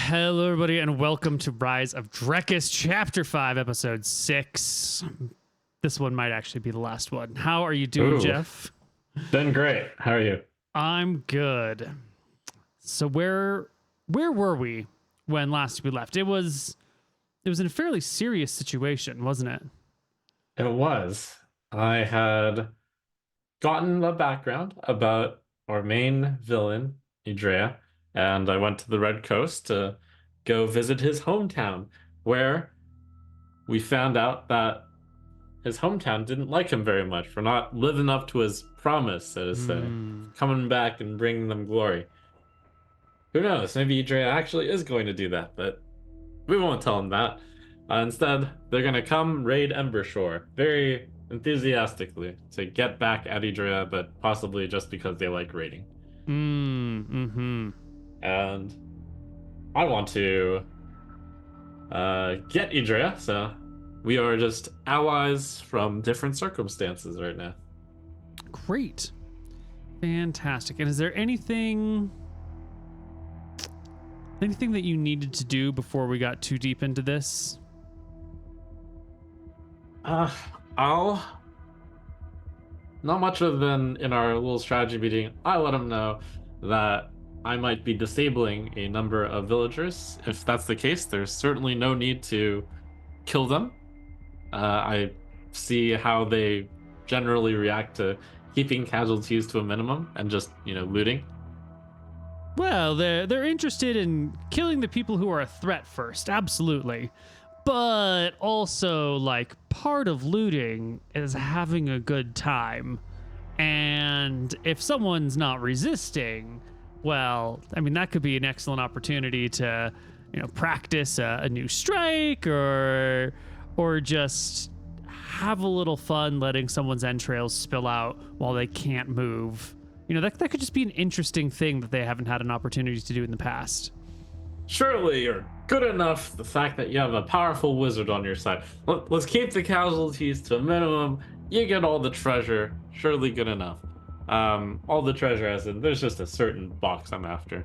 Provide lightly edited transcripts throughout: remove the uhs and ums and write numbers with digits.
Hello, everybody, and welcome to Rise of Drekis, Chapter 5, Episode 6. This one might actually be the last one. How are you doing, Jeff? Doing great. How are you? I'm good. So where were we when last we left? It was in a fairly serious situation, wasn't it? It was. I had gotten the background about our main villain, Idria, and I went to the Red Coast to go visit his hometown, where we found out that his hometown didn't like him very much for not living up to his promise, so to say, coming back and bringing them glory. Who knows? Maybe Idria actually is going to do that, but we won't tell him that. Instead, they're going to come raid Embershore very enthusiastically to get back at Idria, but possibly just because they like raiding. And I want to get Idria, so we are just allies from different circumstances right now. Great. Fantastic. And is there anything that you needed to do before we got too deep into this? Not much other than in our little strategy meeting, I let him know that I might be disabling a number of villagers. If that's the case, there's certainly no need to kill them. I see how they generally react to keeping casualties to a minimum and just, looting. Well, they're interested in killing the people who are a threat first, absolutely. But also, part of looting is having a good time. And if someone's not resisting, well, that could be an excellent opportunity to, practice a new strike or just have a little fun letting someone's entrails spill out while they can't move. That could just be an interesting thing that they haven't had an opportunity to do in the past. Surely you're good enough, the fact that you have a powerful wizard on your side. Let's keep the casualties to a minimum. You get all the treasure. Surely good enough. All the treasure, as in, there's just a certain box I'm after.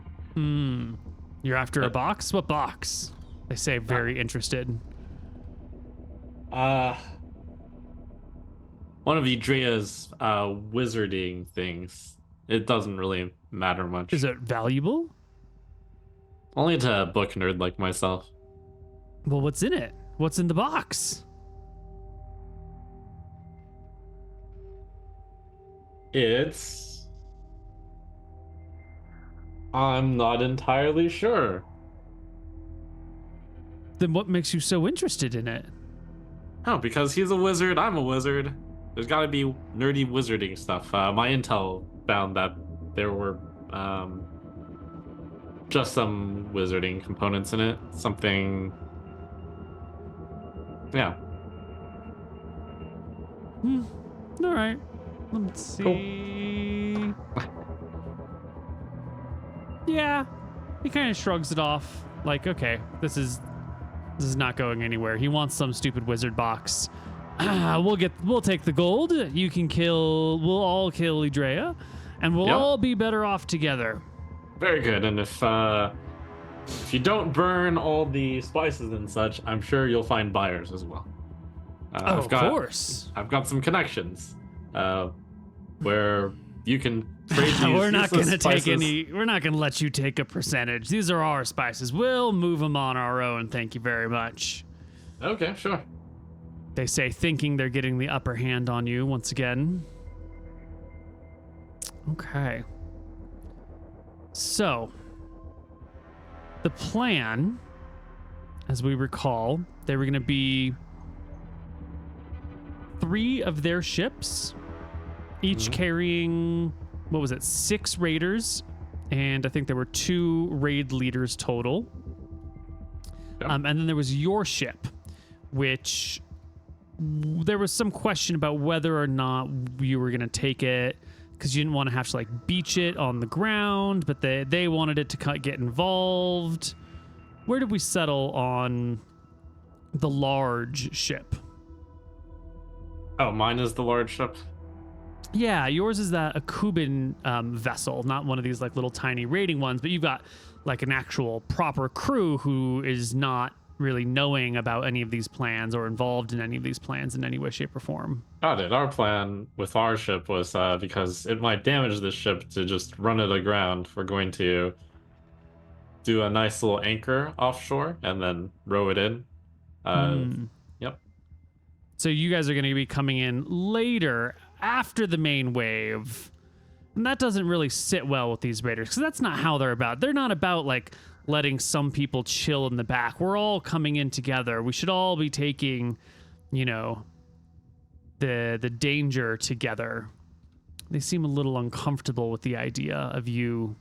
You're after a box? What box? They say very interested. One of Idria's wizarding things. It doesn't really matter much. Is it valuable? Only to a book nerd like myself. Well, what's in it? What's in the box? I'm not entirely sure. Then what makes you so interested in it? Oh, because he's a wizard, I'm a wizard. There's gotta be nerdy wizarding stuff. My intel found that there were just some wizarding components in it. Something... Yeah. All right. Let's see. Cool. Yeah. He kind of shrugs it off. Okay, this is not going anywhere. He wants some stupid wizard box. We'll take the gold. We'll all kill Idria, and we'll all be better off together. Very good. And if you don't burn all the spices and such, I'm sure you'll find buyers as well. Of course. I've got some connections where you can trade these. We're not going to take we're not going to let you take a percentage. These are our spices. We'll move them on our own. Thank you very much. Okay, sure. They say, thinking they're getting the upper hand on you once again. Okay. So, the plan, as we recall, they were going to be 3 of their ships, each carrying, 6 raiders, and I think there were 2 raid leaders total. Yep. And then there was your ship, which there was some question about whether or not you were going to take it, because you didn't want to have to beach it on the ground, but they wanted it to get involved. Where did we settle on the large ship? Oh, mine is the large ship. Yeah, yours is a Cuban vessel, not one of these like little tiny raiding ones, but you've got like an actual proper crew who is not really knowing about any of these plans or involved in any of these plans in any way, shape, or form. Got it. Our plan with our ship was because it might damage the ship to just run it aground. We're going to do a nice little anchor offshore and then row it in. Yep. So you guys are going to be coming in later after the main wave. And that doesn't really sit well with these raiders because that's not how they're about. They're not about like letting some people chill in the back. We're all coming in together. We should all be taking, you know, the danger together. They seem a little uncomfortable with the idea of you.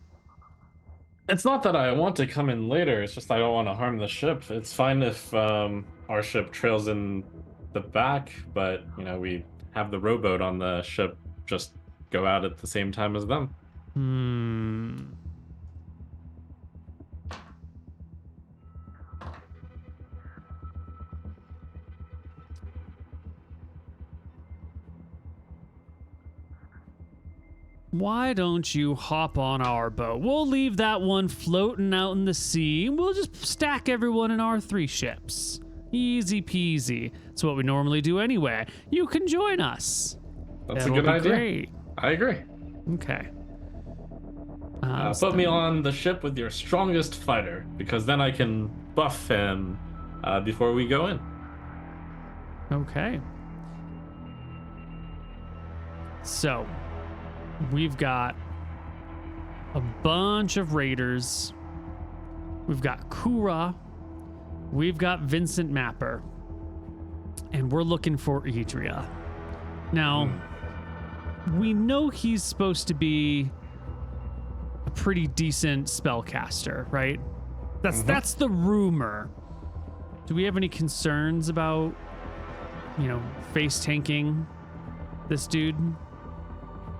It's not that I want to come in later, it's just I don't want to harm the ship. It's fine if our ship trails in the back, but, you know, we have the rowboat on the ship just go out at the same time as them. Why don't you hop on our boat? We'll leave that one floating out in the sea, and we'll just stack everyone in our 3 ships. Easy peasy. It's what we normally do anyway. You can join us. That's That'll a good idea. Great. I agree. Okay. Put me on the ship with your strongest fighter, because then I can buff him before we go in. Okay. So, we've got a bunch of raiders. We've got Kura. We've got Vincent Mapper. And we're looking for Idria. Now, we know he's supposed to be a pretty decent spellcaster, right? That's the rumor. Do we have any concerns about, you know, face tanking this dude?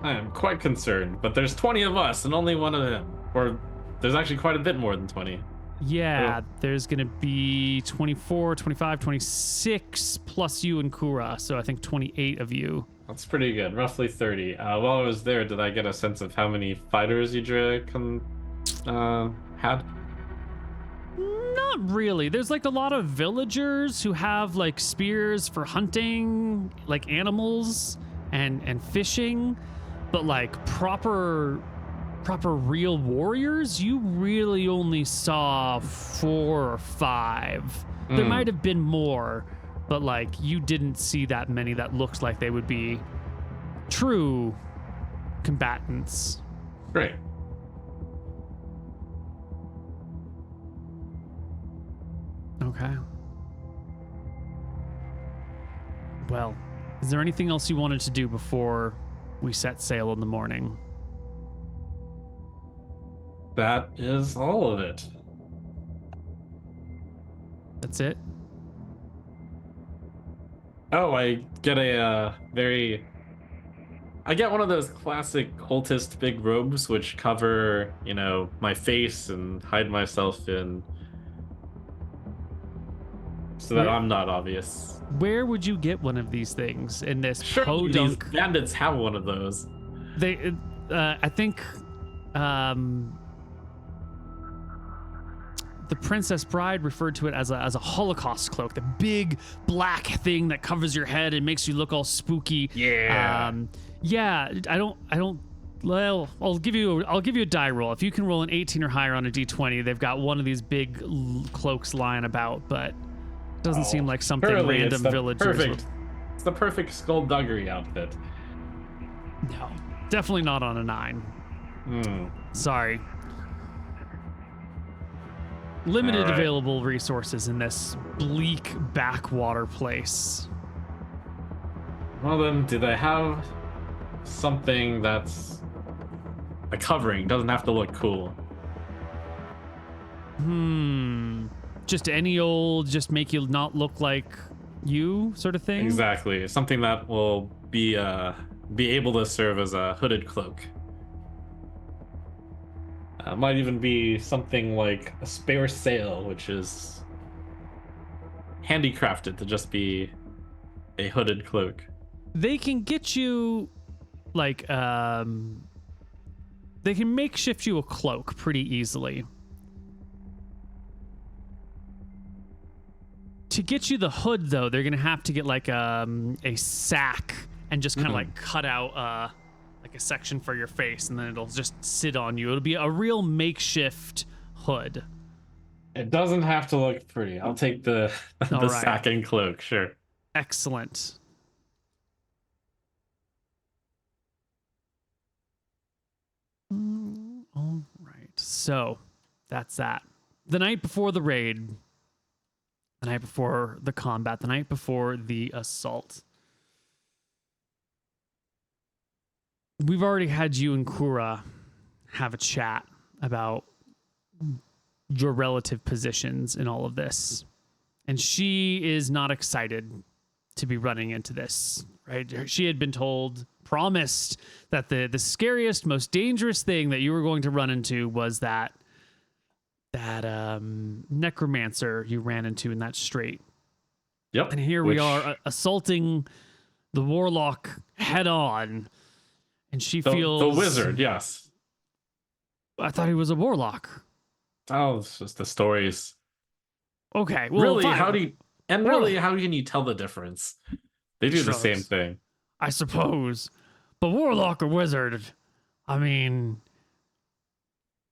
I am quite concerned, but there's 20 of us and only one of them. Or there's actually quite a bit more than 20. Yeah, there's going to be 24, 25, 26 plus you and Kura, so I think 28 of you. That's pretty good, roughly 30. While I was there, did I get a sense of how many fighters Idria had? Not really. There's like a lot of villagers who have like spears for hunting, like animals and fishing, but like proper real warriors, you really only saw 4 or 5. There might have been more, but like you didn't see that many that looked like they would be true combatants. Great. Okay. Well, is there anything else you wanted to do before we set sail in the morning? That is all of it. That's it? Oh, I get I get one of those classic cultist big robes which cover, you know, my face and hide myself in so that I'm not obvious. Where would you get one of these things in this Surely these podunk? bandits have one of those. They, I think, the Princess Bride referred to it as a Holocaust cloak, the big black thing that covers your head and makes you look all spooky. Yeah. Yeah. I don't. Well, I'll give you a die roll. If you can roll an 18 or higher on a d20, they've got one of these big cloaks lying about, but it doesn't seem like something surely random villagers. It's the perfect skullduggery outfit. No, definitely not on a 9. Sorry. Limited available resources in this bleak backwater place. Well then, do they have something that's a covering? Doesn't have to look cool. Just any old, just make you not look like you sort of thing? Exactly. Something that will be able to serve as a hooded cloak. Might even be something like a spare sail, which is handicrafted to just be a hooded cloak. They can get you like they can makeshift you a cloak pretty easily. To get you the hood, though, they're gonna have to get like a sack and just kind of like cut out like a section for your face, and then it'll just sit on you. It'll be a real makeshift hood. It doesn't have to look pretty. I'll take the All right. sack and cloak, sure. Excellent. All right. So that's that. The night before the raid, the night before the combat, the night before the assault. We've already had you and Kura have a chat about your relative positions in all of this. And she is not excited to be running into this, right? She had been told, promised that the scariest, most dangerous thing that you were going to run into was that necromancer you ran into in that strait. Yep. And here we are assaulting the warlock head on, and she feels... The wizard, yes. I thought he was a warlock. Oh, it's just the stories. Okay, well, really, fine. how can you tell the difference? They do the same thing. I suppose. But warlock or wizard, I mean,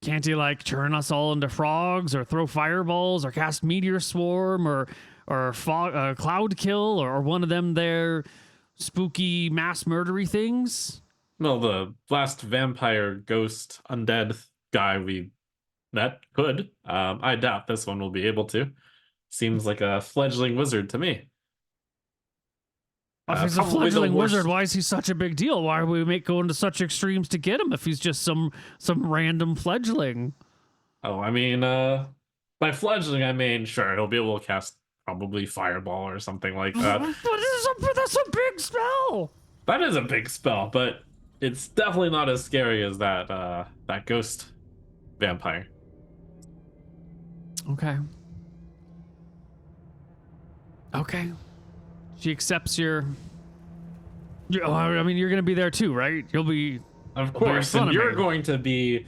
can't he like turn us all into frogs or throw fireballs or cast meteor swarm or cloud kill or one of them there spooky mass murdery things? Well, the last vampire ghost undead guy we met could. I doubt this one will be able to. Seems like a fledgling wizard to me. If he's a fledgling wizard, why is he such a big deal? Why are we going to such extremes to get him if he's just some random fledgling? Oh, I mean, by fledgling, I mean, sure, he'll be able to cast probably fireball or something like that. But that's a big spell. That is a big spell, but it's definitely not as scary as that ghost vampire. Okay. She accepts your... I mean, you're going to be there too, right? You'll be... Of course, and you're going to be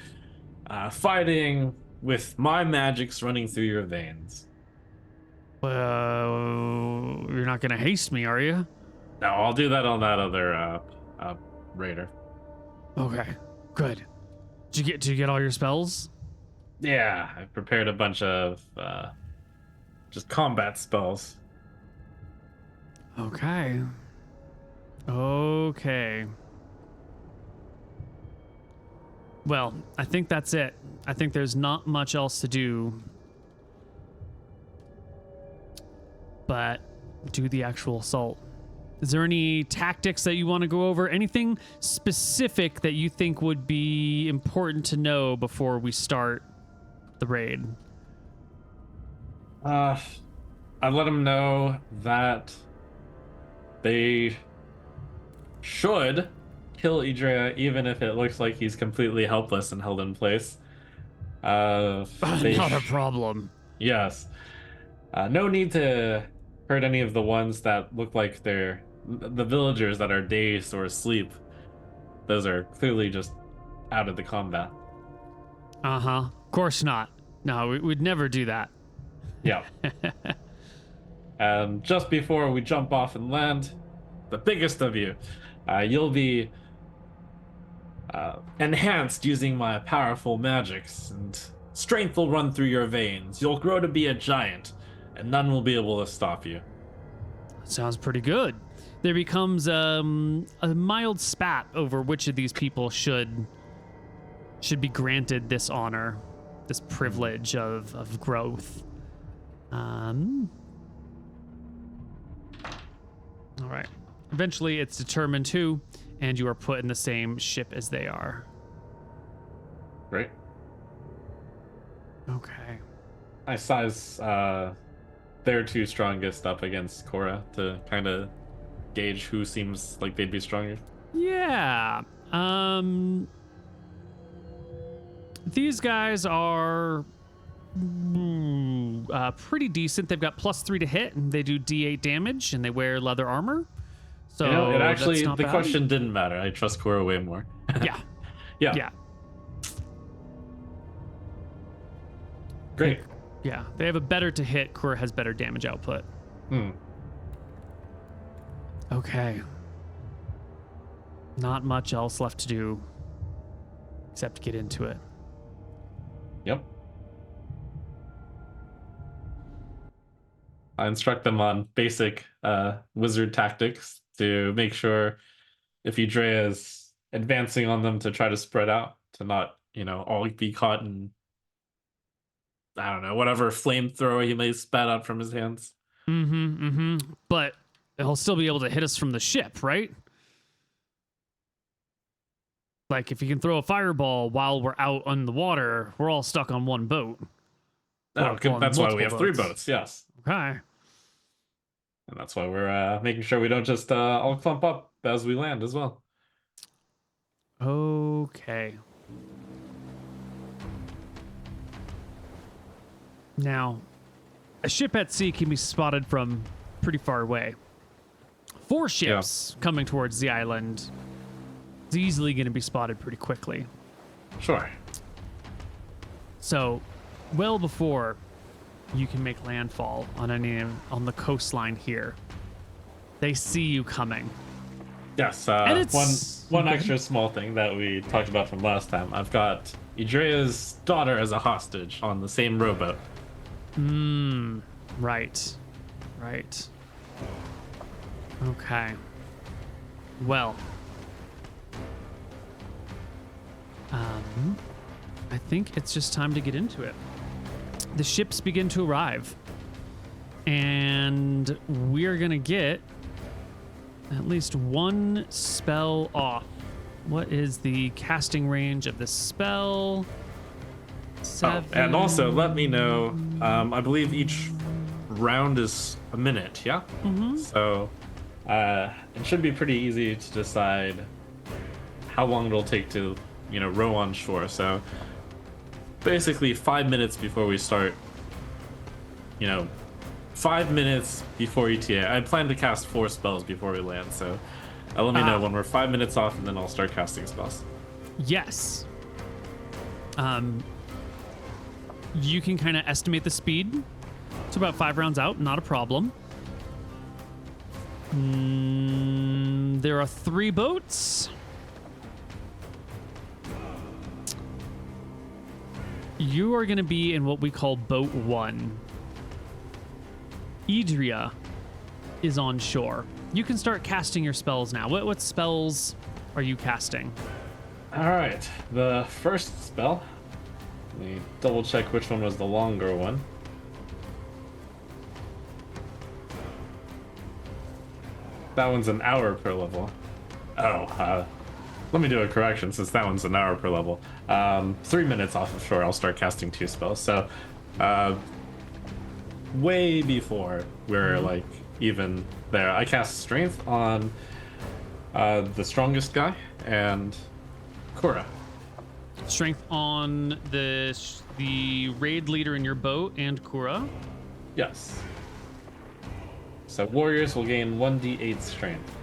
fighting with my magics running through your veins. You're not going to haste me, are you? No, I'll do that on that other raider. Okay, good. Did you get all your spells? Yeah, I prepared a bunch of just combat spells. Okay. Well, I think that's it. I think there's not much else to do but do the actual assault. Is there any tactics that you want to go over? Anything specific that you think would be important to know before we start the raid? I let them know that they should kill Idria even if it looks like he's completely helpless and held in place. Not a problem. Yes. No need to hurt any of the ones that look like they're the villagers that are dazed or asleep. Those are clearly just out of the combat. Of course not. No, we'd never do that. Yeah. And just before we jump off and land, the biggest of you, you'll be enhanced using my powerful magics, and strength will run through your veins. You'll grow to be a giant, and none will be able to stop you. Sounds pretty good. There becomes a mild spat over which of these people should be granted this honor, this privilege of growth. All right. Eventually, it's determined who, and you are put in the same ship as they are. Right. Okay. I size their two strongest up against Cora to kind of gauge who seems like they'd be stronger. Yeah. These guys are pretty decent. They've got +3 to hit, and they do D8 damage, and they wear leather armor. So You know, it actually, that's not the bad. question didn't matter. I trust Cora way more. Yeah. Yeah. Yeah. Great. Yeah. They have a better to hit. Kura has better damage output. Hmm. Okay. Not much else left to do except get into it. Yep. I instruct them on basic wizard tactics to make sure if Idria is advancing on them to try to spread out, to not, all be caught in, I don't know, whatever flamethrower he may spat out from his hands. But he'll still be able to hit us from the ship, right? Like, if he can throw a fireball while we're out on the water, we're all stuck on one boat. Oh, Well, that's why we have multiple 3 boats, yes. Okay. And that's why we're making sure we don't just all clump up as we land as well. Okay. Now, a ship at sea can be spotted from pretty far away. 4 ships coming towards the island is easily going to be spotted pretty quickly. Sure. So, well before you can make landfall on the coastline here, they see you coming. Yes, And it's one extra small thing that we talked about from last time. I've got Idria's daughter as a hostage on the same rowboat. Right. Okay. Well, I think it's just time to get into it. The ships begin to arrive, and we're gonna get at least one spell off. What is the casting range of this spell? 7. Oh, and also let me know. I believe each round is a minute. Yeah. So it should be pretty easy to decide how long it'll take to, row on shore. So basically 5 minutes before we start. 5 minutes before ETA. I plan to cast 4 spells before we land. So let me know when we're 5 minutes off, and then I'll start casting spells. Yes. You can kind of estimate the speed. It's about 5 rounds out, not a problem. There are 3 boats. You are going to be in what we call boat 1. Idria is on shore. You can start casting your spells now. What spells are you casting? All right, the first spell. Let me double check which one was the longer one. That one's an hour per level. Oh, let me do a correction since that one's an hour per level. 3 minutes off of shore, I'll start casting 2 spells. So, way before we're like even there, I cast Strength on the strongest guy and Kura. Strength on the raid leader in your boat and Kura. Yes. So warriors will gain 1d8 strength.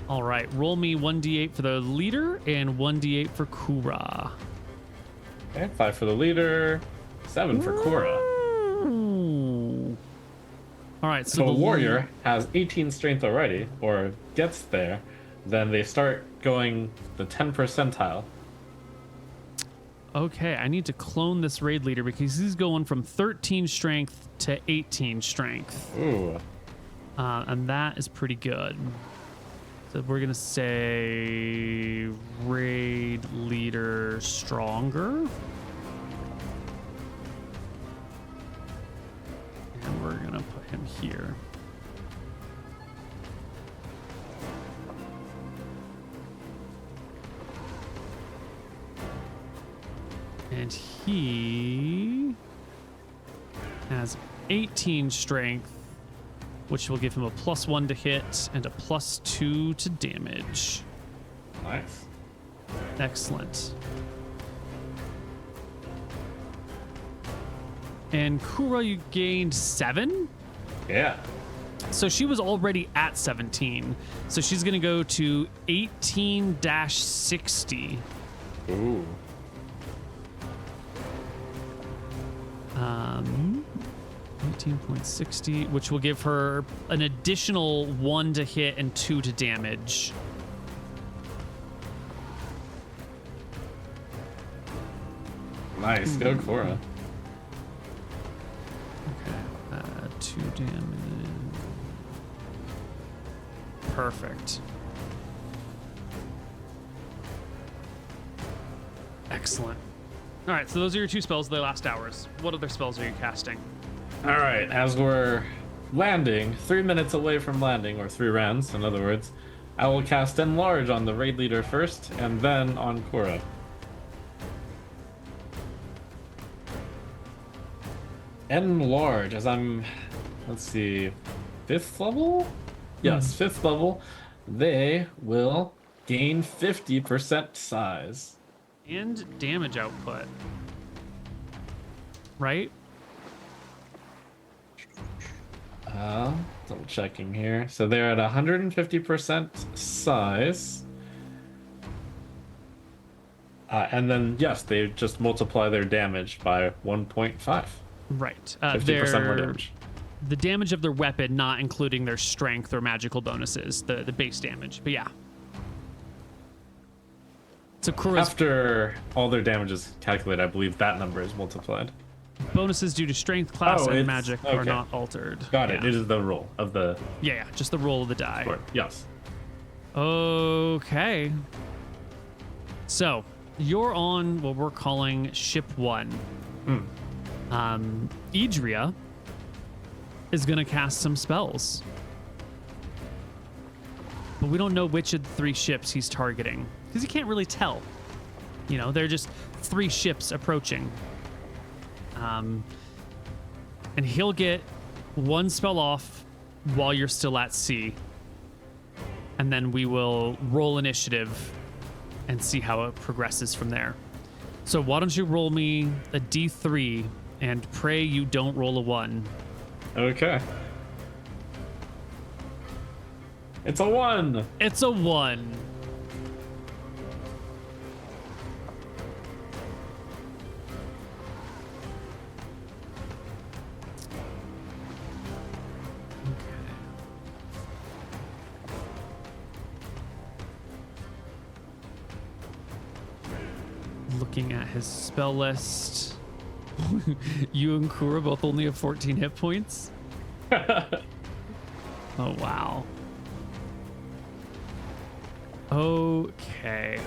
All right, roll me 1d8 for the leader and 1d8 for Kura. Okay, 5 for the leader, 7 for Kura. Ooh. All right, so So a the warrior has 18 strength already, or gets there, then they start going the 10 percentile. Okay, I need to clone this raid leader because he's going from 13 strength to 18 strength. Ooh. And that is pretty good. So we're going to say raid leader stronger. And we're going to put him here. And he has 18 strength, which will give him a +1 to hit and a +2 to damage. Nice. Excellent. And Kura, you gained 7? Yeah. So she was already at 17. So she's going to go to 18-60. Ooh. 18.60, which will give her an additional 1 to hit and 2 to damage. Nice. Go Cora. Okay. 2 damage. Perfect. Excellent. All right, so those are your 2 spells. They last hours. What other spells are you casting? All right, as we're landing, 3 minutes away from landing, or 3 rounds, in other words, I will cast Enlarge on the raid leader first, and then on Cora. Enlarge, as I'm, let's see, 5th level? Yes, 5th level. They will gain 50% size. And damage output. Right? Double checking here. So they're at 150% size. And then, yes, they just multiply their damage by 1.5. Right. 50% more damage. The damage of their weapon, not including their strength or magical bonuses, the base damage. But yeah. So Kura's After all their damage is calculated, I believe that number is multiplied. bonuses due to strength, class, Oh, and it's- magic are okay. not altered. Got it. Yeah. It is the roll of the Yeah, just the roll of the die. board. Yes. Okay. So you're on what we're calling ship 1. Idria is going to cast some spells. But we don't know which of the 3 ships he's targeting because he can't really tell. You know, they're just 3 ships approaching. And he'll get 1 spell off while you're still at sea. And then we will roll initiative and see how it progresses from there. So why don't you roll me a D3 and pray you don't roll a 1. Okay. It's a 1. It's a 1. Looking at his spell list. You and Kura both only have 14 hit points. Oh, wow. Okay.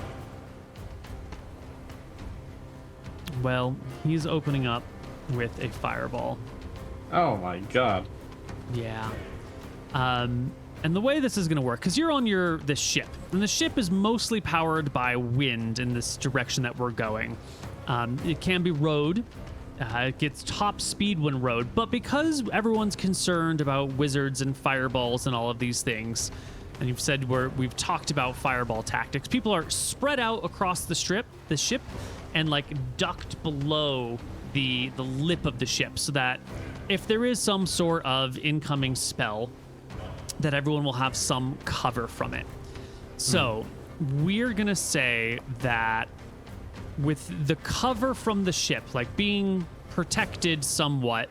Well, he's opening up with a fireball. Oh my god. Yeah. And the way this is going to work, because you're on this ship, and the ship is mostly powered by wind in this direction that we're going. It can be rowed. It gets top speed when rowed, but because everyone's concerned about wizards and fireballs and all of these things, and you've said we've talked about fireball tactics, people are spread out across the ship, and like ducked below the lip of the ship, so that if there is some sort of incoming spell, that everyone will have some cover from it. So we're gonna say that with the cover from the ship, like being protected somewhat,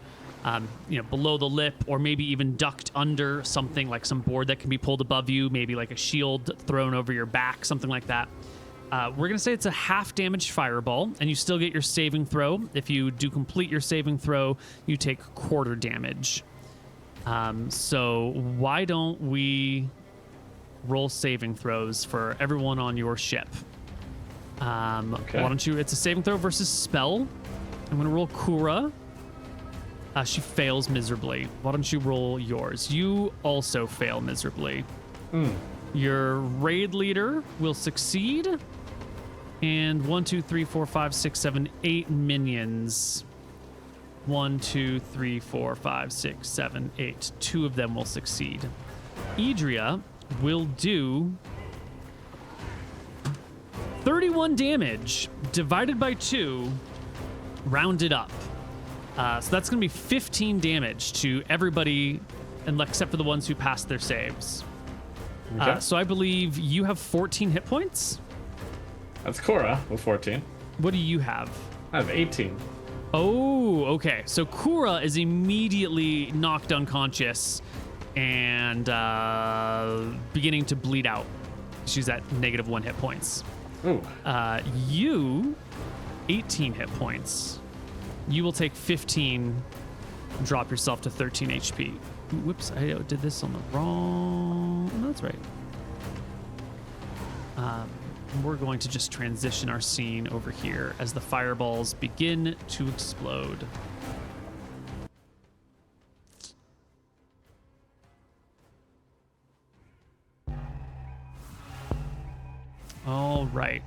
below the lip, or maybe even ducked under something like some board that can be pulled above you, maybe like a shield thrown over your back, something like that. We're gonna say it's a half damage fireball, and you still get your saving throw. If you do complete your saving throw, you take quarter damage. So why don't we roll saving throws for everyone on your ship? Okay. Why don't you? It's a saving throw versus spell. I'm gonna roll Kura. She fails miserably. Why don't you roll yours? You also fail miserably. Your raid leader will succeed. And 1, 2, 3, 4, 5, 6, 7, 8 minions. 1, 2, 3, 4, 5, 6, 7, 8. 2 of them will succeed. Idria will do 31 damage divided by 2, rounded up. So that's going to be 15 damage to everybody and except for the ones who passed their saves. Okay. So I believe you have 14 hit points. That's Cora with 14. What do you have? I have 18. Oh, okay. So Kura is immediately knocked unconscious and beginning to bleed out. She's at -1 hit points. Ooh. You, 18 hit points. You will take 15, drop yourself to 13 HP. Ooh, whoops, I did this on the wrong... No, that's right. We're going to just transition our scene over here as the fireballs begin to explode. All right.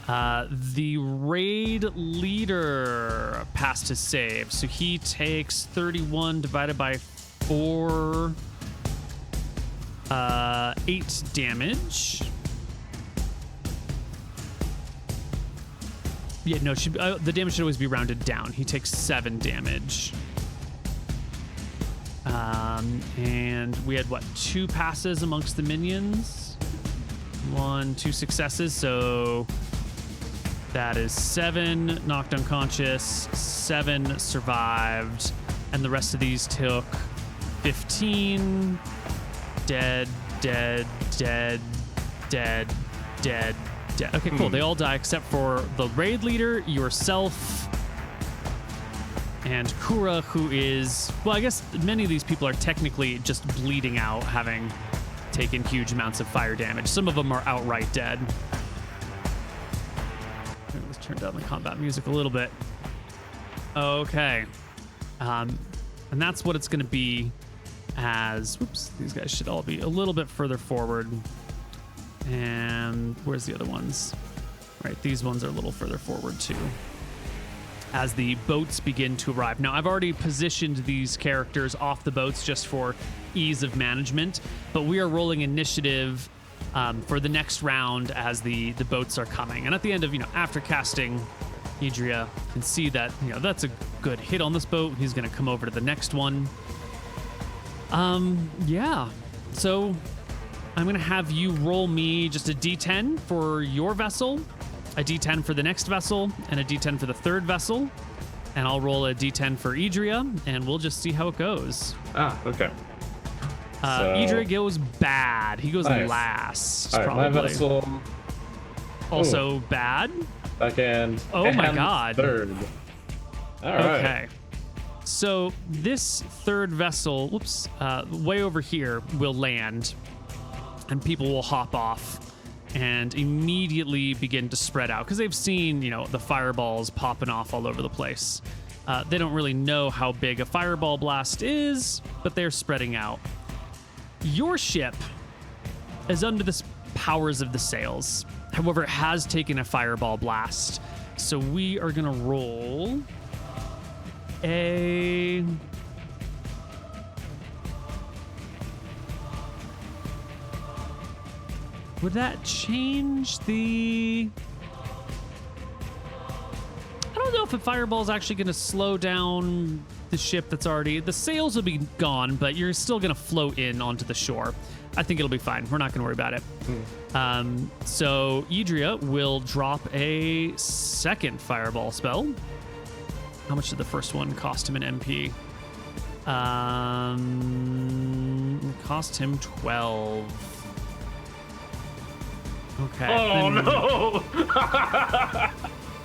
The raid leader passed his save, so he takes 31 divided by 4, 8 damage. Yeah, no, the damage should always be rounded down. He takes 7 damage. And we had, 2 passes amongst the minions? 1, 2 successes, so that is 7 knocked unconscious, 7 survived, and the rest of these took 15. Dead. Okay, cool. They all die except for the raid leader, yourself, and Kura, who is... Well, I guess many of these people are technically just bleeding out, having taken huge amounts of fire damage. Some of them are outright dead. Let's turn down the combat music a little bit. Okay. And that's what it's going to be as... Whoops, these guys should all be a little bit further forward. And where's the other ones? Right, these ones are a little further forward too, as the boats begin to arrive. Now, I've already positioned these characters off the boats just for ease of management, but we are rolling initiative for the next round as the boats are coming. And at the end of, after casting, Idria can see that, that's a good hit on this boat. He's going to come over to the next one. Yeah. So I'm going to have you roll me just a d10 for your vessel, a d10 for the next vessel, and a d10 for the third vessel. And I'll roll a d10 for Idria, and we'll just see how it goes. Okay. Idria goes bad. He goes nice. last, All right, probably. my vessel... Also bad. Second. Oh my god. Third. All right. Okay. So this third vessel, way over here, will land, and people will hop off and immediately begin to spread out because they've seen, the fireballs popping off all over the place. They don't really know how big a fireball blast is, but they're spreading out. Your ship is under the powers of the sails. However, it has taken a fireball blast. So we are going to roll a... Would that change the... I don't know if a fireball is actually going to slow down the ship that's already... The sails will be gone, but you're still going to float in onto the shore. I think it'll be fine. We're not going to worry about it. So Idria will drop a second fireball spell. How much did the first one cost him an MP? It cost him 12. Okay. Oh, no!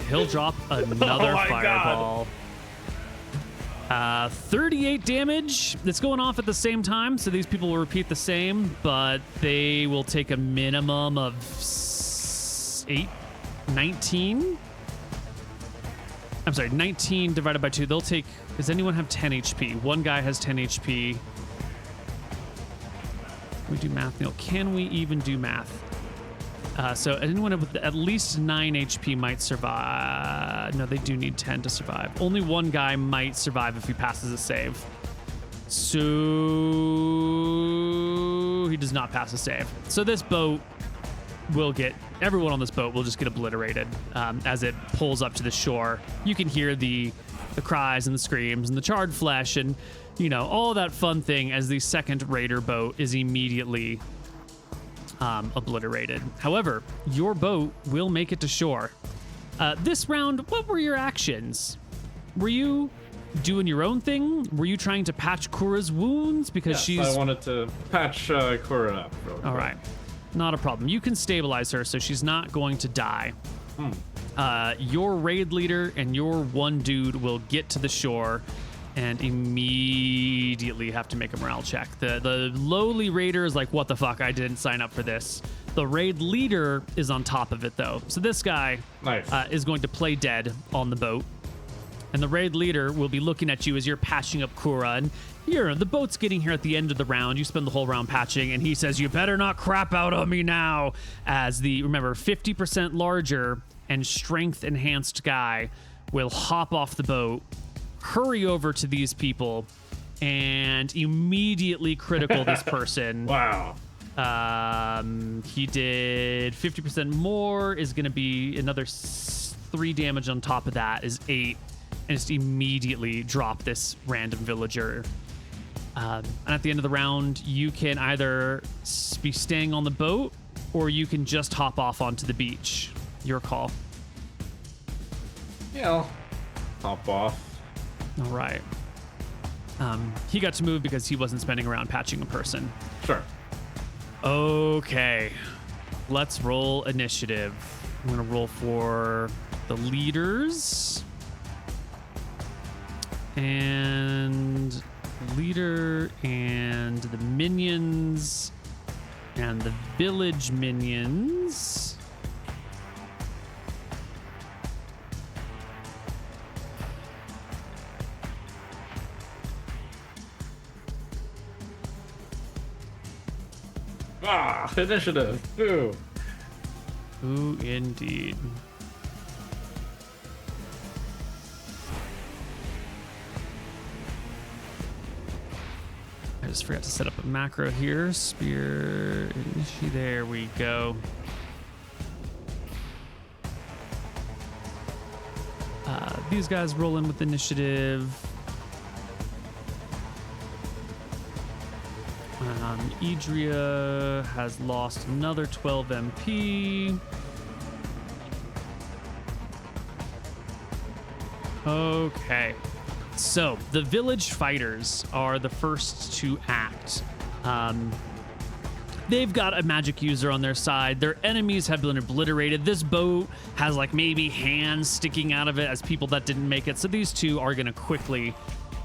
He'll drop another fireball. 38 damage that's going off at the same time, so these people will repeat the same, but they will take a minimum of 19. I'm sorry, 19 divided by 2. They'll take... Does anyone have 10 HP? One guy has 10 HP. Can we do math, Neal? Can we even do math? So anyone with at least 9 HP might survive. No, they do need 10 to survive. Only one guy might survive if he passes a save. So he does not pass a save. So this boat will get... Everyone on this boat will just get obliterated as it pulls up to the shore. You can hear the cries and the screams and the charred flesh, and all that fun thing as the second raider boat is immediately obliterated. However, your boat will make it to shore. This round, what were your actions? Were you doing your own thing? Were you trying to patch Kura's wounds? Because Yes, I wanted to patch Kura up real quick. All right. Not a problem. You can stabilize her so she's not going to die. Your raid leader and your one dude will get to the shore and immediately have to make a morale check. The lowly raider is like, what the fuck? I didn't sign up for this. The raid leader is on top of it, though. So this guy is going to play dead on the boat. And the raid leader will be looking at you as you're patching up Kura. And the boat's getting here at the end of the round. You spend the whole round patching, and he says, you better not crap out on me now. As remember, 50% larger and strength-enhanced guy will hop off the boat, hurry over to these people, and immediately critical this person. Wow. He did 50% more, is going to be another 3 damage on top of that, is 8. And just immediately drop this random villager. And at the end of the round, you can either be staying on the boat or you can just hop off onto the beach. Your call. Yeah, I'll hop off. All right. He got to move because he wasn't spending around patching a person. Sure. Okay. Let's roll initiative. I'm going to roll for the leaders. And leader and the minions and the village minions. Initiative. Ooh. Ooh, indeed. I just forgot to set up a macro here. Spear, there we go. These guys roll in with initiative. Idria has lost another 12 MP. Okay. So, the village fighters are the first to act. They've got a magic user on their side. Their enemies have been obliterated. This boat has maybe hands sticking out of it as people that didn't make it. So these two are going to quickly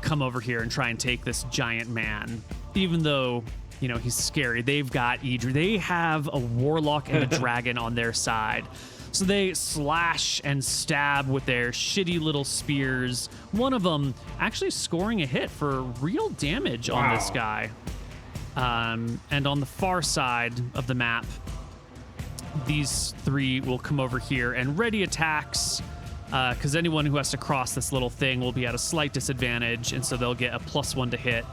come over here and try and take this giant man. Even though, he's scary. They've got Idria. They have a warlock and a dragon on their side. So they slash and stab with their shitty little spears. One of them actually scoring a hit for real damage on this guy. And on the far side of the map, these 3 will come over here and ready attacks, because anyone who has to cross this little thing will be at a slight disadvantage, and so they'll get a +1 to hit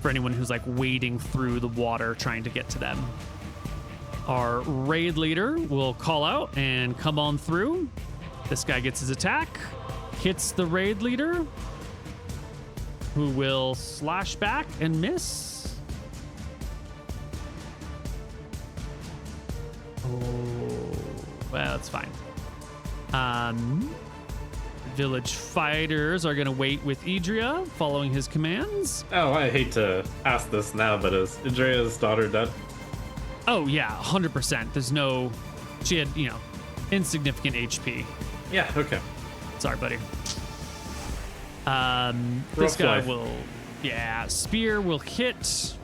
for anyone who's wading through the water trying to get to them. Our raid leader will call out and come on through. This guy gets his attack, hits the raid leader, who will slash back and miss. Oh, well, that's fine. Village fighters are going to wait with Idria, following his commands. Oh, I hate to ask this now, but is Idria's daughter dead? Oh, yeah, 100%. She had, insignificant HP. Yeah, okay. Sorry, buddy. This guy life. will, spear will hit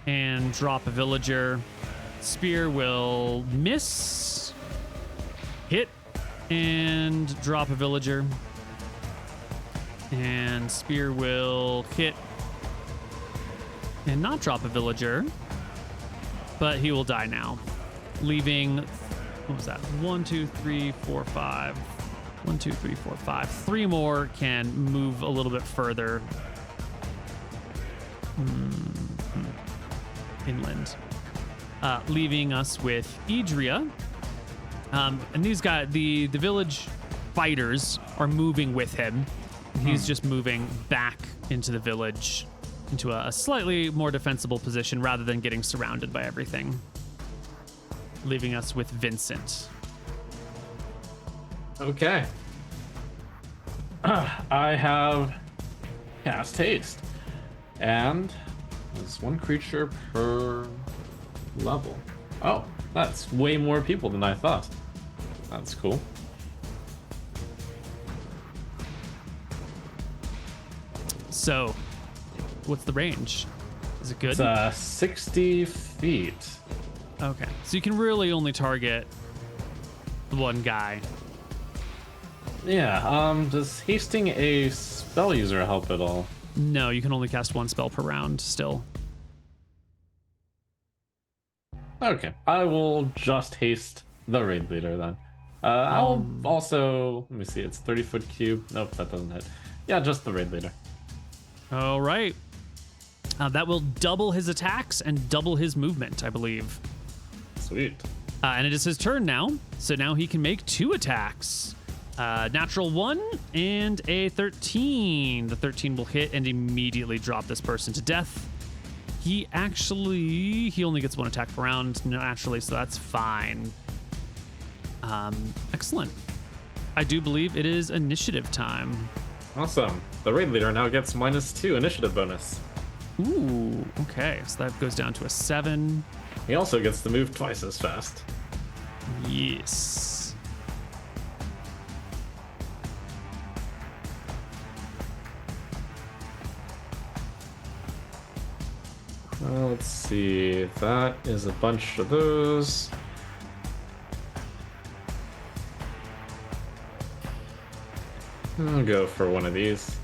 and drop a villager. Spear will miss, hit, and drop a villager. And spear will hit and not drop a villager, but he will die now, leaving, what was that? 1, 2, 3, 4, 5. 1, 2, 3, 4, 5. 3 more can move a little bit further inland, leaving us with Idria. And these guys, the village fighters are moving with him. He's just moving back into the village, into a slightly more defensible position rather than getting surrounded by everything. Leaving us with Vincent. Okay. I have cast haste, and there's one creature per level. Oh, that's way more people than I thought. That's cool. So, what's the range? Is it good? It's 60 feet. Okay, so you can really only target one guy. Yeah, does hasting a spell user help at all? No, you can only cast one spell per round still. Okay, I will just haste the raid leader then. I'll also, let me see, it's 30-foot cube. Nope, that doesn't hit. Yeah, just the raid leader. All right. That will double his attacks and double his movement, I believe. Sweet. And it is his turn now. So now he can make 2 attacks. Natural 1 and a 13. The 13 will hit and immediately drop this person to death. He only gets 1 attack per round naturally, so that's fine. Excellent. I do believe it is initiative time. Awesome. The raid leader now gets -2 initiative bonus. Ooh, okay. So that goes down to a 7. He also gets to move twice as fast. Yes. Let's see. That is a bunch of those. I'll go for one of these.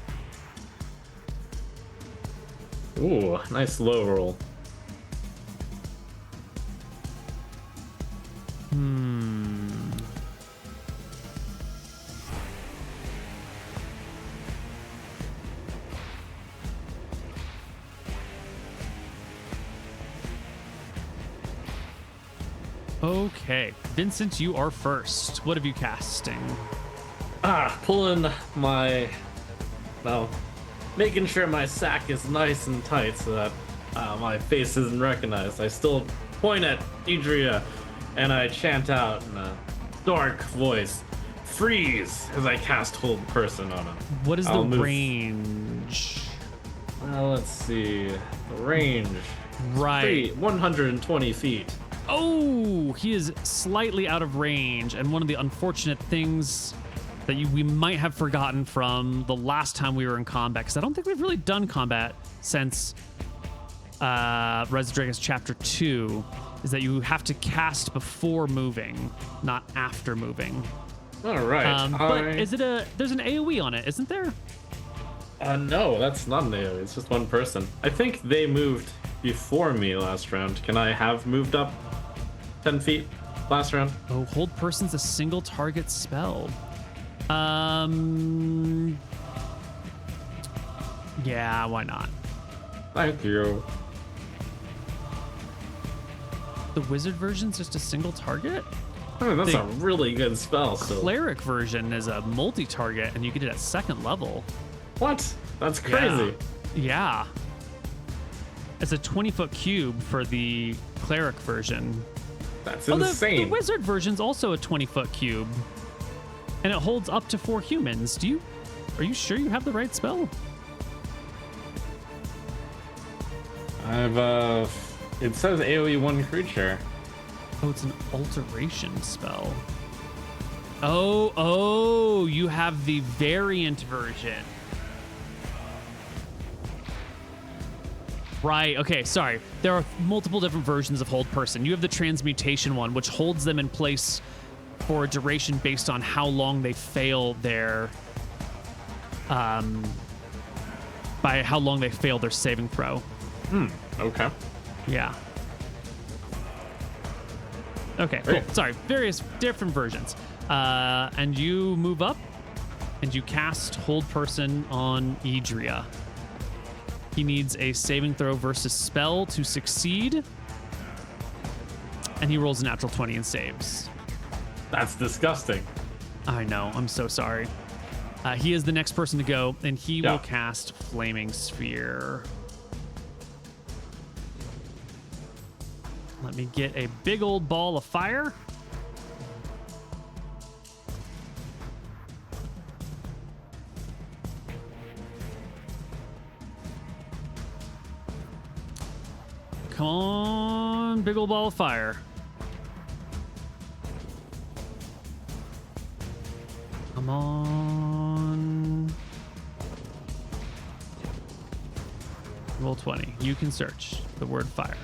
Ooh, nice low roll. Okay, Vincent, you are first. What have you casting? Pulling my, well, making sure my sack is nice and tight so that my face isn't recognized. I still point at Idria and I chant out in a dark voice, "Freeze!" as I cast Hold Person on him. What is the range? Well, let's see. The range. Right. 120 feet. Oh, he is slightly out of range. And one of the unfortunate things that we might have forgotten from the last time we were in combat, because I don't think we've really done combat since Res of Drekis Chapter 2, is that you have to cast before moving, not after moving. All right. But is it there's an AoE on it, isn't there? No, that's not an AoE. It's just one person. I think they moved before me last round. Can I have moved up 10 feet last round? Oh, Hold Person's a single target spell. Yeah, why not? Thank you. The wizard version's just a single target? I mean, that's The a really good spell. So. Cleric version is a multi-target, and you get it at 2nd level. What? That's crazy. Yeah. It's a 20-foot cube for the cleric version. That's The insane. wizard version's also a 20-foot cube, and it holds up to 4 humans. Are you sure you have the right spell? It says AoE 1 creature. Oh, it's an alteration spell. Oh, you have the variant version. Right, okay, sorry. There are multiple different versions of Hold Person. You have the transmutation one, which holds them in place for a duration based on how long they fail their by how long they fail their saving throw. Okay. Yeah. Okay, cool. Great. Sorry, various different versions. And you move up and you cast Hold Person on Idria. He needs a saving throw versus spell to succeed. And he rolls a natural 20 and saves. That's disgusting. I know, I'm so sorry. He is the next person to go, and he Yeah. will cast Flaming Sphere. Let me get a big old ball of fire. Come on, big old ball of fire. Come on. Roll 20. You can search the word fire.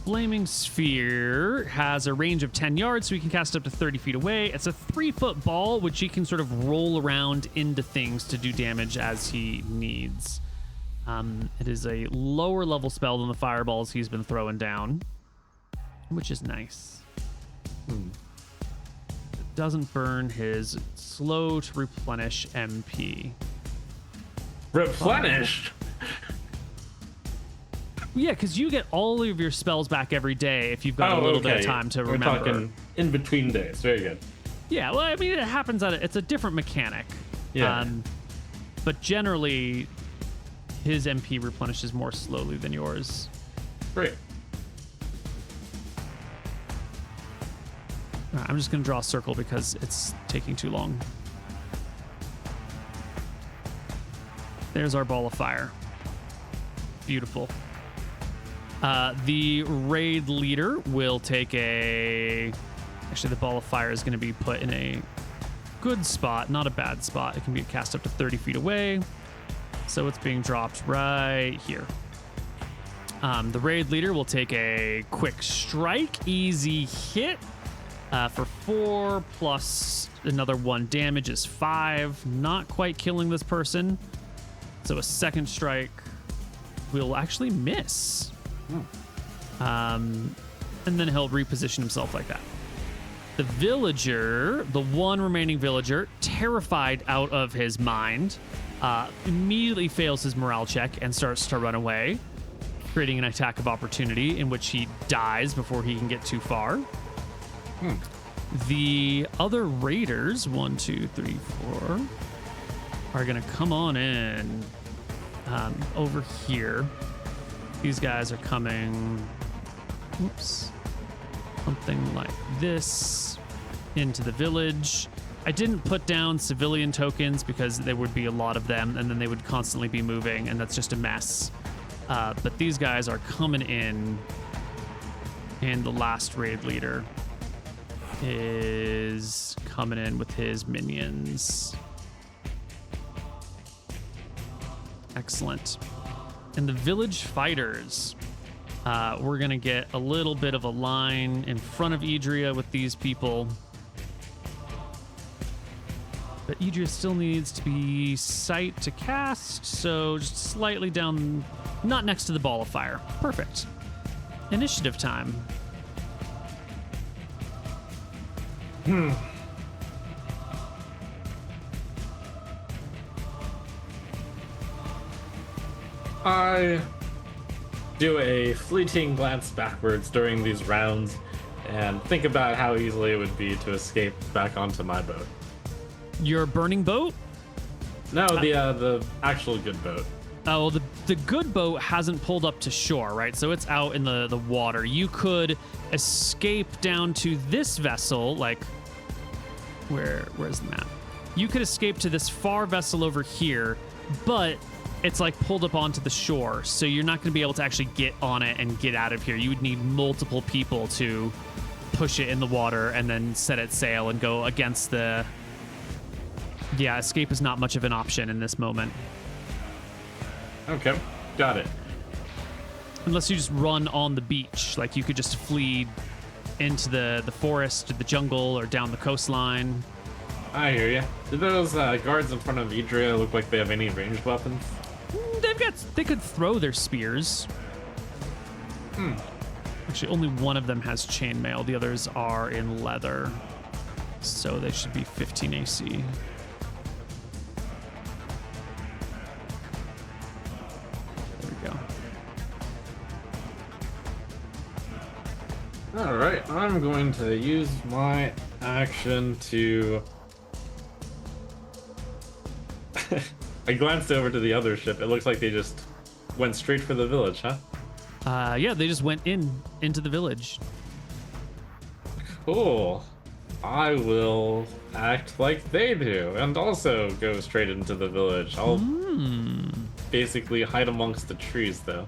Flaming Sphere has a range of 10 yards, so he can cast up to 30 feet away. It's a 3-foot ball, which he can sort of roll around into things to do damage as he needs. It is a lower level spell than the fireballs he's been throwing down, which is nice. It doesn't burn his slow to replenish MP. Replenished? Yeah, because you get all of your spells back every day if you've got a little bit of time to remember. We're talking in between days. Very good. Yeah, well, I mean, it happens it's a different mechanic. Yeah. But generally, his MP replenishes more slowly than yours. Great. All right, I'm just going to draw a circle because it's taking too long. There's our ball of fire. Beautiful. The raid leader will take actually, the ball of fire is going to be put in a good spot, not a bad spot. It can be cast up to 30 feet away. So it's being dropped right here. The raid leader will take a quick strike, easy hit for 4 plus another 1 damage is 5. Not quite killing this person. So a second strike will actually miss. And then he'll reposition himself like that. The villager, the one remaining villager, terrified out of his mind, immediately fails his morale check and starts to run away, creating an attack of opportunity in which he dies before he can get too far. The other raiders, 1, 2, 3, 4, are going to come on in over here. These guys are coming, something like this, into the village. I didn't put down civilian tokens because there would be a lot of them, and then they would constantly be moving, and that's just a mess. But these guys are coming in, and the last raid leader is coming in with his minions. Excellent. And the village fighters, we're going to get a little bit of a line in front of Idria with these people. But Idria still needs to be sight to cast, so just slightly down, not next to the ball of fire. Perfect. Initiative time. I do a fleeting glance backwards during these rounds and think about how easily it would be to escape back onto my boat. Your burning boat? No, the actual good boat. Oh, well, the good boat hasn't pulled up to shore, right? So it's out in the water. You could escape down to this vessel, like, where's the map? You could escape to this far vessel over here, but it's like pulled up onto the shore, so you're not going to be able to actually get on it and get out of here. You would need multiple people to push it in the water and then set it sail and go against the... Yeah, escape is not much of an option in this moment. Okay, got it. Unless you just run on the beach. Like, you could just flee into the forest, or the jungle, or down the coastline. I hear you. Do those guards in front of Idria look like they have any ranged weapons? They could throw their spears. Actually, only one of them has chainmail. The others are in leather. So they should be 15 AC. There we go. All right, I'm going to use my action to. I glanced over to the other ship. It looks like they just went straight for the village, huh? Yeah, they just went into the village. Cool. I will act like they do and also go straight into the village. I'll basically hide amongst the trees, though.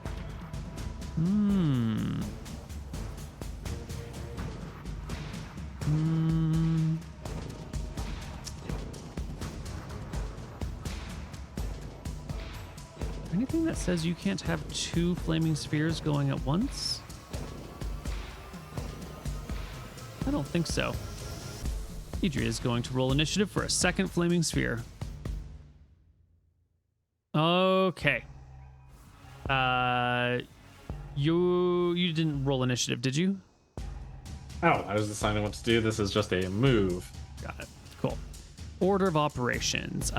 Anything that says you can't have two flaming spheres going at once? I don't think so. Idria is going to roll initiative for a second flaming sphere. Okay. You didn't roll initiative, did you? Oh, I was deciding what to do. This is just a move. Got it. Cool. Order of operations.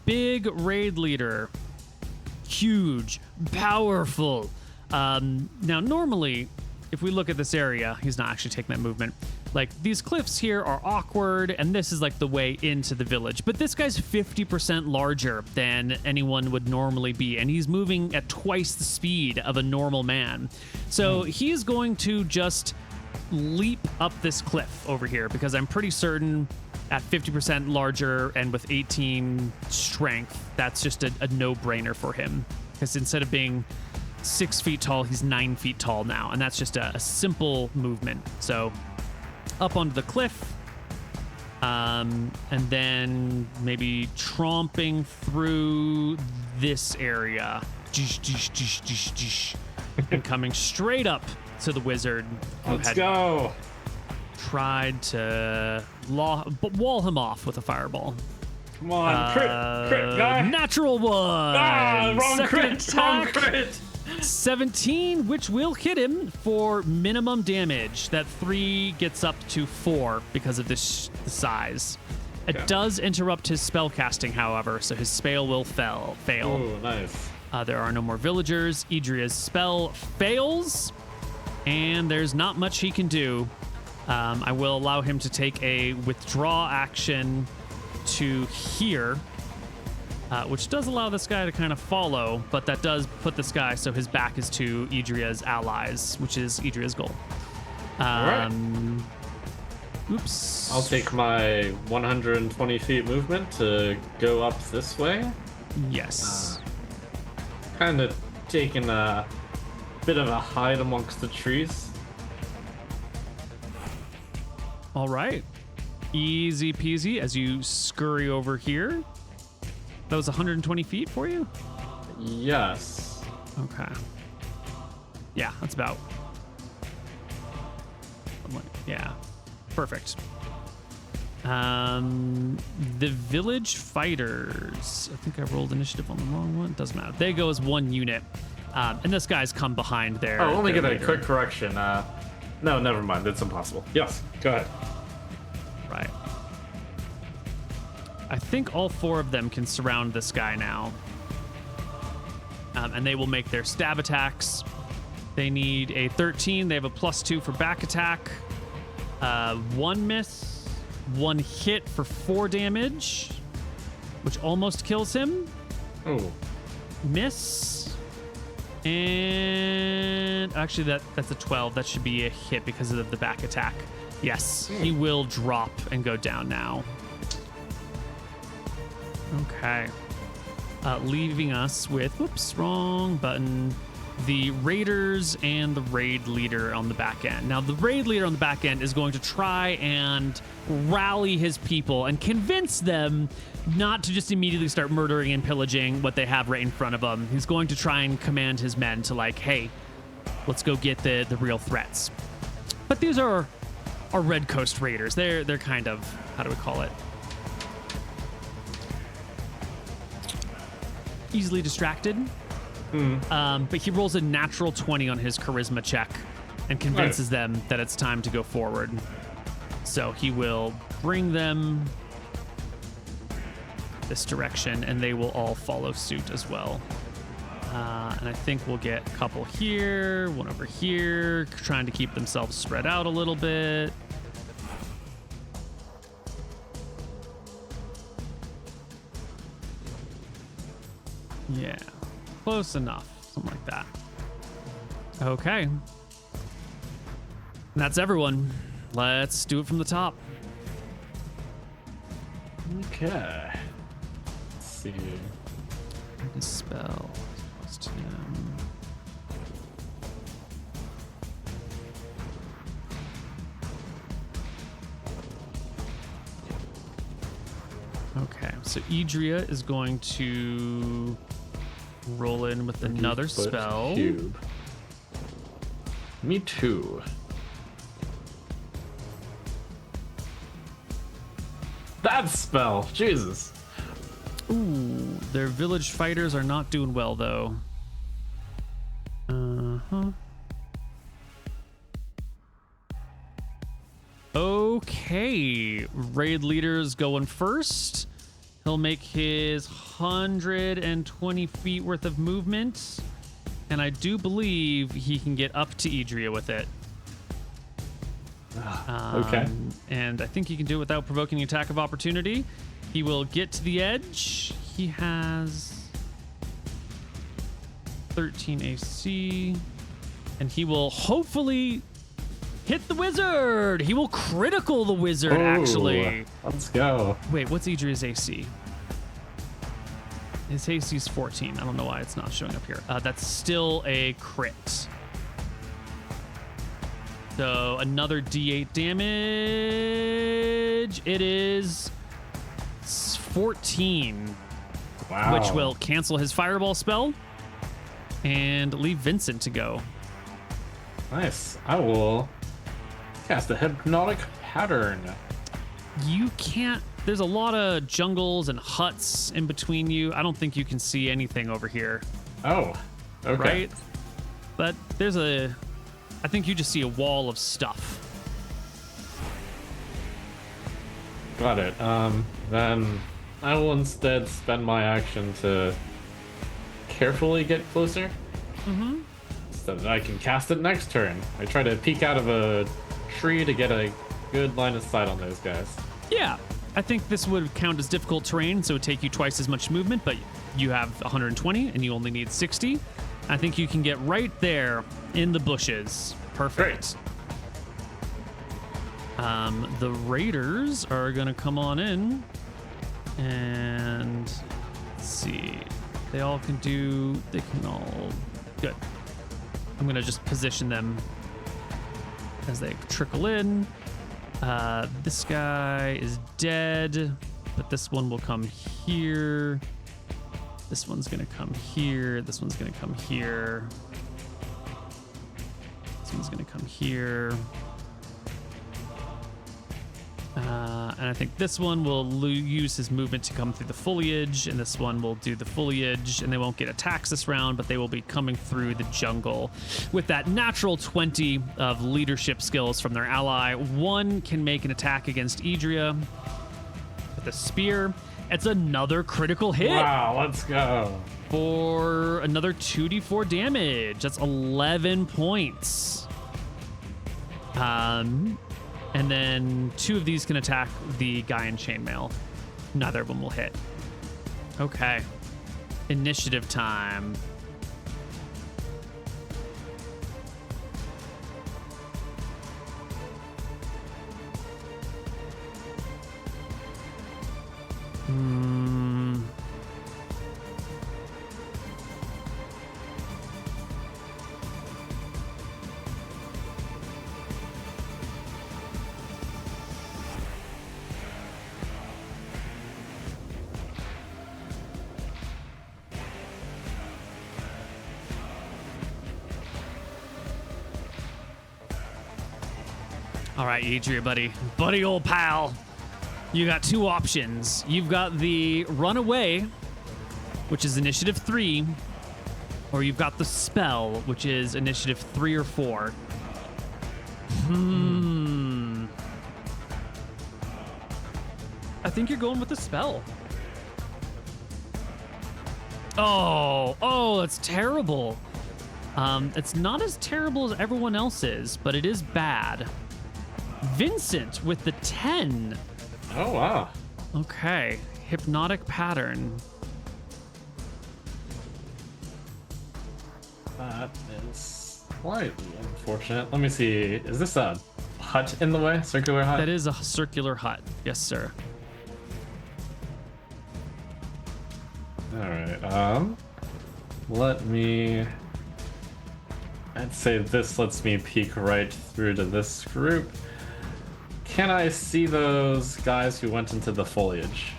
Big raid leader. Huge. Powerful. Now, normally, if we look at this area, he's not actually taking that movement. Like, these cliffs here are awkward, and this is like the way into the village. But this guy's 50% larger than anyone would normally be, and he's moving at twice the speed of a normal man. So he's going to just leap up this cliff over here, because I'm pretty certain at 50% larger and with 18 strength, that's just a no-brainer for him. Because instead of being 6 feet tall, he's 9 feet tall now, and that's just a simple movement. So up onto the cliff, and then maybe tromping through this area, and coming straight up to the wizard who Let's had go. tried to wall him off with a fireball. Come on, crit guy. Natural one. Wrong Second crit. Wrong attack. crit. 17, which will hit him for minimum damage. That 3 gets up to 4 because of this size. It does interrupt his spell casting, however, so his spell will fail. Oh, nice. There are no more villagers. Idria's spell fails, and there's not much he can do. I will allow him to take a withdraw action to here, which does allow this guy to kind of follow, but that does put this guy so his back is to Idria's allies, which is Idria's goal. Right. Oops. I'll take my 120 feet movement to go up this way. Yes. Kind of taking a bit of a hide amongst the trees. All right. Easy peasy as you scurry over here. That was 120 feet for you? Yes. Okay. Yeah, that's about. Yeah. Perfect. The village fighters. I think I rolled initiative on the wrong one. Doesn't matter. They go as one unit. And this guy's come behind there. Oh, let me get a quick correction. No, never mind. It's impossible. Yes, go ahead. Right. I think all 4 of them can surround this guy now. And they will make their stab attacks. They need a 13. They have a +2 for back attack. 1 miss, 1 hit for 4 damage, which almost kills him. Oh. Miss. And actually that's a 12. That should be a hit because of the back attack. Yes, he will drop and go down now. Okay. Leaving us with, whoops, wrong button. The raiders and the raid leader on the back end. Now, the raid leader on the back end is going to try and rally his people and convince them not to just immediately start murdering and pillaging what they have right in front of them. He's going to try and command his men to, like, hey, let's go get the real threats. But these are our Red Coast Raiders. They're kind of, how do we call it? Easily distracted. But he rolls a natural 20 on his charisma check and convinces them that it's time to go forward. So he will bring them this direction, and they will all follow suit as well. And I think we'll get a couple here, one over here, trying to keep themselves spread out a little bit. Yeah, close enough, something like that. Okay. And that's everyone. Let's do it from the top. Okay. Let's see. Dispel. Plus 10. Okay, so Idria is going to roll in with another spell. Cube. Me too. That spell, Jesus. Ooh, their village fighters are not doing well though. Okay, raid leader's going first. He'll make his 120 feet worth of movement, and I do believe he can get up to Idria with it. Okay. And I think he can do it without provoking an attack of opportunity. He will get to the edge. He has 13 AC, and he will hopefully hit the wizard. He will critical the wizard, actually. Let's go. Wait, what's Idria's AC? His AC is 14. I don't know why it's not showing up here. That's still a crit. So another D8 damage. It is 14. Wow. Which will cancel his fireball spell and leave Vincent to go. Nice. I will cast a hypnotic pattern. You can't. There's a lot of jungles and huts in between you. I don't think you can see anything over here. Oh, okay. Right? But there's a. I think you just see a wall of stuff. Got it. Then I will instead spend my action to carefully get closer. So that I can cast it next turn. I try to peek out of a tree to get a good line of sight on those guys. Yeah, I think this would count as difficult terrain, so it would take you twice as much movement, but you have 120 and you only need 60. I think you can get right there in the bushes. Perfect. The raiders are gonna come on in, and let's see. They all can do. They can all. Good. I'm gonna just position them as they trickle in. This guy is dead, but this one will come here. This one's gonna come here. This one's gonna come here. This one's gonna come here. And I think this one will use his movement to come through the foliage, and this one will do the foliage, and they won't get attacks this round, but they will be coming through the jungle with that natural 20 of leadership skills from their ally. One can make an attack against Idria with a spear. It's another critical hit. Wow, let's go. For another 2d4 damage. That's 11 points. And then 2 of these can attack the guy in chainmail. Neither of them will hit. Okay. Initiative time. All right, Idria, buddy, old pal. You got 2 options. You've got the runaway, which is initiative 3, or you've got the spell, which is initiative 3 or 4. I think you're going with the spell. Oh, that's terrible. It's not as terrible as everyone else's, but it is bad. Vincent with the 10. Oh, wow. Okay, hypnotic pattern. That is slightly unfortunate. Let me see. Is this a hut in the way? Circular hut? That is a circular hut. Yes, sir. All right. Let me. I'd say this lets me peek right through to this group. Can I see those guys who went into the foliage?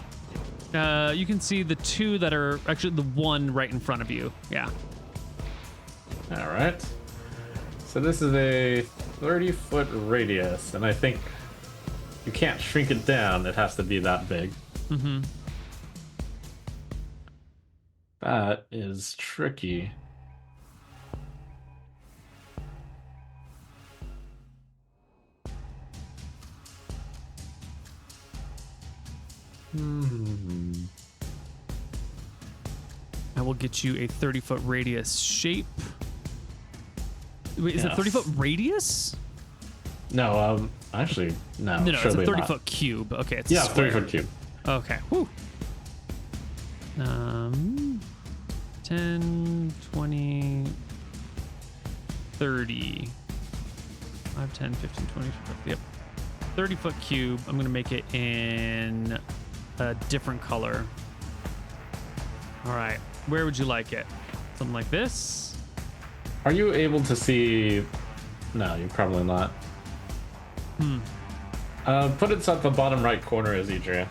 You can see the two that are actually the one right in front of you. Yeah. All right. So this is a 30-foot radius, and I think you can't shrink it down. It has to be that big. Mm-hmm. That is tricky. I will get you a 30-foot radius shape. Wait, is it 30-foot radius? No, actually, no. No, it's a surely 30-foot not. cube. Okay, it's Yeah, a square. 30-foot cube. Okay. Whew. 10, 20, 30. 5, 10, 15, 20. Yep. 30-foot cube. I'm going to make it in a different color. All right. Where would you like it? Something like this? Are you able to see? No, you're probably not. Put it at the bottom right corner is Idria.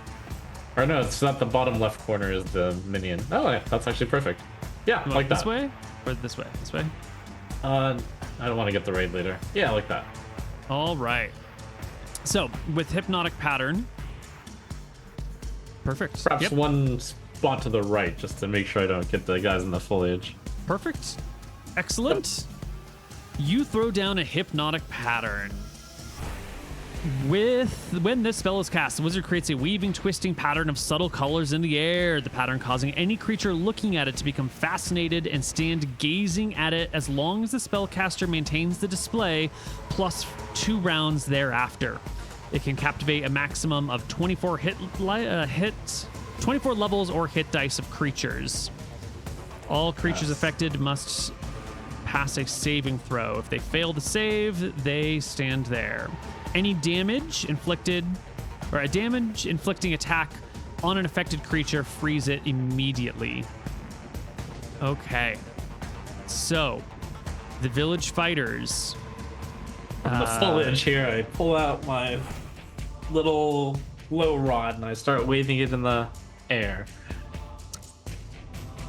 Or no, it's not the bottom left corner is the minion. Oh, yeah, that's actually perfect. Yeah, like that. This way? Or this way? This way? I don't want to get the raid leader. Yeah, like that. All right. So, with hypnotic pattern. Perfect. Perhaps Yep. one spot to the right just to make sure I don't get the guys in the foliage. Perfect. Excellent. You throw down a hypnotic pattern. When this spell is cast, the wizard creates a weaving, twisting pattern of subtle colors in the air, the pattern causing any creature looking at it to become fascinated and stand gazing at it as long as the spellcaster maintains the display, plus 2 rounds thereafter. It can captivate a maximum of 24 24 levels or hit dice of creatures. All creatures affected must pass a saving throw. If they fail to save, they stand there. Any damage inflicted, or a damage inflicting attack on an affected creature, freeze it immediately. Okay. So, the village fighters. From the foliage here, I pull out my little glow rod and I start waving it in the air.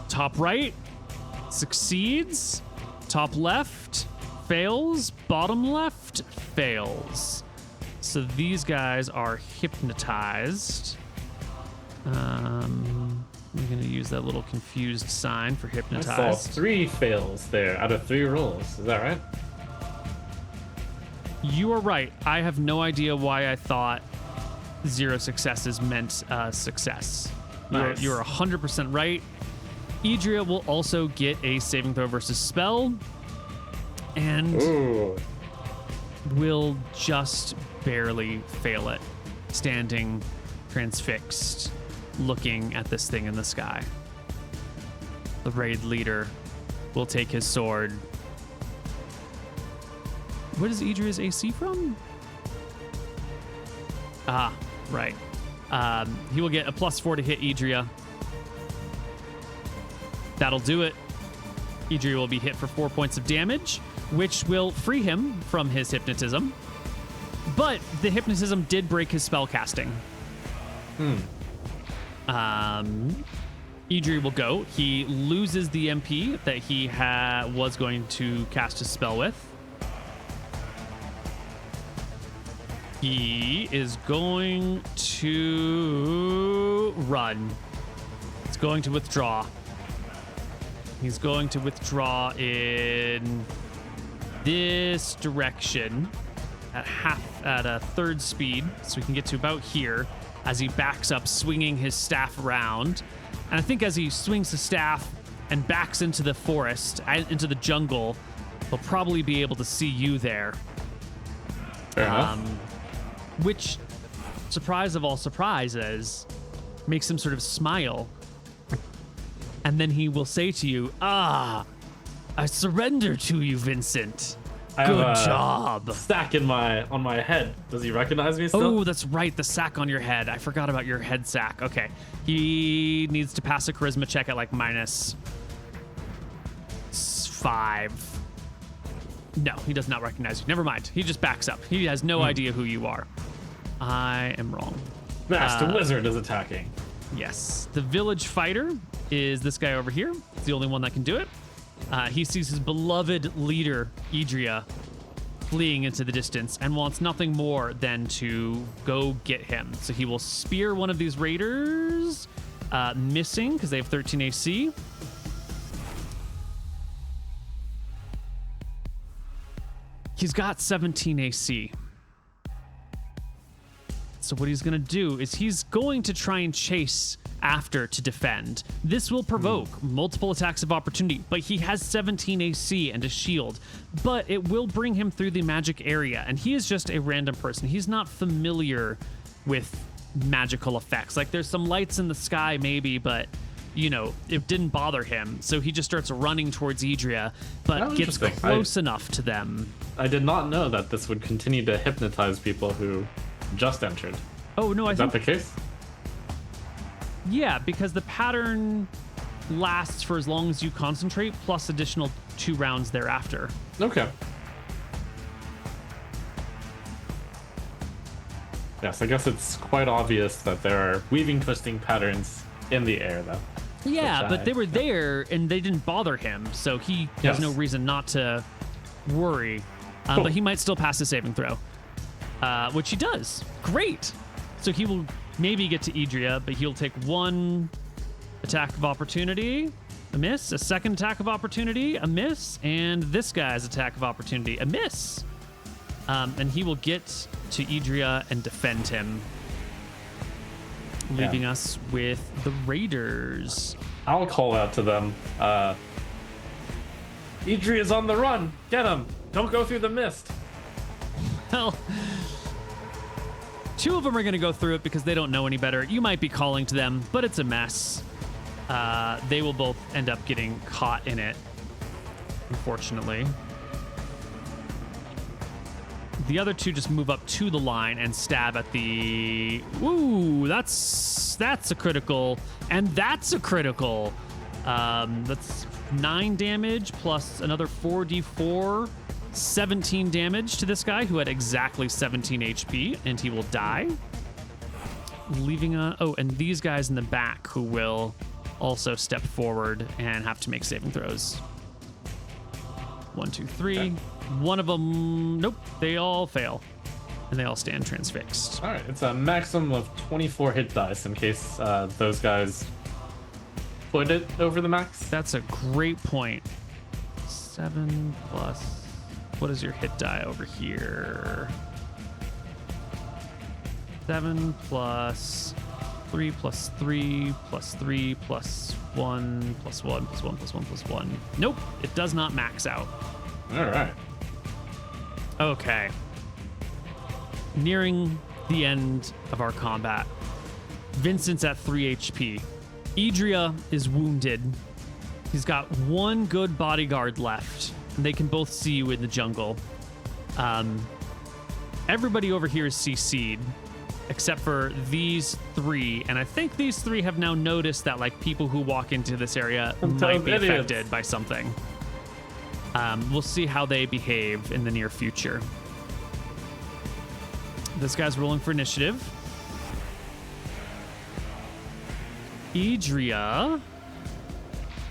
Top right succeeds. Top left fails. Bottom left fails. So these guys are hypnotized. I'm going to use that little confused sign for I saw hypnotized. 3 fails there out of 3 rolls. Is that right? You are right. I have no idea why I thought 0 successes meant success. Nice. You're 100% right. Idria will also get a saving throw versus spell. And Ooh. will just barely fail it, standing transfixed, looking at this thing in the sky. The raid leader will take his sword. What is Idria's AC from? Ah, right. He will get a +4 to hit Idria. That'll do it. Idria will be hit for 4 points of damage, which will free him from his hypnotism. But the hypnotism did break his spell casting. Idria will go. He loses the MP that he was going to cast his spell with. He is going to run. He's going to withdraw. He's going to withdraw in this direction at a third speed, so we can get to about here as he backs up, swinging his staff around. And I think as he swings the staff, and backs into the forest, into the jungle, he'll probably be able to see you there. Fair enough. Which, surprise of all surprises, makes him sort of smile. And then he will say to you, I surrender to you, Vincent. I Good have a job. sack on my head. Does he recognize me still? Oh, that's right. The sack on your head. I forgot about your head sack. Okay. He needs to pass a charisma check at like -5. No, he does not recognize you. Never mind. He just backs up. He has no idea who you are. I am wrong. Master Wizard is attacking. Yes. The village fighter is this guy over here. It's the only one that can do it. He sees his beloved leader, Idria, fleeing into the distance and wants nothing more than to go get him. So he will spear one of these raiders, missing because they have 13 AC. He's got 17 AC. So what he's going to do is he's going to try and chase after to defend. This will provoke multiple attacks of opportunity, but he has 17 AC and a shield. But it will bring him through the magic area, and he is just a random person. He's not familiar with magical effects. Like, there's some lights in the sky maybe, but you know, it didn't bother him. So he just starts running towards Idria, but gets close enough to them. I did not know that this would continue to hypnotize people who just entered. Oh, no, Is that the case? Yeah, because the pattern lasts for as long as you concentrate, plus additional 2 rounds thereafter. Okay. Yes, I guess it's quite obvious that there are weaving, twisting patterns in the air, though. Yeah, but they were there, and they didn't bother him, so he has no reason not to worry. Cool. But he might still pass a saving throw, which he does. Great! So he will maybe get to Idria, but he'll take 1 attack of opportunity, a miss, a second attack of opportunity, a miss, and this guy's attack of opportunity, a miss. And he will get to Idria and defend him, leaving us with the Raiders. I'll call out to them. Idria's on the run. Get him. Don't go through the mist. Well, 2 of them are going to go through it because they don't know any better. You might be calling to them, but it's a mess. They will both end up getting caught in it, unfortunately. The other 2 just move up to the line and stab at the... Ooh, that's a critical, and that's a critical. That's 9 damage plus another 4d4, 17 damage to this guy who had exactly 17 HP, and he will die. Leaving and these guys in the back who will also step forward and have to make saving throws. 1, 2, 3. Okay. One of them, nope, they all fail. And they all stand transfixed. All right, it's a maximum of 24 hit dice in case those guys put it over the max. That's a great point. 7 plus, what is your hit die over here? 7 plus 3 plus 3 plus 3 plus 1 plus 1 plus 1 plus 1 plus 1. Nope, it does not max out. All right. Okay. Nearing the end of our combat. Vincent's at 3 HP. Idria is wounded. He's got 1 good bodyguard left, and they can both see you in the jungle. Everybody over here is CC'd, except for these 3, and I think these 3 have now noticed that like people who walk into this area might be affected by something. We'll see how they behave in the near future. This guy's rolling for initiative. Idria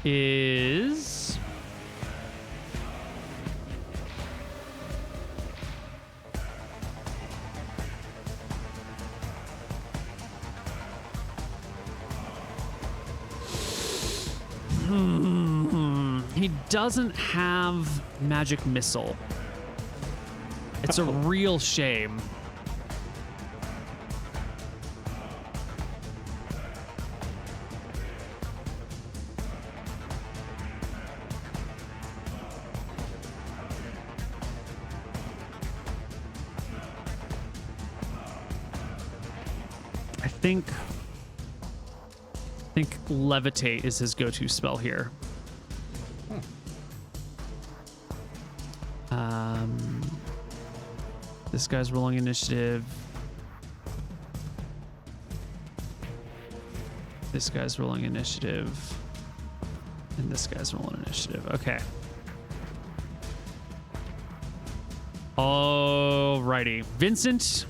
is... He doesn't have magic missile. It's a real shame. I think Levitate is his go-to spell here. This guy's rolling initiative. This guy's rolling initiative. And this guy's rolling initiative. Okay. Alrighty. Vincent,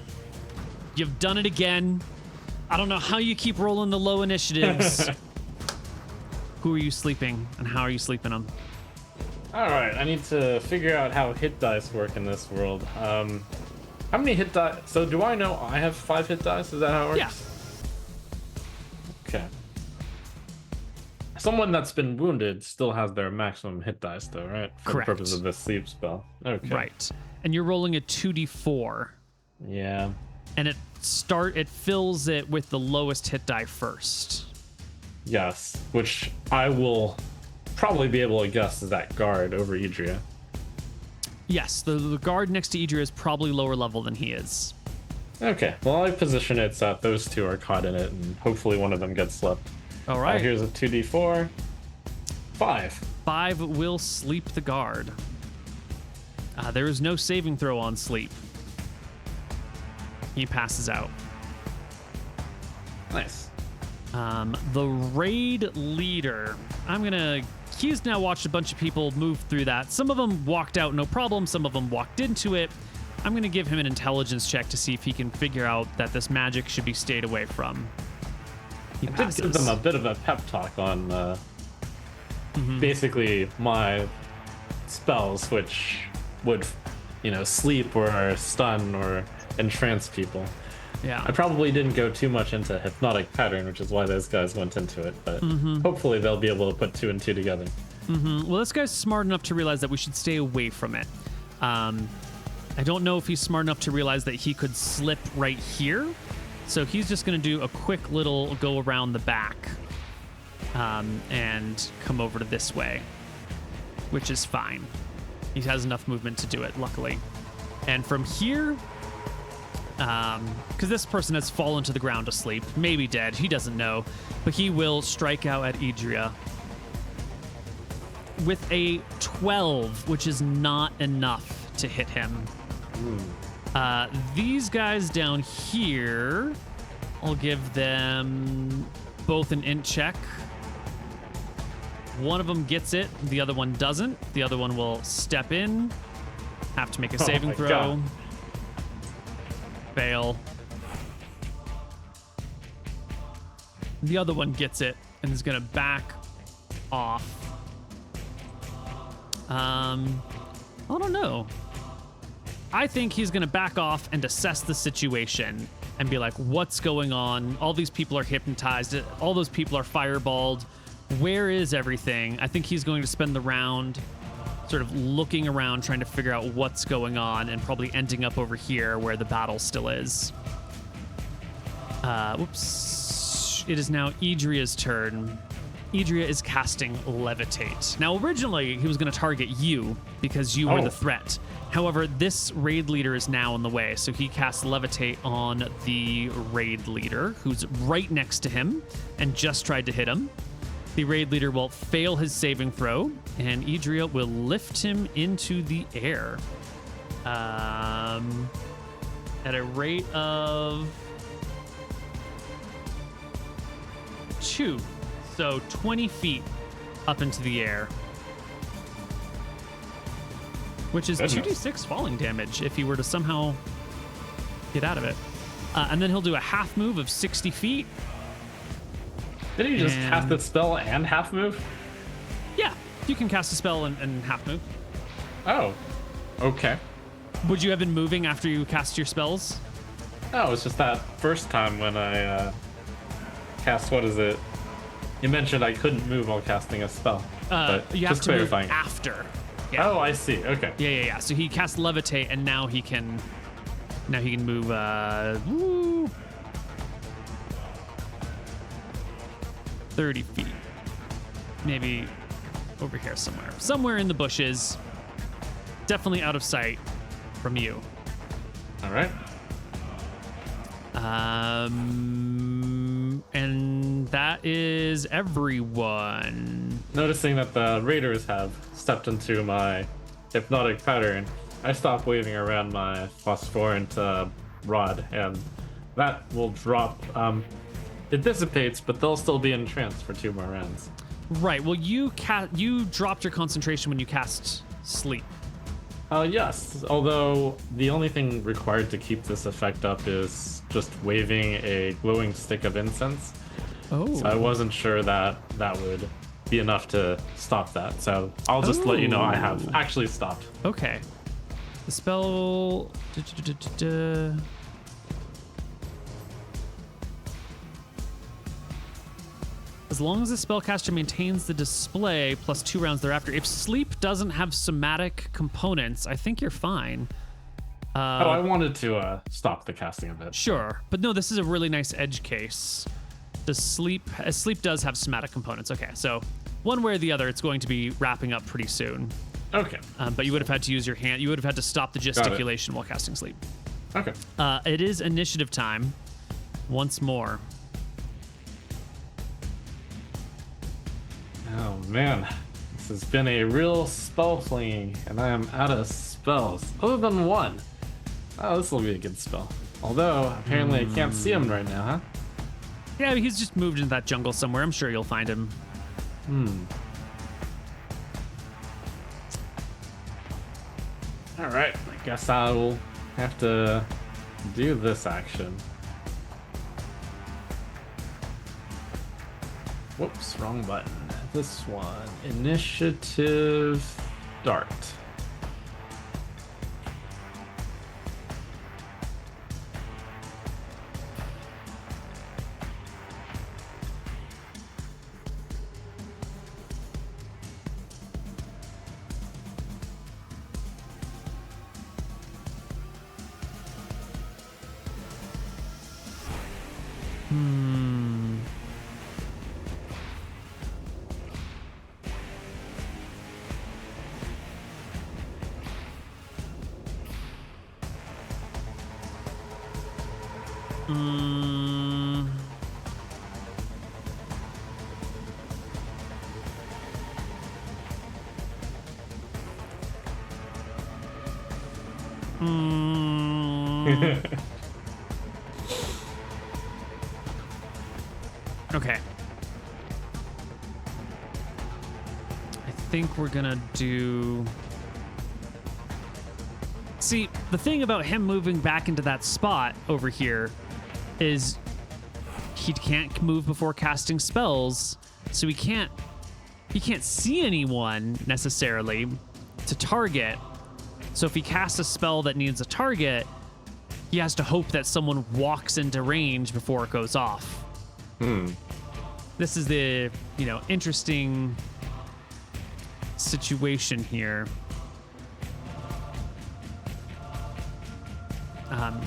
you've done it again. I don't know how you keep rolling the low initiatives. Who are you sleeping, and how are you sleeping them? All right, I need to figure out how hit dice work in this world. How many hit dice? So do I know I have 5 hit dice? Is that how it works? Yeah. Okay. Someone that's been wounded still has their maximum hit dice, though, right? For Correct. the purpose of this sleep spell. Okay. Right. And you're rolling a 2d4. Yeah. And it fills it with the lowest hit die first. Yes, which I will probably be able to guess is that guard over Idria. Yes, the guard next to Idria is probably lower level than he is. Okay, well, I position it so that those two are caught in it, and hopefully one of them gets slept. All right. Here's a 2d4. 5. 5 will sleep the guard. There is no saving throw on sleep. He passes out. Nice. The raid leader, he's now watched a bunch of people move through that. Some of them walked out no problem. Some of them walked into it. I'm going to give him an intelligence check to see if he can figure out that this magic should be stayed away from. He passes. I did give them a bit of a pep talk on basically my spells, which would, sleep or stun or entrance people. Yeah. I probably didn't go too much into hypnotic pattern, which is why those guys went into it, but hopefully they'll be able to put 2 and 2 together. Well, this guy's smart enough to realize that we should stay away from it. I don't know if he's smart enough to realize that he could slip right here. So he's just going to do a quick little go around the back and come over to this way, which is fine. He has enough movement to do it, luckily. And from here, because this person has fallen to the ground asleep, maybe dead, he doesn't know, but he will strike out at Idria with a 12, which is not enough to hit him. These guys down here, I'll give them both an int check. One of them gets it, the other one doesn't. The other one will step in, have to make a saving throw. God. Fail. The other one gets it and is gonna back off. I don't know. I think he's gonna back off and assess the situation and be like, what's going on? All these people are hypnotized. All those people are fireballed. Where is everything? I think he's going to spend the round sort of looking around, trying to figure out what's going on, and probably ending up over here where the battle still is. Whoops. It is now Idria's turn. Idria is casting Levitate. Now, originally, he was going to target you because you were the threat. However, this raid leader is now in the way, so he casts Levitate on the raid leader, who's right next to him and just tried to hit him. The raid leader will fail his saving throw, and Idria will lift him into the air at a rate of 2. So 20 feet up into the air, which is 2d6 falling damage if he were to somehow get out of it. And then he'll do a half move of 60 feet. Did he just cast that spell and half move? Yeah, you can cast a spell and half move. Oh, okay. Would you have been moving after you cast your spells? Oh, it's just that first time when I cast, what is it? You mentioned I couldn't move while casting a spell. But you have just to move clarifying. after. Yeah. Oh, I see. Okay. Yeah. So he cast Levitate, and now he can move. 30 feet, maybe over here somewhere in the bushes, definitely out of sight from you. All right. that is everyone. Noticing that the raiders have stepped into my hypnotic pattern, I stop waving around my phosphorant rod, and that will drop. It dissipates, but they'll still be in trance for 2 more rounds. Right. Well, you dropped your concentration when you cast sleep. Yes, although the only thing required to keep this effect up is just waving a glowing stick of incense. Oh. So I wasn't sure that that would be enough to stop that. So I'll just let you know I have actually stopped. Okay. The spell. As long as the spellcaster maintains the display plus 2 rounds thereafter. If sleep doesn't have somatic components, I think you're fine. I wanted to stop the casting a bit. Sure, but no, this is a really nice edge case. Sleep does have somatic components. Okay, so one way or the other, it's going to be wrapping up pretty soon. Okay. But you would have had to use your hand. You would have had to stop the gesticulation while casting sleep. Okay. It is initiative time. Once more. Oh man, this has been a real spell flinging, and I am out of spells. Other than one. Oh, this will be a good spell. Although, apparently I can't see him right now, huh? Yeah, he's just moved into that jungle somewhere. I'm sure you'll find him. Alright, I guess I will have to do this action. Whoops, wrong button. This one. Initiative start. Okay. I think we're gonna do... See, the thing about him moving back into that spot over here is he can't move before casting spells, so he can't see anyone necessarily to target. So if he casts a spell that needs a target, he has to hope that someone walks into range before it goes off. This is the, interesting situation here.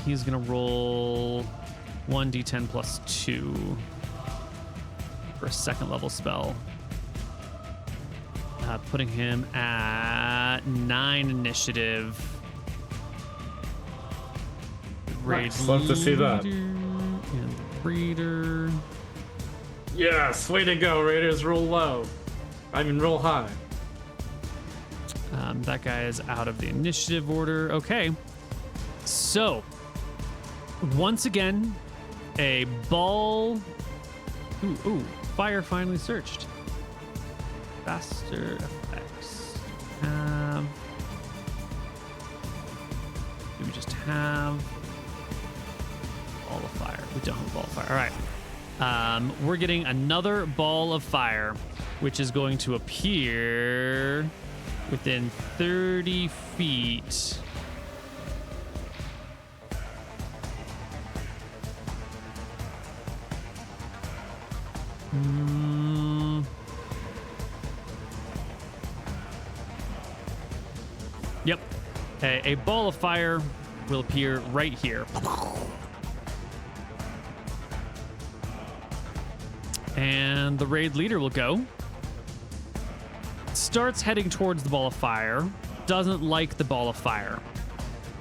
He's gonna roll 1d10 plus 2 for a 2nd level spell, putting him at 9 initiative. Nice. Love to see that. And Raider. Yes, way to go, Raiders. Roll low. Roll high. That guy is out of the initiative order. Okay. So, once again, a ball. Ooh, fire finally searched. Faster effects. Do we just have ball of fire? We don't have a ball of fire. All right. We're getting another ball of fire, which is going to appear within 30 feet. Yep. A ball of fire will appear right here. And the raid leader will go. Starts heading towards the ball of fire. Doesn't like the ball of fire.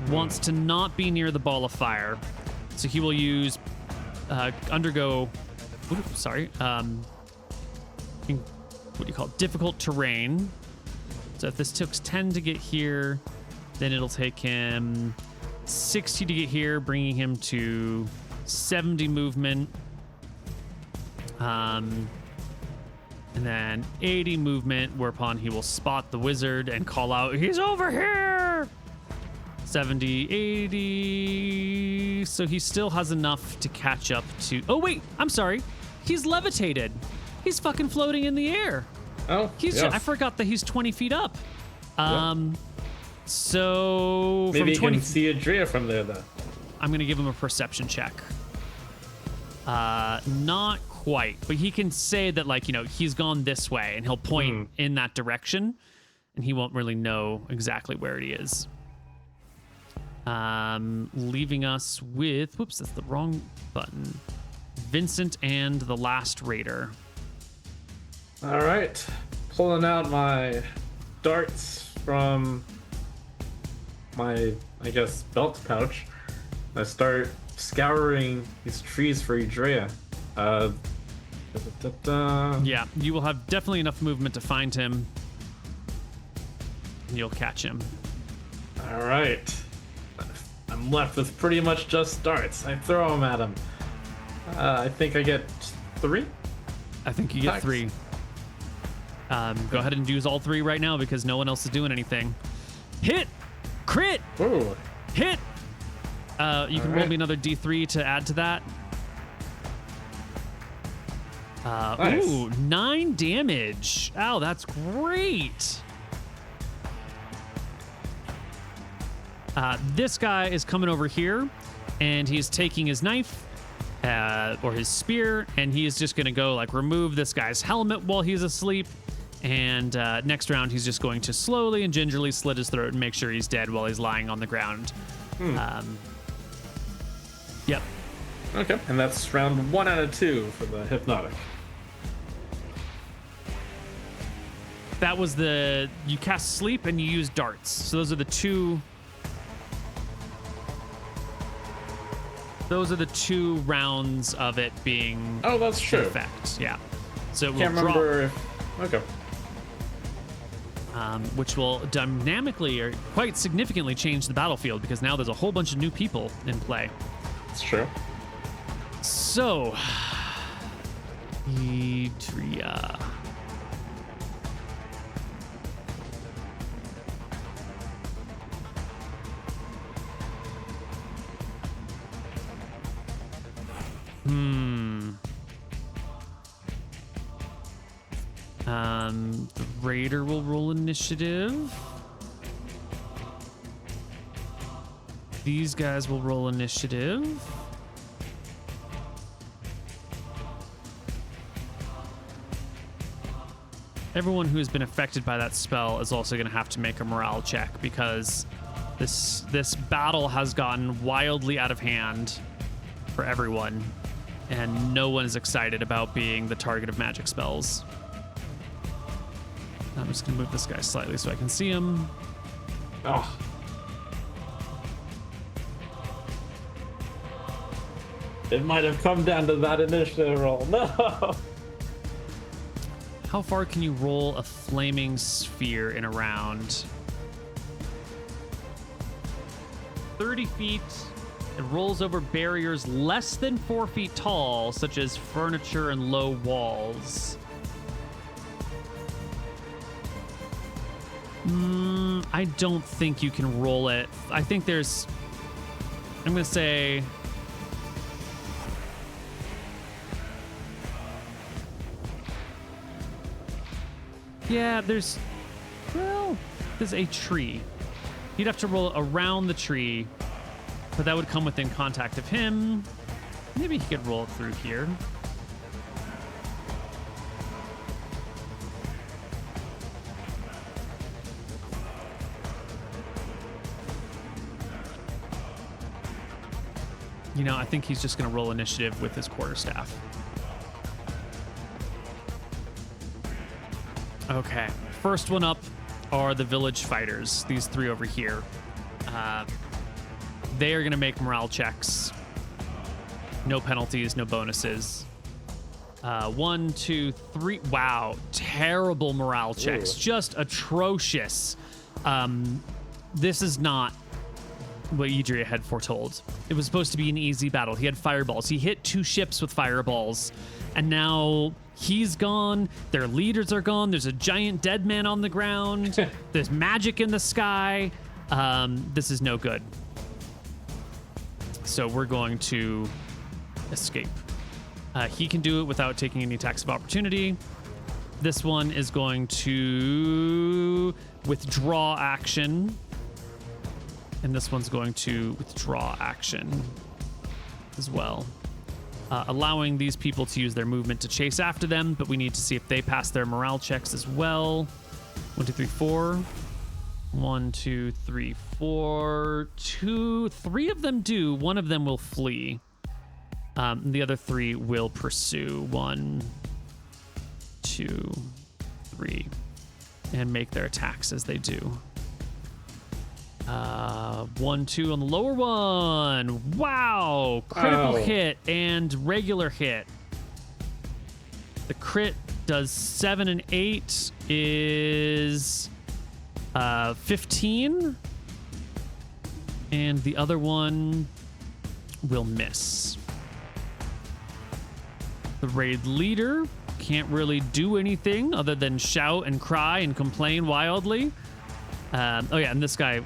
Wants to not be near the ball of fire. So he will undergo sorry. What do you call it? Difficult terrain. So if this took 10 to get here, then it'll take him 60 to get here, bringing him to 70 movement. And then 80 movement, whereupon he will spot the wizard and call out, "He's over here!" 70, 80. So he still has enough to catch up to... Oh, wait, I'm sorry. He's levitated. He's fucking floating in the air. Oh, I forgot that he's 20 feet up. So maybe from 20 you can see Idria from there, though. I'm going to give him a perception check. Not quite, but he can say that, like, you know, he's gone this way, and he'll point in that direction, and he won't really know exactly where he is. Leaving us with, whoops, that's the wrong button. Vincent and the last raider. All right, pulling out my darts from my, I guess, belt pouch. I start scouring these trees for Idria. Yeah, you will have definitely enough movement to find him. And you'll catch him. All right. I'm left with pretty much just darts. I throw them at him. I think I get 3? I think you get 3. Go ahead and use all 3 right now because no one else is doing anything. Hit! Crit! Ooh. Hit! You can roll me another D3 to add to that. Nice. Ooh, 9 damage. Oh, that's great. This guy is coming over here, and he's taking his knife or his spear, and he is just going to go, like, remove this guy's helmet while he's asleep. And next round, he's just going to slowly and gingerly slit his throat and make sure he's dead while he's lying on the ground. Yep. Okay, and that's round 1 out of 2 for the hypnotic. That was you cast sleep and you use darts. So those are the two rounds of it being Oh, that's true. in effect. Yeah. So it Can't will drop, remember if... Okay. which will dynamically or quite significantly change the battlefield because now there's a whole bunch of new people in play. It's true. So, Idria. The raider will roll initiative. These guys will roll initiative. Everyone who has been affected by that spell is also going to have to make a morale check because this battle has gotten wildly out of hand for everyone, and no one is excited about being the target of magic spells. I'm just going to move this guy slightly so I can see him. Oh. It might have come down to that initiative roll. No! How far can you roll a flaming sphere in a round? 30 feet. It rolls over barriers less than 4 feet tall, such as furniture and low walls. I don't think you can roll it. I think there's... I'm going to say... Yeah, there's a tree. You'd have to roll around the tree, but that would come within contact of him. Maybe he could roll it through here. You know, I think he's just going to roll initiative with his quarterstaff. Okay, first one up are the village fighters, these 3 over here. They are going to make morale checks. No penalties, no bonuses. 1, 2, 3. Wow, terrible morale checks. Ooh. Just atrocious. This is not what Idria had foretold. It was supposed to be an easy battle. He had fireballs. He hit 2 ships with fireballs, and now he's gone. Their leaders are gone. There's a giant dead man on the ground. There's magic in the sky. This is no good. So we're going to escape. He can do it without taking any attacks of opportunity. This one is going to withdraw action. And this one's going to withdraw action as well. Allowing these people to use their movement to chase after them, but we need to see if they pass their morale checks as well. 1, 2, 3, 4. 1, 2, 3, 4. 2, 3 of them do. 1 of them will flee. The other 3 will pursue. 1, 2, 3, and make their attacks as they do. 1, 2 on the lower one. Wow. Critical hit and regular hit. The crit does 7 and 8 is 15. And the other one will miss. The raid leader can't really do anything other than shout and cry and complain wildly. Oh yeah, and this guy,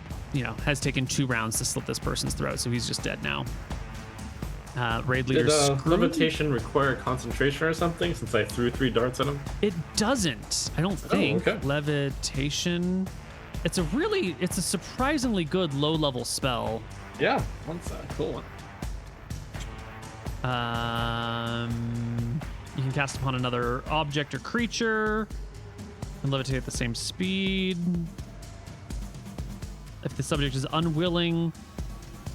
has taken 2 rounds to slit this person's throat, so he's just dead now. Raid leader. Did levitation require concentration or something? Since I threw 3 darts at him. It doesn't. I don't think. Okay. Levitation. It's a surprisingly good low-level spell. Yeah, that's a cool one. You can cast upon another object or creature and levitate at the same speed. If the subject is unwilling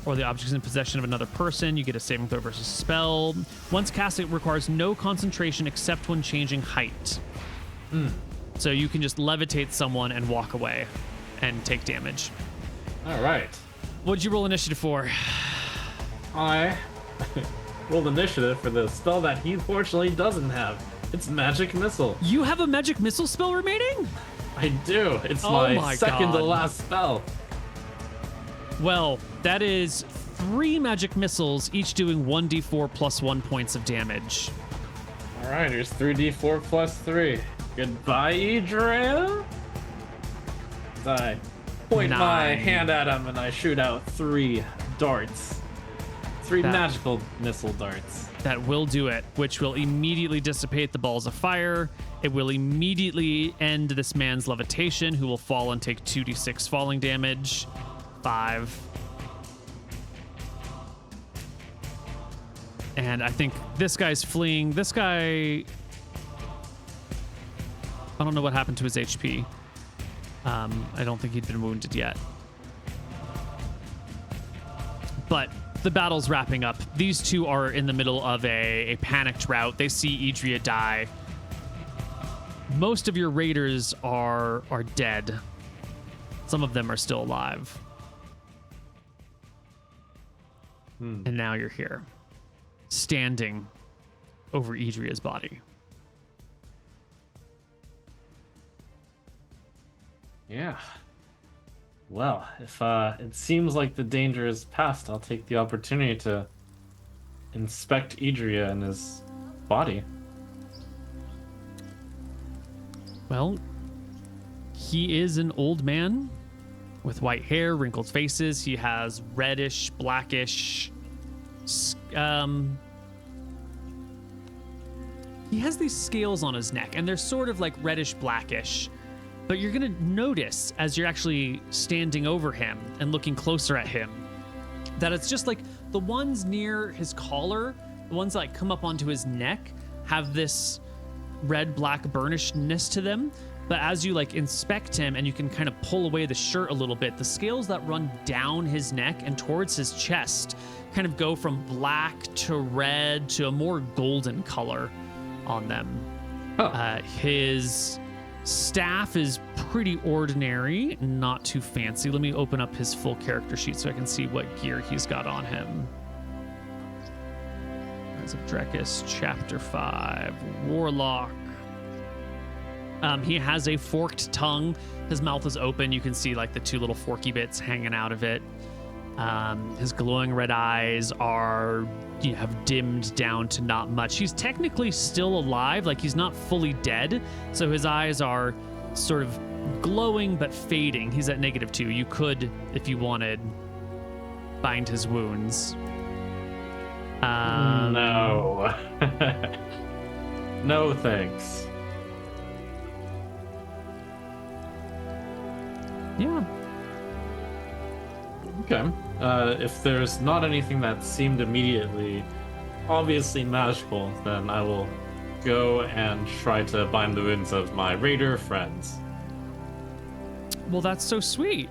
or the object is in possession of another person, you get a saving throw versus spell. Once cast, it requires no concentration except when changing height. So you can just levitate someone and walk away and take damage. All right. What'd you roll initiative for? I rolled initiative for the spell that he fortunately doesn't have. It's Magic Missile. You have a magic missile spell remaining? I do. It's my second to last spell. Well, that is 3 magic missiles, each doing 1d4 plus 1 points of damage. All right, here's 3d4 plus 3. Goodbye, Idria. I point my hand at him and I shoot out 3 darts. 3 magical missile darts. That will do it, which will immediately dissipate the balls of fire. It will immediately end this man's levitation, who will fall and take 2d6 falling damage. 5. And I think this guy's fleeing. This guy, I don't know what happened to his HP. I don't think he'd been wounded yet. But the battle's wrapping up. These 2 are in the middle of a panicked rout. They see Idria die. Most of your raiders are dead. Some of them are still alive. And now you're here, standing over Idria's body. Yeah. Well, if it seems like the danger is past, I'll take the opportunity to inspect Idria and his body. Well, he is an old man with white hair, wrinkled faces. He has reddish, blackish. He has these scales on his neck, and they're sort of like reddish, blackish. But you're gonna notice as you're actually standing over him and looking closer at him that it's just like the ones near his collar, the ones that like come up onto his neck, have this red-black burnishedness to them. But as you like inspect him and you can kind of pull away the shirt a little bit, the scales that run down his neck and towards his chest kind of go from black to red to a more golden color on them. His staff is pretty ordinary, not too fancy. Let me open up his full character sheet so I can see what gear he's got on him. Rise of Drekis, Chapter 5. Warlock. He has a forked tongue. His mouth is open. You can see like the two little forky bits hanging out of it. His glowing red eyes are have dimmed down to not much. He's technically still alive, like he's not fully dead. So his eyes are sort of glowing but fading. He's at -2. You could, if you wanted, bind his wounds. No. No thanks. Yeah. Okay. If there's not anything that seemed immediately obviously magical, then I will go and try to bind the wounds of my raider friends. Well, that's so sweet.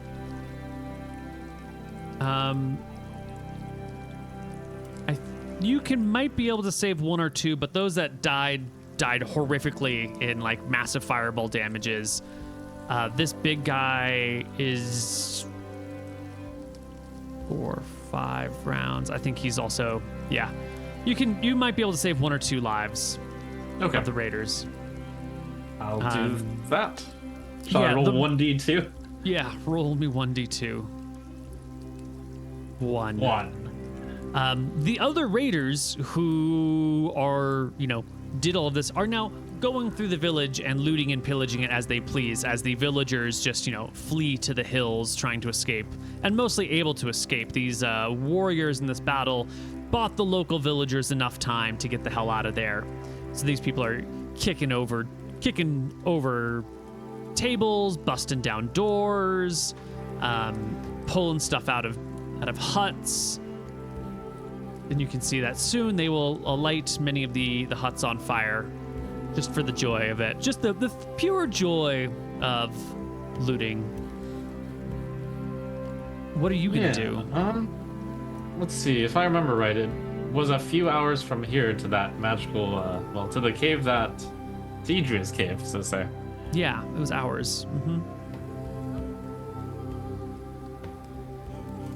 You might be able to save one or two, but those that died horrifically in like massive fireball damages. This big guy is 4 or 5 rounds. I think he's also, yeah. You might be able to save 1 or 2 lives. Okay. Of the raiders. I'll do that. Shall I roll 1d2? Yeah, roll me 1d2. 1. The other raiders who are, did all of this are now going through the village and looting and pillaging it as they please, as the villagers just, flee to the hills trying to escape, and mostly able to escape. These warriors in this battle bought the local villagers enough time to get the hell out of there. So these people are kicking over tables, busting down doors, pulling stuff out of huts. And you can see that soon they will light many of the huts on fire, just for the joy of it. Just the pure joy of looting. What are you gonna do? Let's see. If I remember right, it was a few hours from here to that magical, to the cave to Idria's cave, so to say. Yeah, it was hours. Mm-hmm.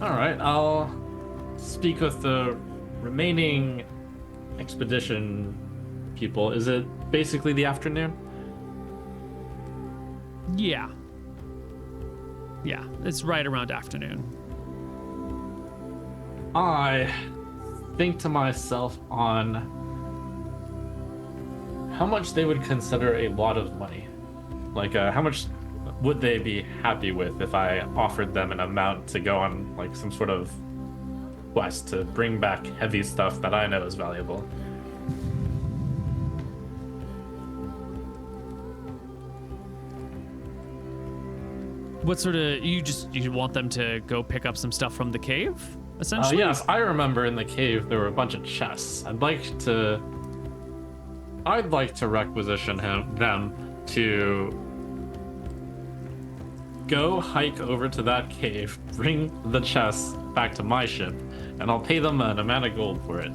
All right, I'll speak with the remaining expedition people. Is it basically the afternoon? Yeah, it's right around afternoon. I think to myself on how much they would consider a lot of money. Like, how much would they be happy with if I offered them an amount to go on, like, some sort of quest to bring back heavy stuff that I know is valuable? What sort of, you want them to go pick up some stuff from the cave, essentially? Yes, I remember in the cave there were a bunch of chests. I'd like to requisition them to go hike over to that cave, bring the chests back to my ship, and I'll pay them an amount of gold for it.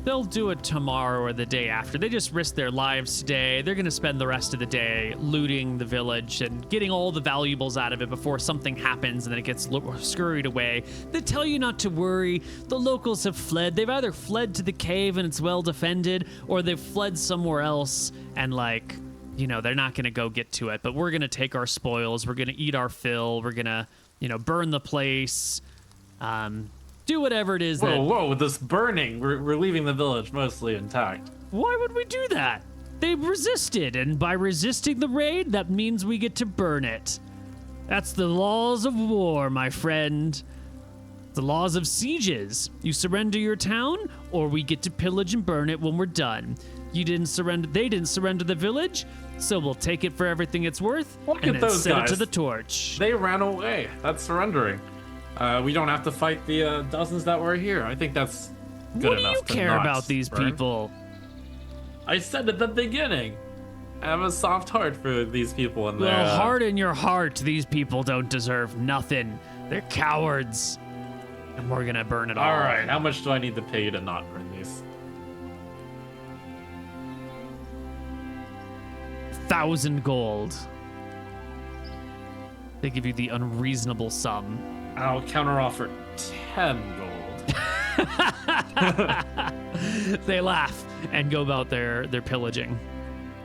They'll do it tomorrow or the day after. They just risked their lives today. They're going to spend the rest of the day looting the village and getting all the valuables out of it before something happens and then it gets scurried away. They tell you not to worry. The locals have fled. They've either fled to the cave and it's well defended, or they've fled somewhere else and, like, they're not going to go get to it. But we're going to take our spoils. We're going to eat our fill. We're going to, burn the place. Do whatever it is. Whoa, with this burning, we're leaving the village mostly intact. Why would we do that? They resisted, and by resisting the raid, that means we get to burn it. That's the laws of war, my friend. The laws of sieges. You surrender your town, or we get to pillage and burn it when we're done. They didn't surrender the village, so we'll take it for everything it's worth. Look and at then those set guys. it to the torch. They ran away. That's surrendering. We don't have to fight the dozens that were here. I think that's good enough. What do you care about these people? I said at the beginning, I have a soft heart for these people. And well, heart in your heart, these people don't deserve nothing. They're cowards. And we're gonna burn it all. All right, how much do I need to pay you to not burn these? 1,000 gold. They give you the unreasonable sum. I'll counteroffer 10 gold. They laugh and go about their pillaging.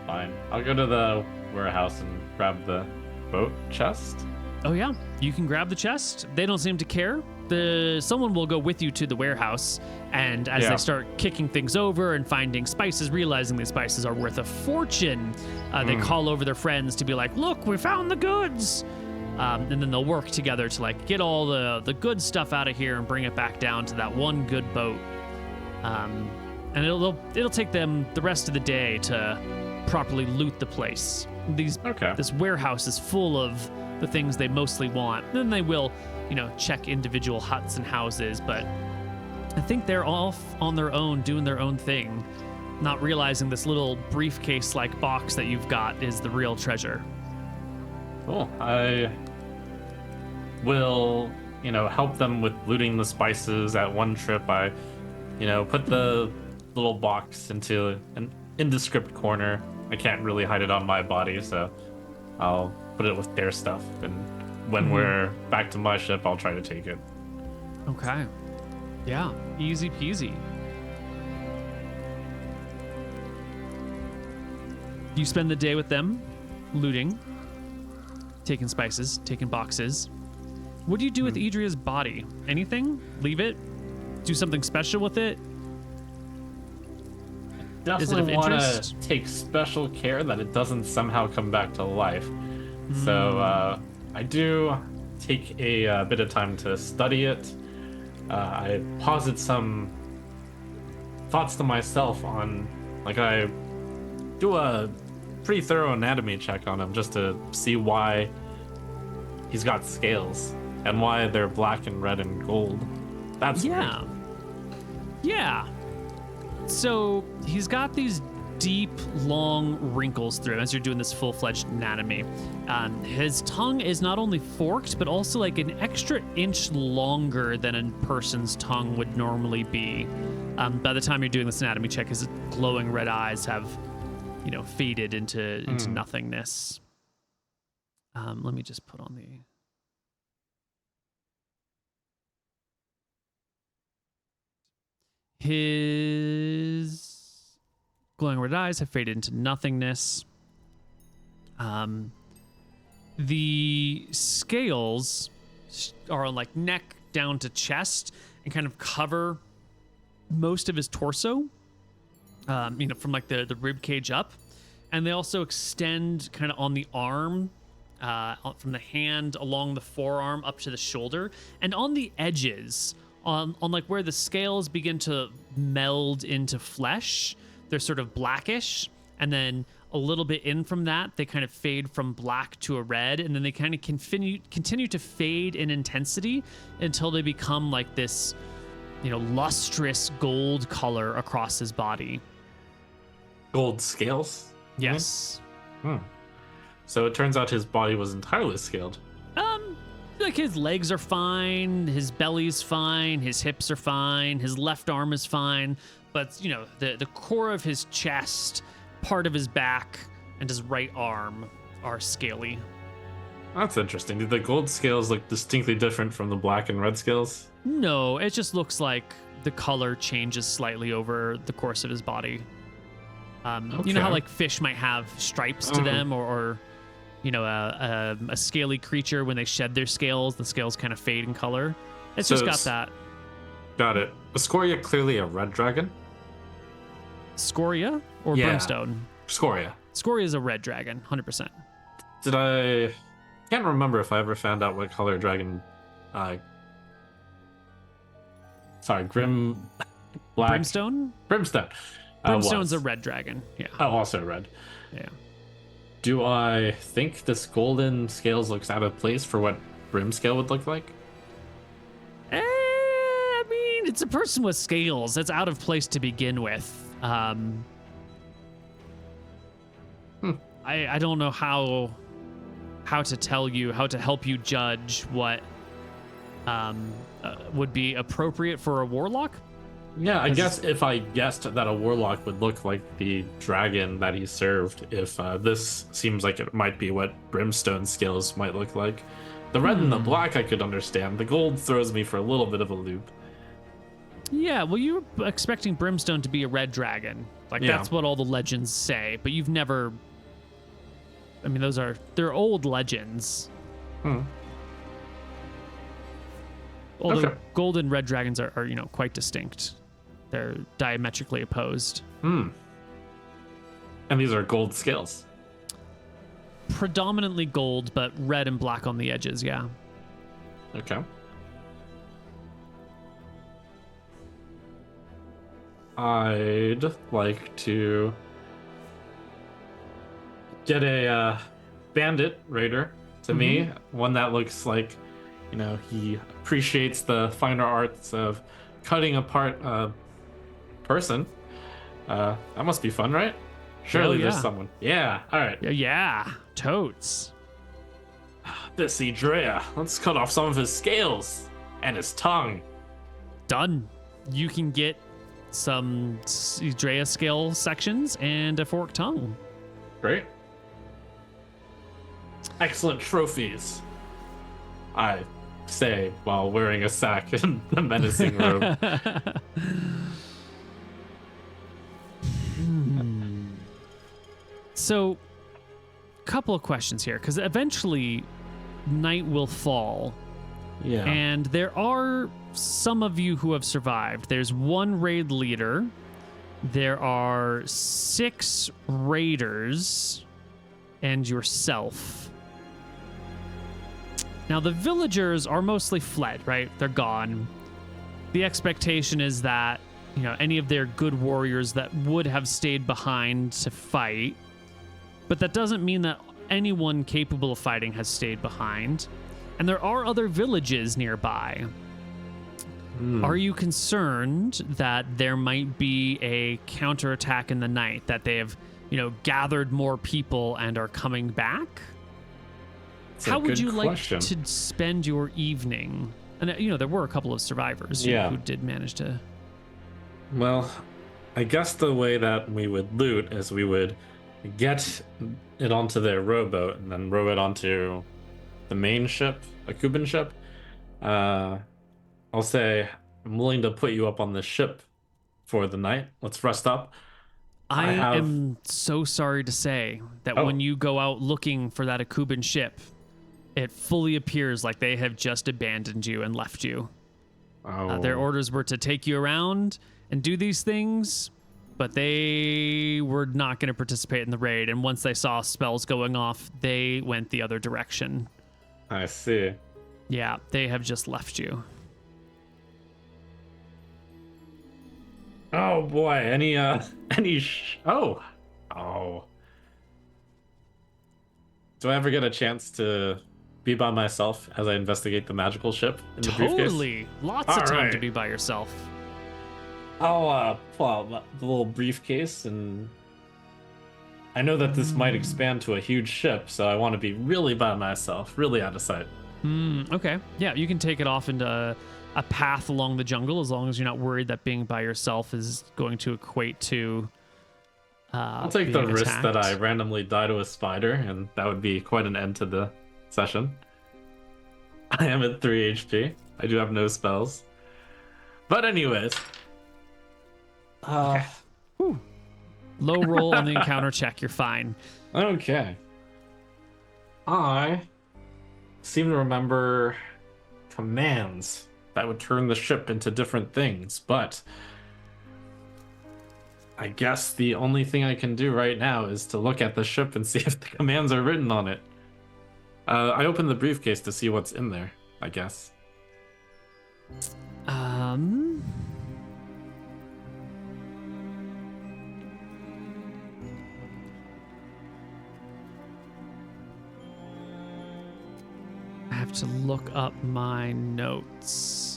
Fine. I'll go to the warehouse and grab the boat chest. Oh yeah, you can grab the chest. They don't seem to care. Someone will go with you to the warehouse, and as they start kicking things over and finding spices, realizing these spices are worth a fortune, they call over their friends to be like, "Look, we found the goods!" And then they'll work together to like get all the good stuff out of here and bring it back down to that one good boat. And it'll take them the rest of the day to properly loot the place. This warehouse is full of the things they mostly want. Then they will, check individual huts and houses, but I think they're off on their own, doing their own thing, not realizing this little briefcase-like box that you've got is the real treasure. Cool. I will, help them with looting the spices at one trip. I, put the little box into an indescript corner. I can't really hide it on my body, so I'll put it with their stuff. And when we're back to my ship, I'll try to take it. Okay. Yeah, easy peasy. You spend the day with them, looting, taking spices, taking boxes. What do you do with Idria's body? Anything? Leave it? Do something special with it? Definitely want to take special care that it doesn't somehow come back to life. So I do take a bit of time to study it. I posit some thoughts to myself on, I do a pretty thorough anatomy check on him just to see why he's got scales and why they're black and red and gold. That's yeah. weird. Yeah. So he's got these deep, long wrinkles through him as you're doing this full-fledged anatomy. His tongue is not only forked, but also like an extra inch longer than a person's tongue would normally be. By the time you're doing this anatomy check, his glowing red eyes have, faded into nothingness. Let me just put on the... His glowing red eyes have faded into nothingness. The scales are on neck down to chest and kind of cover most of his torso, from the rib cage up. And they also extend kind of on the arm, from the hand along the forearm up to the shoulder, and on the edges, on where the scales begin to meld into flesh, they're sort of blackish, and then a little bit in from that, they kind of fade from black to a red, and then they kind of continue to fade in intensity until they become like this, lustrous gold color across his body. Gold scales? Yes. So it turns out his body was entirely scaled. His legs are fine, his belly's fine, his hips are fine, his left arm is fine, but the core of his chest, part of his back, and his right arm are scaly. That's interesting. Do the gold scales look distinctly different from the black and red scales? No, it just looks like the color changes slightly over the course of his body. You know how fish might have stripes to them, or a scaly creature, when they shed their scales, the scales kind of fade in color. It's just got that. Got it. Was Scoria clearly a red dragon? Scoria or Brimstone? Scoria. Scoria is a red dragon, 100%. Can't remember if I ever found out what color dragon. Grim. Black. Brimstone. Brimstone's a red dragon. Yeah. Oh, also red. Yeah. Do I think this golden scales looks out of place for what Brim scale would look like? I mean, it's a person with scales. That's out of place to begin with. I don't know how to tell you, how to help you judge what would be appropriate for a warlock. Yeah, I guess if I guessed that a warlock would look like the dragon that he served, if this seems like it might be what Brimstone scales might look like. The red and the black I could understand. The gold throws me for a little bit of a loop. Yeah, well, you were expecting Brimstone to be a red dragon. Like, Yeah. that's what all the legends say, but you've never... I mean, they're old legends. Hmm. Although Okay. gold and red dragons are, quite distinct. They're diametrically opposed. Hmm. And these are gold scales. Predominantly gold, but red and black on the edges, yeah. Okay. I'd like to get a bandit raider to me, one that looks like, he appreciates the finer arts of cutting apart a person. That must be fun, right? Surely there's yeah. someone. Yeah, all right. Yeah, totes. This Idria, let's cut off some of his scales and his tongue. Done. You can get some Idria scale sections and a forked tongue. Great. Excellent trophies, I say while wearing a sack and the menacing robe. So, couple of questions here, because eventually night will fall. Yeah. And there are some of you who have survived. There's one raid leader. There are 6 raiders and yourself. Now, the villagers are mostly fled, right? They're gone. The expectation is that, any of their good warriors that would have stayed behind to fight. But that doesn't mean that anyone capable of fighting has stayed behind. And there are other villages nearby. Are you concerned that there might be a counterattack in the night, that they have, gathered more people and are coming back? How would you like to spend your evening? And, there were a couple of survivors who did manage to... Well, I guess the way that we would loot is we would get it onto their rowboat and then row it onto the main ship, a Cuban ship. I'll say I'm willing to put you up on the ship for the night. Let's rest up. I am so sorry to say that when you go out looking for that Akuban ship, it fully appears like they have just abandoned you and left you. Their orders were to take you around and do these things, but they were not going to participate in the raid. And once they saw spells going off, they went the other direction. I see. Yeah, they have just left you. Oh boy, oh. Do I ever get a chance to be by myself as I investigate the magical ship in the briefcase? Totally. Lots of time to be by yourself. I'll pull out the little briefcase, and I know that this might expand to a huge ship, so I want to be really by myself, really out of sight. Okay. Yeah, you can take it off into a path along the jungle, as long as you're not worried that being by yourself is going to equate to I'll take the risk attacked. that I randomly die to a spider, and that would be quite an end to the session. I am at 3 HP. I do have no spells. But anyways. Okay. Low roll on the encounter check. You're fine. Okay. I seem to remember commands that would turn the ship into different things, but I guess the only thing I can do right now is to look at the ship and see if the commands are written on it. I opened the briefcase to see what's in there, I guess. I have to look up my notes.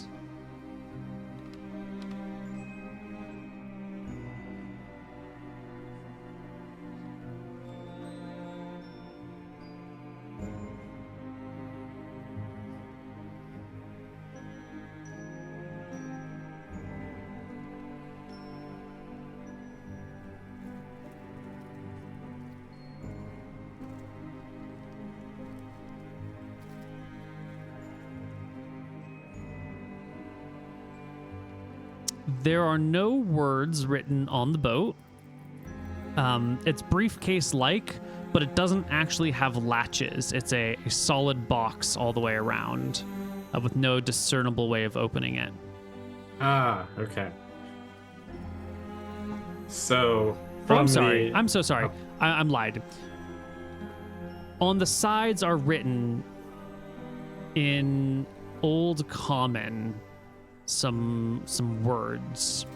There are no words written on the boat. It's briefcase-like, but it doesn't actually have latches. It's a solid box all the way around, with no discernible way of opening it. Ah, okay. So, I'm sorry. I'm so sorry. I'm lied. On the sides are written in Old Common some words.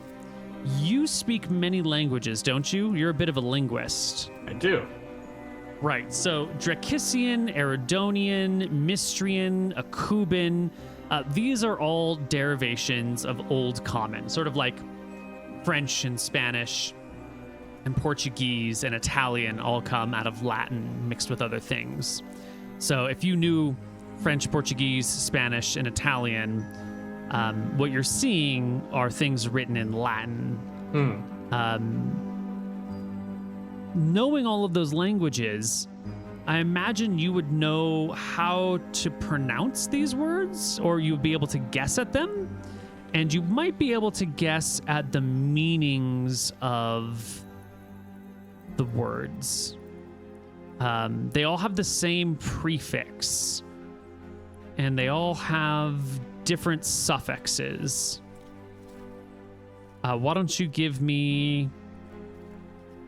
You speak many languages, don't you? You're a bit of a linguist. I do. Right. So Drekisian, Eridonian, Mistrian, Akuban, these are all derivations of Old Common, sort of like French and Spanish and Portuguese and Italian all come out of Latin mixed with other things. So if you knew French, Portuguese, Spanish, and Italian, what you're seeing are things written in Latin. Knowing all of those languages, I imagine you would know how to pronounce these words, or you'd be able to guess at them, and you might be able to guess at the meanings of the words. They all have the same prefix, and they all have different suffixes. Why don't you give me...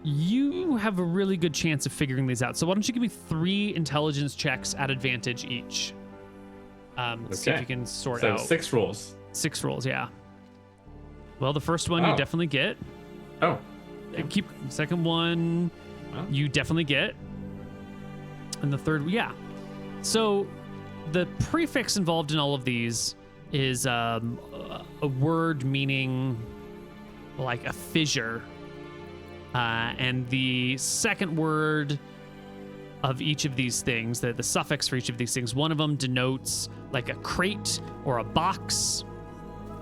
You have a really good chance of figuring these out. So why don't you give me 3 intelligence checks at advantage each? See if you can sort out. 6 rolls. 6 rolls, yeah. Well, the first one you definitely get. Oh. Keep second one you definitely get. And the third, yeah. So the prefix involved in all of these is a word meaning like a fissure. And the second word of each of these things, the suffix for each of these things, one of them denotes like a crate or a box.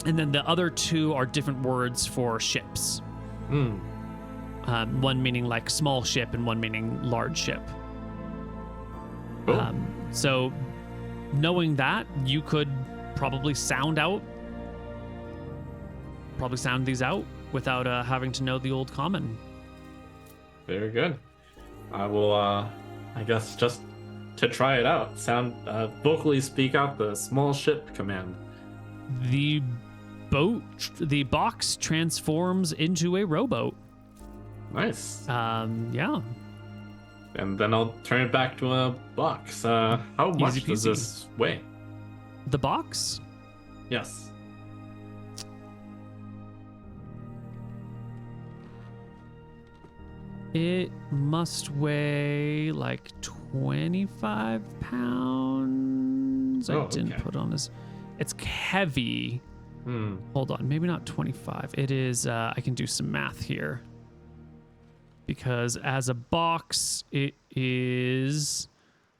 And then the other 2 are different words for ships. One meaning like small ship and one meaning large ship. Cool. So knowing that, you could probably sound these out without having to know the Old Common. Very good. I will, I guess, just to try it out, vocally speak out the small ship command. The box transforms into a rowboat. Nice. Yeah. And then I'll turn it back to a box. How much does this weigh? The box? Yes. It must weigh like 25 pounds. I didn't put on this. It's heavy. Hold on, maybe not 25. It is, I can do some math here. Because as a box, it is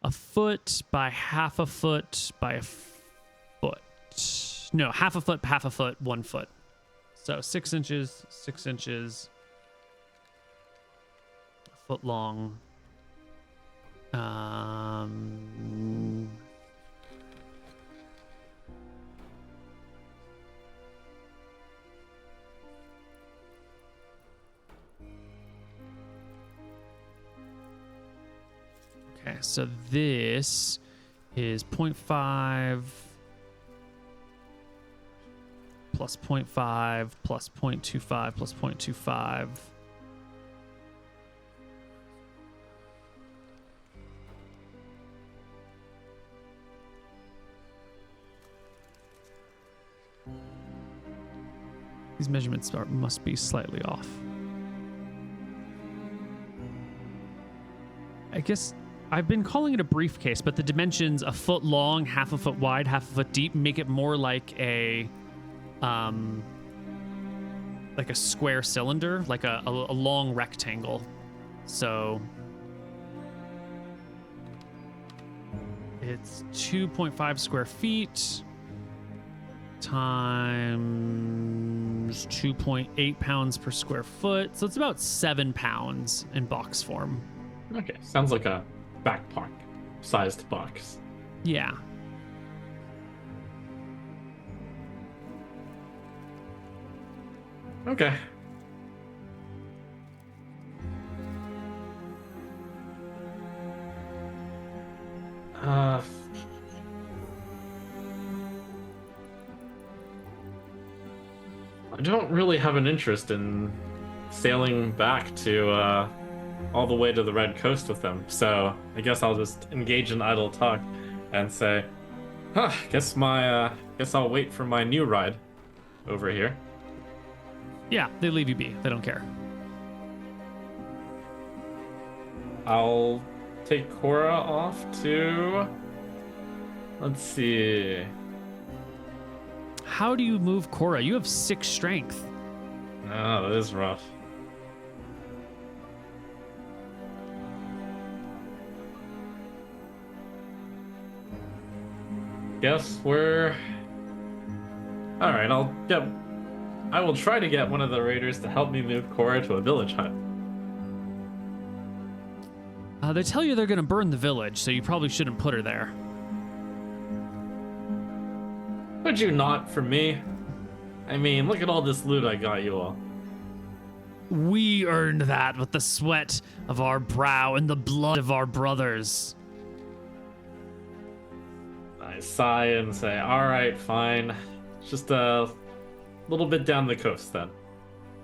a foot by half a foot by a foot. No, half a foot, 1 foot. So 6 inches, 6 inches. Foot long. Okay, so this is 0.5 plus 0.5 plus 0.25 plus 0.25. These measurements must be slightly off. I guess I've been calling it a briefcase, but the dimensions a foot long, half a foot wide, half a foot deep make it more like a square cylinder, like a long rectangle. So it's 2.5 square feet times 2.8 pounds per square foot. So it's about 7 pounds in box form. Okay, sounds like a backpack sized box. Yeah. Okay. Uh, I don't really have an interest in sailing back to all the way to the Red Coast with them, so I guess I'll just engage in idle talk and say, huh, guess I'll wait for my new ride over here. Yeah, they leave you be. They don't care. I'll take Cora off to, let's see. How do you move Cora? You have 6 strength. Oh, that is rough. Guess we're... Alright, I will try to get one of the raiders to help me move Cora to a village hut. They tell you they're going to burn the village, so you probably shouldn't put her there. Would you not for me? I mean, look at all this loot I got you all. We earned that with the sweat of our brow and the blood of our brothers. I sigh and say, alright, fine. Just a little bit down the coast then.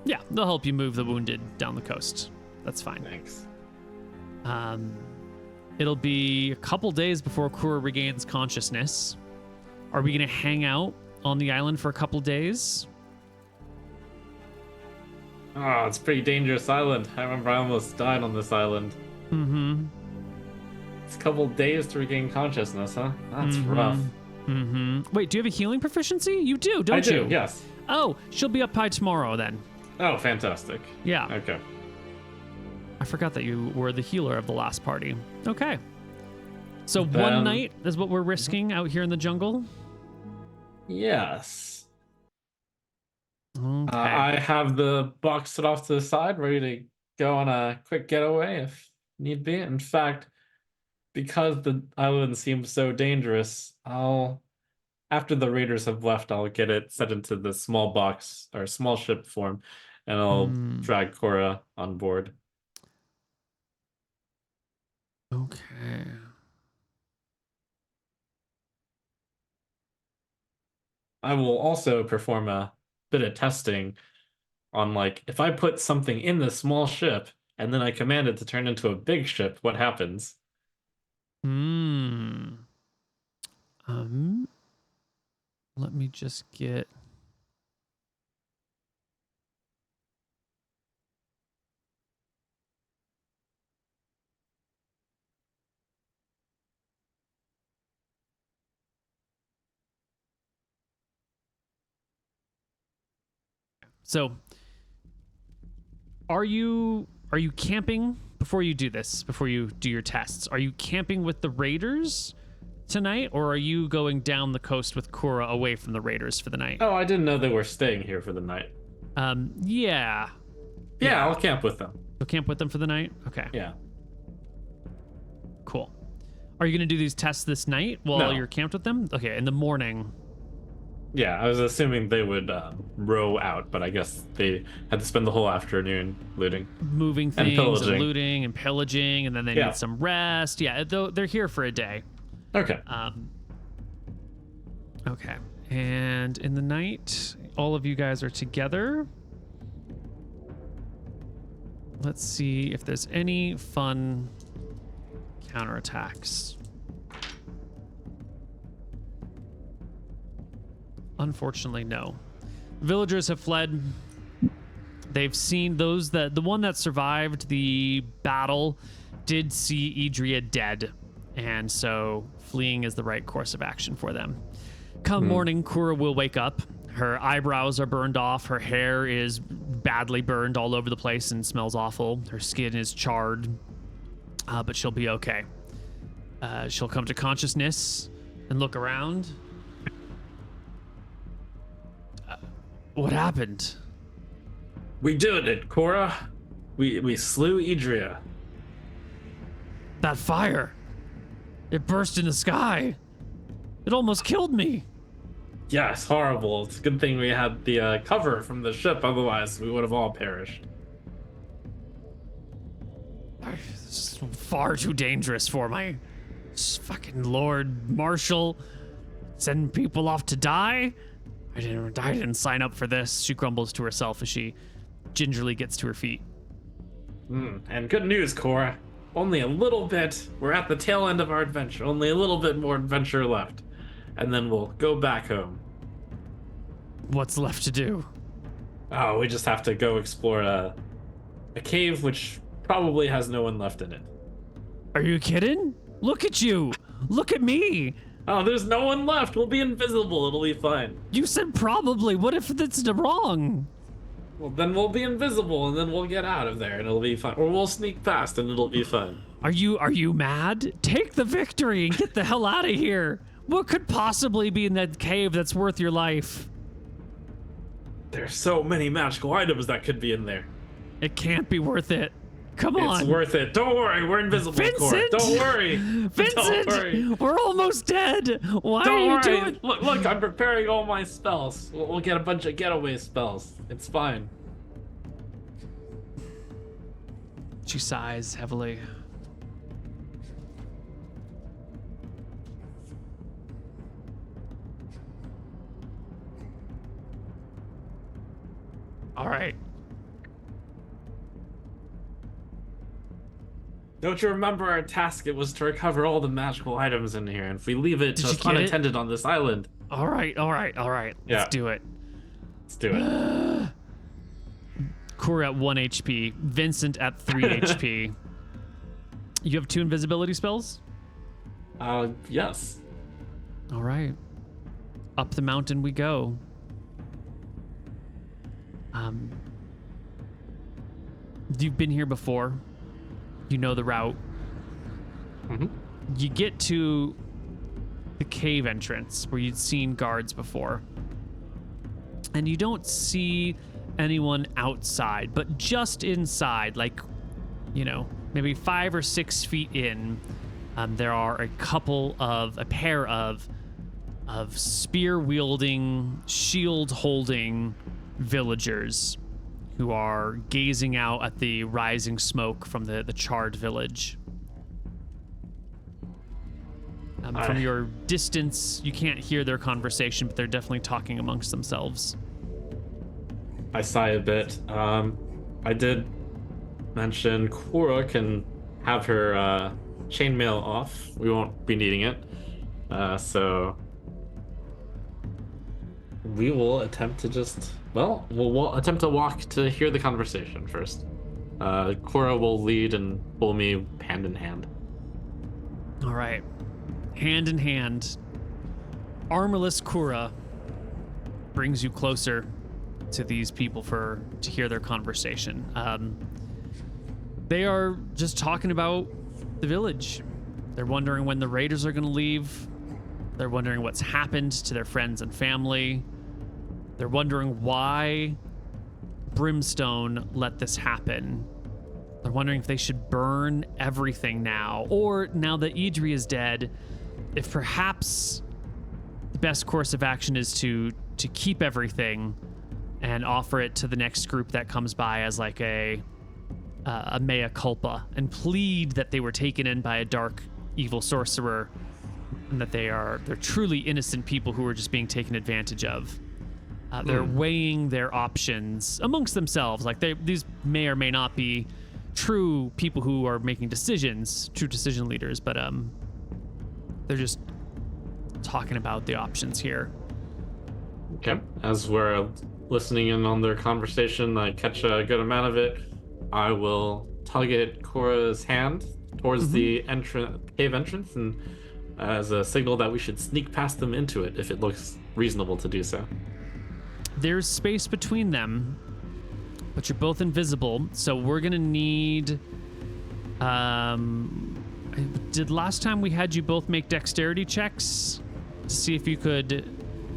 Yeah, they'll help you move the wounded down the coast. That's fine. Thanks. It'll be a couple days before Cora regains consciousness. Are we going to hang out on the island for a couple days? Oh, it's a pretty dangerous island. I remember I almost died on this island. Mm-hmm. It's a couple days to regain consciousness, huh? That's rough. Mm-hmm. Wait, do you have a healing proficiency? You do, don't you? I do, yes. Oh, she'll be up by tomorrow then. Oh, fantastic. Yeah. Okay. I forgot that you were the healer of the last party. Okay. So Then- one night is what we're risking out here in the jungle? Yes. Okay. I have the box set off to the side, ready to go on a quick getaway if need be. In fact, because the island seems so dangerous, after the raiders have left, I'll get it set into the small box or small ship form, and I'll drag Cora on board. Okay. I will also perform a bit of testing on, like, if I put something in the small ship and then I command it to turn into a big ship, what happens? Let me just get... So, are you camping before you do this? Before you do your tests, are you camping with the raiders tonight, or are you going down the coast with Cora away from the raiders for the night? Oh, I didn't know they were staying here for the night. Yeah. Yeah, I'll camp with them. You'll camp with them for the night? Okay. Yeah. Cool. Are you going to do these tests this night while No. you're camped with them? Okay, in the morning. Yeah, I was assuming they would row out, but I guess they had to spend the whole afternoon looting. Moving And things and, pillaging. looting and pillaging, and then they Yeah. need some rest. Yeah, they're here for a day. Okay. Okay. And in the night, all of you guys are together. Let's see if there's any fun counterattacks. Unfortunately, no. Villagers have fled. They've seen the one that survived the battle did see Idria dead, and so fleeing is the right course of action for them. Come morning, Cora will wake up. Her eyebrows are burned off. Her hair is badly burned all over the place and smells awful. Her skin is charred, but she'll be okay. She'll come to consciousness and look around. What happened? We did it, Cora. We slew Idria. That fire. It burst in the sky. It almost killed me. Yeah, it's horrible. It's a good thing we had the cover from the ship, otherwise we would have all perished. This is far too dangerous for my fucking Lord Marshall. Send people off to die? I didn't sign up for this. She grumbles to herself as she gingerly gets to her feet. And good news, Cora. Only a little bit. We're at the tail end of our adventure. Only a little bit more adventure left. And then we'll go back home. What's left to do? Oh, we just have to go explore a cave which probably has no one left in it. Are you kidding? Look at you! Look at me! Oh, there's no one left. We'll be invisible. It'll be fine. You said probably. What if that's wrong? Well, then we'll be invisible, and then we'll get out of there, and it'll be fun. Or we'll sneak past, and it'll be fun. Are you mad? Take the victory and get the hell out of here. What could possibly be in that cave that's worth your life? There's so many magical items that could be in there. It can't be worth it. Come on. It's worth it. Don't worry, we're invisible, Cora. Vincent! Don't worry. Vincent! Don't worry. We're almost dead. Why Don't are you worry. doing? Look, I'm preparing all my spells. We'll get a bunch of getaway spells. It's fine. She sighs heavily. All right. Don't you remember our task? It was to recover all the magical items in here, and if we leave it Did you just get it? unattended on this island. All right. Yeah. Let's do it. Let's do it. Cora at 1 HP. Vincent at 3 HP. You have 2 invisibility spells? Yes. All right. Up the mountain we go. You've been here before. You know the route. Mm-hmm. You get to the cave entrance where you'd seen guards before. And you don't see anyone outside, but just inside, like, you know, maybe 5 or 6 feet in, there are a pair of spear-wielding, shield-holding villagers who are gazing out at the rising smoke from the charred village. From your distance, you can't hear their conversation, but they're definitely talking amongst themselves. I sigh a bit. I did mention Cora can have her chainmail off. We won't be needing it. So we will attempt to just... Well, we'll attempt to walk to hear the conversation first. Cora will lead and pull me hand in hand. All right. Hand in hand, armorless Cora brings you closer to these people to hear their conversation. They are just talking about the village. They're wondering when the raiders are going to leave. They're wondering what's happened to their friends and family. They're wondering why Brimstone let this happen. They're wondering if they should burn everything now, or now that Idria is dead, if perhaps the best course of action is to keep everything and offer it to the next group that comes by as like a mea culpa, and plead that they were taken in by a dark, evil sorcerer, and that they're truly innocent people who are just being taken advantage of. They're weighing their options amongst themselves. Like these may or may not be true people who are making decisions, true decision leaders, but they're just talking about the options here. Okay. As we're listening in on their conversation, I catch a good amount of it. I will tug at Cora's hand towards the cave entrance, and as a signal that we should sneak past them into it if it looks reasonable to do so. There's space between them, but you're both invisible, so we're gonna need... Did last time we had you both make dexterity checks to see if you could,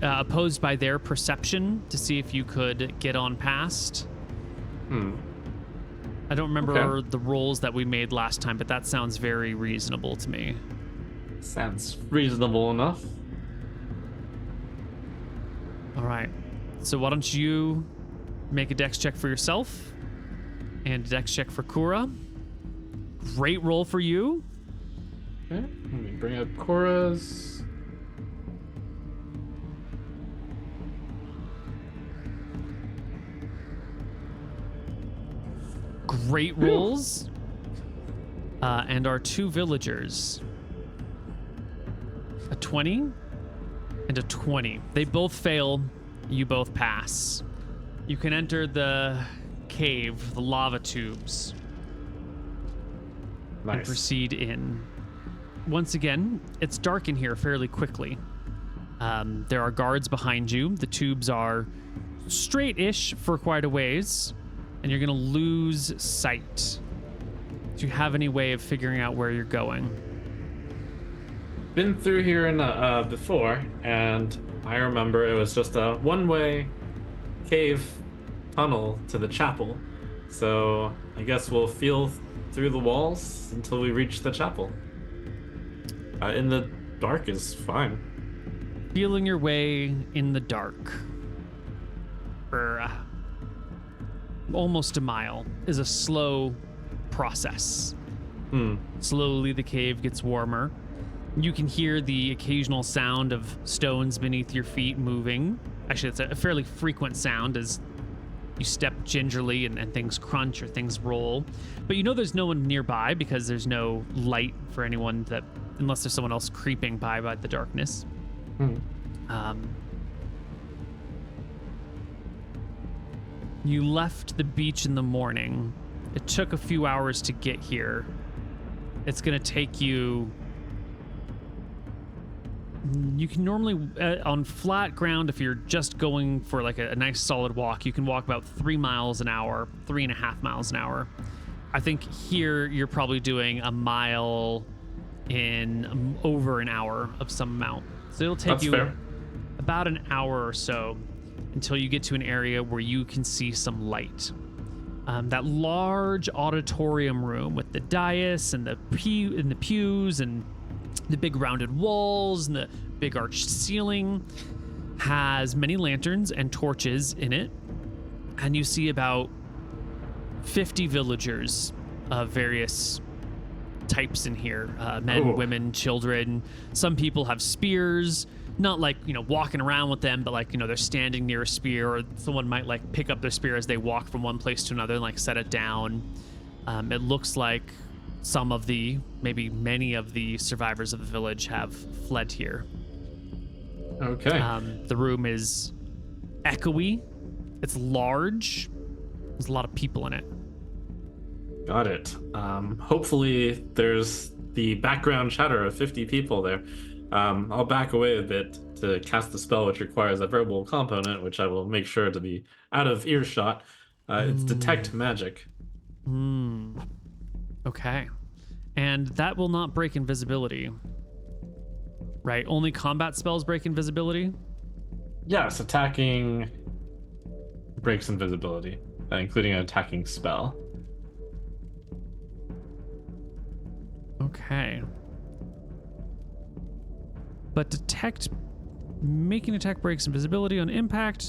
opposed by their perception, to see if you could get on past? I don't remember the rolls that we made last time, but that sounds very reasonable to me. Sounds reasonable enough. right. So why don't you make a dex check for yourself and a dex check for Kura. Great roll for you. Okay, let me bring up Cora's. Great rolls. And our two villagers. A 20 and a 20. They both fail. You both pass. You can enter the cave, the lava tubes. Nice. And proceed in. Once again, it's dark in here fairly quickly. There are guards behind you. The tubes are straight-ish for quite a ways, and you're going to lose sight. Do you have any way of figuring out where you're going? Been through here before, and I remember it was just a one-way cave tunnel to the chapel. So I guess we'll feel through the walls until we reach the chapel. In the dark is fine. Feeling your way in the dark for almost a mile is a slow process. Slowly the cave gets warmer. You can hear the occasional sound of stones beneath your feet moving. Actually, it's a fairly frequent sound as you step gingerly and things crunch or things roll. But you know there's no one nearby because there's no light for anyone that, unless there's someone else creeping by the darkness. You left the beach in the morning. It took a few hours to get here. It's going to take you... You can normally, on flat ground, if you're just going for like a nice solid walk, you can walk about 3 miles an hour, 3.5 miles an hour. I think here you're probably doing a mile in over an hour of some amount. So it'll take you about an hour or so until you get to an area where you can see some light. That large auditorium room with the dais and the pews and the big rounded walls and the big arched ceiling has many lanterns and torches in it. And you see about 50 villagers of various types in here. Men, women, children. Some people have spears, not like, walking around with them, but like, they're standing near a spear, or someone might like pick up their spear as they walk from one place to another and like set it down. It looks like maybe many of the survivors of the village have fled here. Okay. The room is echoey. It's large. There's a lot of people in it. Got it. Hopefully there's the background chatter of 50 people there. I'll back away a bit to cast the spell, which requires a verbal component, which I will make sure to be out of earshot. It's Detect Magic. Okay. And that will not break invisibility. Right? Only combat spells break invisibility? Yes, attacking breaks invisibility, including an attacking spell. Okay. But making attack breaks invisibility on impact.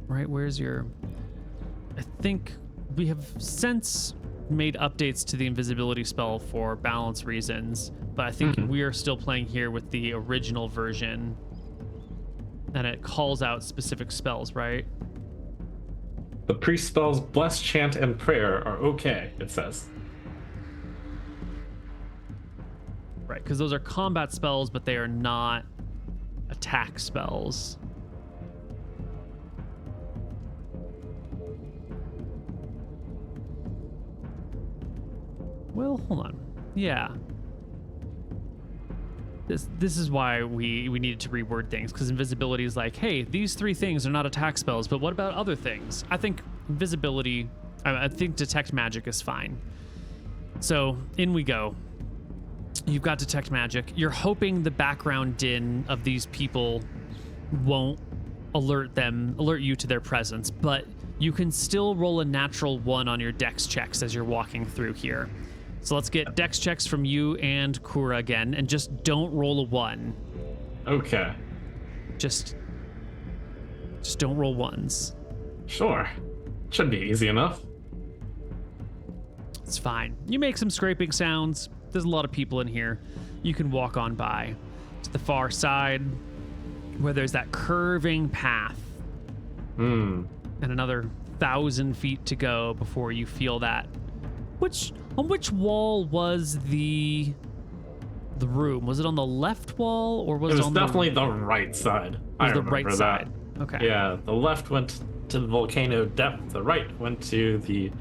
Right, where's your... I think we have since made updates to the invisibility spell for balance reasons, but I think we are still playing here with the original version, and it calls out specific spells, right? The priest spells Bless, Chant, and Prayer are okay, it says. Right, because those are combat spells, but they are not attack spells. Well, hold on. Yeah. This is why we needed to reword things, because invisibility is like, hey, these 3 things are not attack spells, but what about other things? I think invisibility, I think Detect Magic is fine. So in we go. You've got Detect Magic. You're hoping the background din of these people won't alert you to their presence, but you can still roll a natural 1 on your dex checks as you're walking through here. So let's get dex checks from you and Kura again, and just don't roll a 1. Okay. Just don't roll 1s. Sure. Should be easy enough. It's fine. You make some scraping sounds. There's a lot of people in here. You can walk on by to the far side where there's that curving path. And another 1,000 feet to go before you feel that. On which wall was the room? Was it on the left wall or was it on definitely the right side. It was the right side. Okay. Yeah, the left went to the volcano depth. The right went to the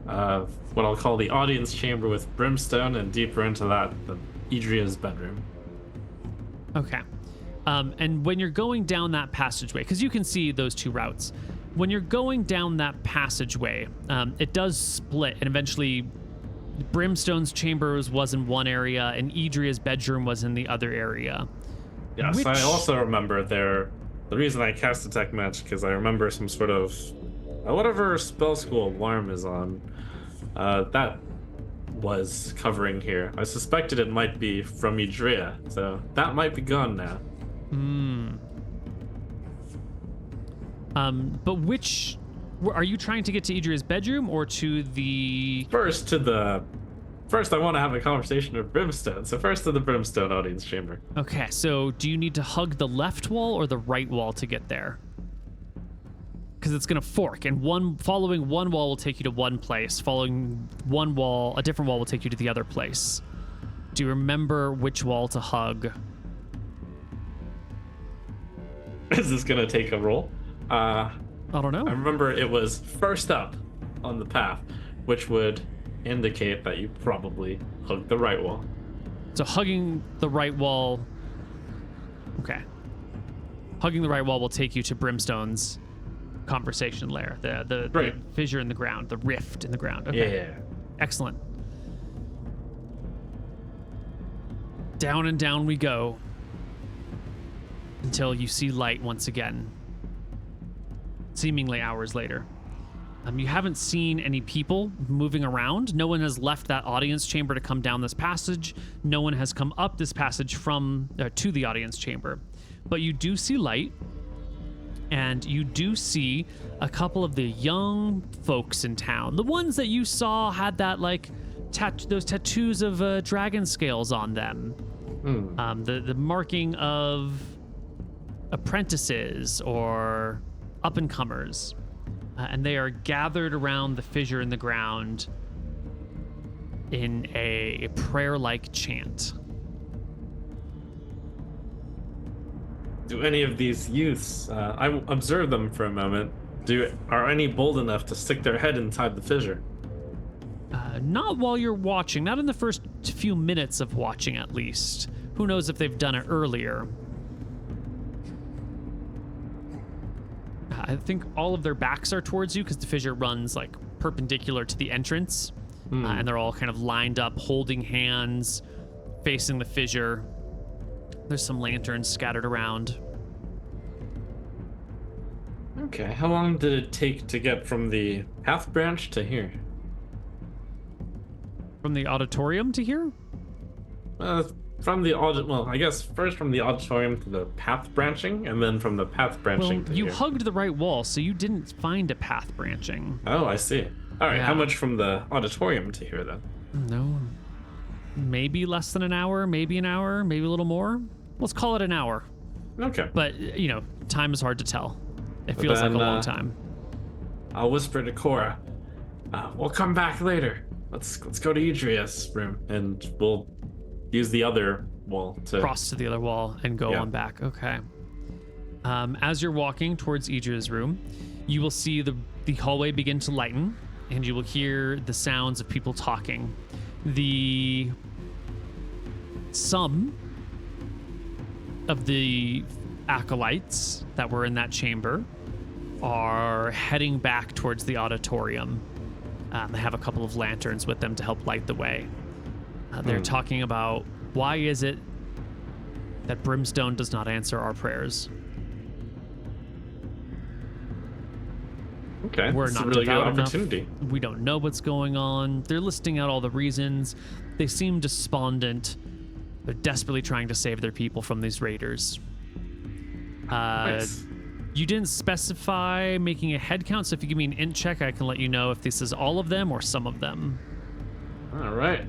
what I'll call the audience chamber with brimstone, and deeper into that, the Idria's bedroom. Okay. And when you're going down that passageway, because you can see those two routes, when you're going down that passageway, it does split, and eventually Brimstone's chambers was in one area and Idria's bedroom was in the other area. Yes, I also remember the reason I cast Detect Magic, because I remember some sort of whatever spell school alarm is on, that was covering here. I suspected it might be from Idria, so that might be gone now. But which are you trying to get to Idria's bedroom or to the First, I want to have a conversation with Brimstone, so first to the Brimstone audience chamber. Okay, so do you need to hug the left wall or the right wall to get there? Because it's going to fork, and following one wall will take you to one place, following one wall, a different wall will take you to the other place. Do you remember which wall to hug? Is this going to take a roll? I don't know. I remember it was first up on the path, which would indicate that you probably hugged the right wall. So hugging the right wall... Okay. Hugging the right wall will take you to Brimstone's conversation lair, the fissure in the ground, the rift in the ground. Okay. Yeah. Excellent. Down and down we go until you see light once again, seemingly hours later. You haven't seen any people moving around. No one has left that audience chamber to come down this passage. No one has come up this passage from to the audience chamber. But you do see light, and you do see a couple of the young folks in town. The ones that you saw had that those tattoos of dragon scales on them. The marking of apprentices or up-and-comers. And they are gathered around the fissure in the ground in a prayer-like chant. Do any of these youths, I observed them for a moment, are any bold enough to stick their head inside the fissure? Not while you're watching, not in the first few minutes of watching at least. Who knows if they've done it earlier. I think all of their backs are towards you because the fissure runs perpendicular to the entrance. And they're all kind of lined up, holding hands, facing the fissure. There's some lanterns scattered around. Okay, how long did it take to get from the path branch to here? From the auditorium to here? I guess first from the auditorium to the path branching, and then from the path branching to you here. hugged the right wall, so you didn't find a path branching. Oh, I see. All right, Yeah. How much from the auditorium to here then? No. Maybe less than an hour, maybe a little more. Let's call it an hour. Okay. But, time is hard to tell. It feels like a long time. I'll whisper to Cora. We'll come back later. Let's go to Idria's room, and we'll use the other wall to cross to the other wall and go on back. Okay. As you're walking towards Idria's room, you will see the hallway begin to lighten, and you will hear the sounds of people talking. Some of the acolytes that were in that chamber are heading back towards the auditorium. They have a couple of lanterns with them to help light the way. They're talking about why is it that Brimstone does not answer our prayers. Okay, We're this is not a really good devout enough. opportunity. We don't know what's going on. They're listing out all the reasons. They seem despondent. They're desperately trying to save their people from these raiders. Nice. You didn't specify making a head count, so if you give me an int check, I can let you know if this is all of them or some of them. All right.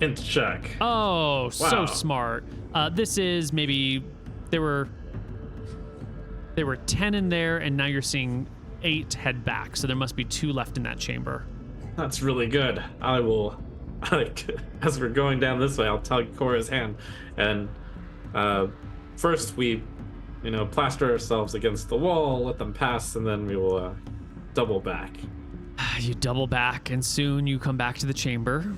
Int check. Oh, so Wow. smart. This is maybe there were 10 in there, and now you're seeing 8 head back, so there must be 2 left in that chamber. That's really good. I will, as we're going down this way, I'll tug Cora's hand, and first we, plaster ourselves against the wall, let them pass, and then we will double back. You double back, and soon you come back to the chamber.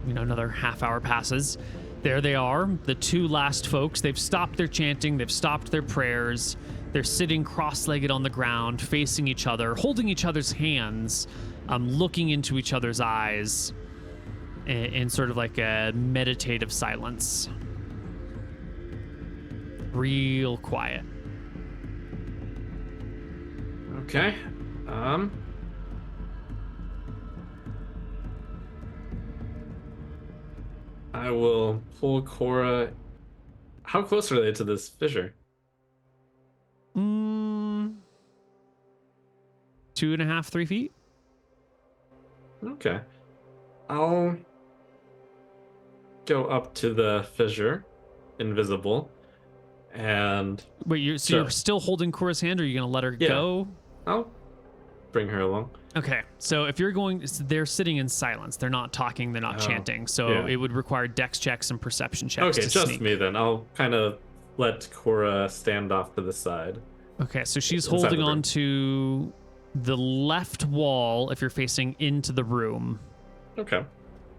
Another half hour passes. There they are, the 2 last folks. They've stopped their chanting, they've stopped their prayers. They're sitting cross-legged on the ground, facing each other, holding each other's hands, looking into each other's eyes in sort of like a meditative silence. Real quiet. Okay. I will pull Cora. How close are they to this fissure? 2.5, 3 feet. Okay. I'll go up to the fissure, invisible, and Wait, you're still holding Cora's hand, or are you gonna let her go? I'll bring her along. Okay, so if you're going, they're sitting in silence. They're not talking. They're not chanting. So it would require dex checks and perception checks. Okay, to just sneak. me then. I'll kind of let Cora stand off to the side. Okay, so she's Inside holding the room. on to the left wall if you're facing into the room. Okay.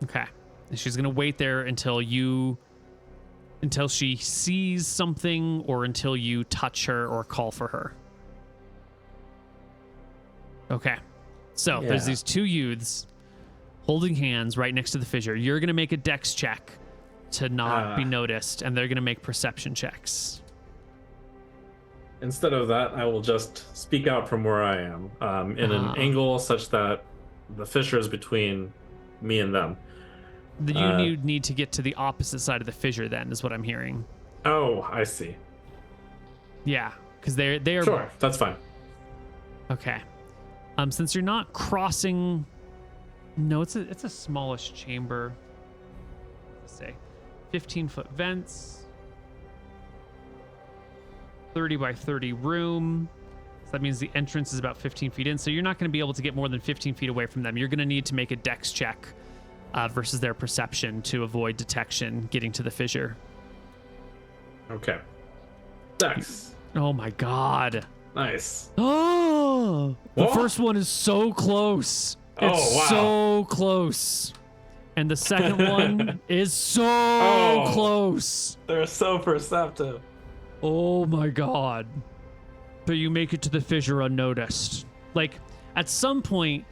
Okay, and she's gonna wait there until she sees something or until you touch her or call for her. Okay. So there's these 2 youths holding hands right next to the fissure. You're going to make a dex check to not be noticed, and they're going to make perception checks. Instead of that, I will just speak out from where I am, in an angle such that the fissure is between me and them. You need to get to the opposite side of the fissure then, is what I'm hearing. Oh, I see. Yeah, because they are... Sure, that's fine. Okay. Since you're not crossing... No, it's a smallish chamber. Let's say 15-foot vents. 30 by 30 room. So that means the entrance is about 15 feet in. So you're not going to be able to get more than 15 feet away from them. You're going to need to make a dex check versus their perception to avoid detection getting to the fissure. Okay. Dex. Oh my god. Nice. Oh, the What? first one is so close. It's wow. so close. And the second one is so close. They're so perceptive. Oh my god. But you make it to the fissure unnoticed. Like, at some point,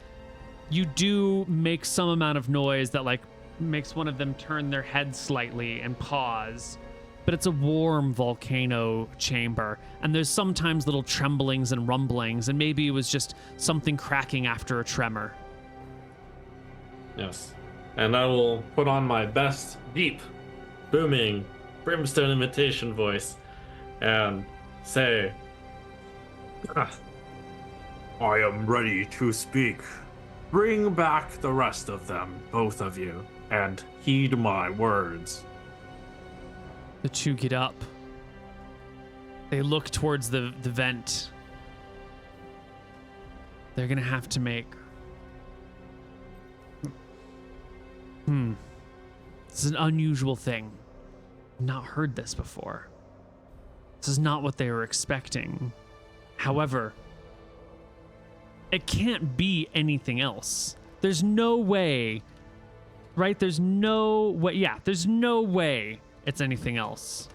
you do make some amount of noise that, like, makes one of them turn their head slightly and pause. But it's a warm volcano chamber, and there's sometimes little tremblings and rumblings, and maybe it was just something cracking after a tremor. Yes. And I will put on my best, deep, booming, brimstone imitation voice and say, I am ready to speak. Bring back the rest of them, both of you, and heed my words. The 2 get up. They look towards the vent. They're gonna have to make... This is an unusual thing. I've not heard this before. This is not what they were expecting. However, it can't be anything else. There's no way, right? There's no way. Yeah, there's no way it's anything else.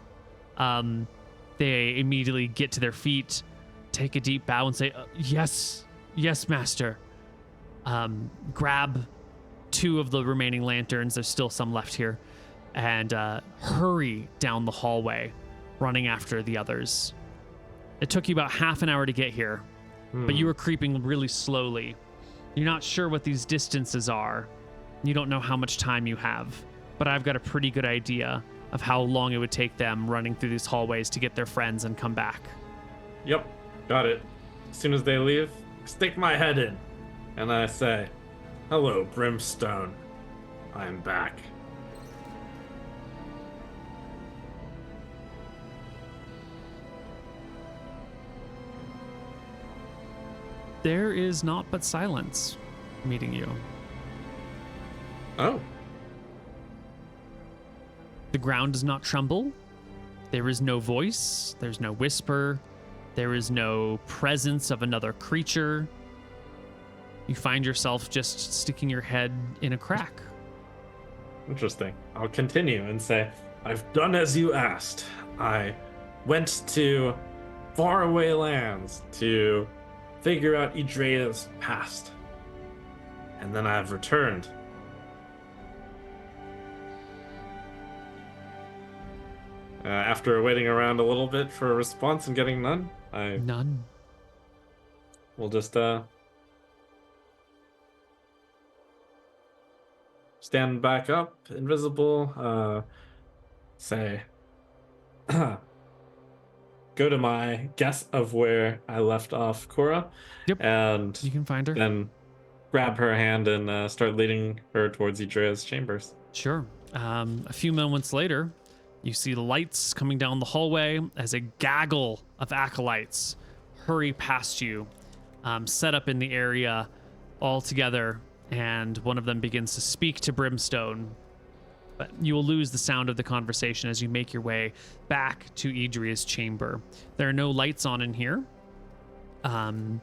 They immediately get to their feet, take a deep bow and say, yes, master. Grab 2 of the remaining lanterns. There's still some left here. And hurry down the hallway, running after the others. It took you about half an hour to get here. but you are creeping really slowly. You're not sure what these distances are. You don't know how much time you have, but I've got a pretty good idea of how long it would take them running through these hallways to get their friends and come back. Yep, got it. As soon as they leave, stick my head in, and I say, "Hello, Brimstone. I'm back." There is naught but silence meeting you. Oh. The ground does not tremble. There is no voice. There's no whisper. There is no presence of another creature. You find yourself just sticking your head in a crack. Interesting. I'll continue and say, "I've done as you asked. I went to faraway lands to figure out Idria's past. And then I've returned. After waiting around a little bit for a response and getting none, None. will just stand back up, invisible, say, go to my guess of where I left off Cora, Yep. and You can find her. then grab her hand and start leading her towards Idria's chambers. Sure. A few moments later, you see the lights coming down the hallway as a gaggle of acolytes hurry past you, set up in the area all together, and one of them begins to speak to Brimstone. But you will lose the sound of the conversation as you make your way back to Idria's chamber. There are no lights on in here. Oh,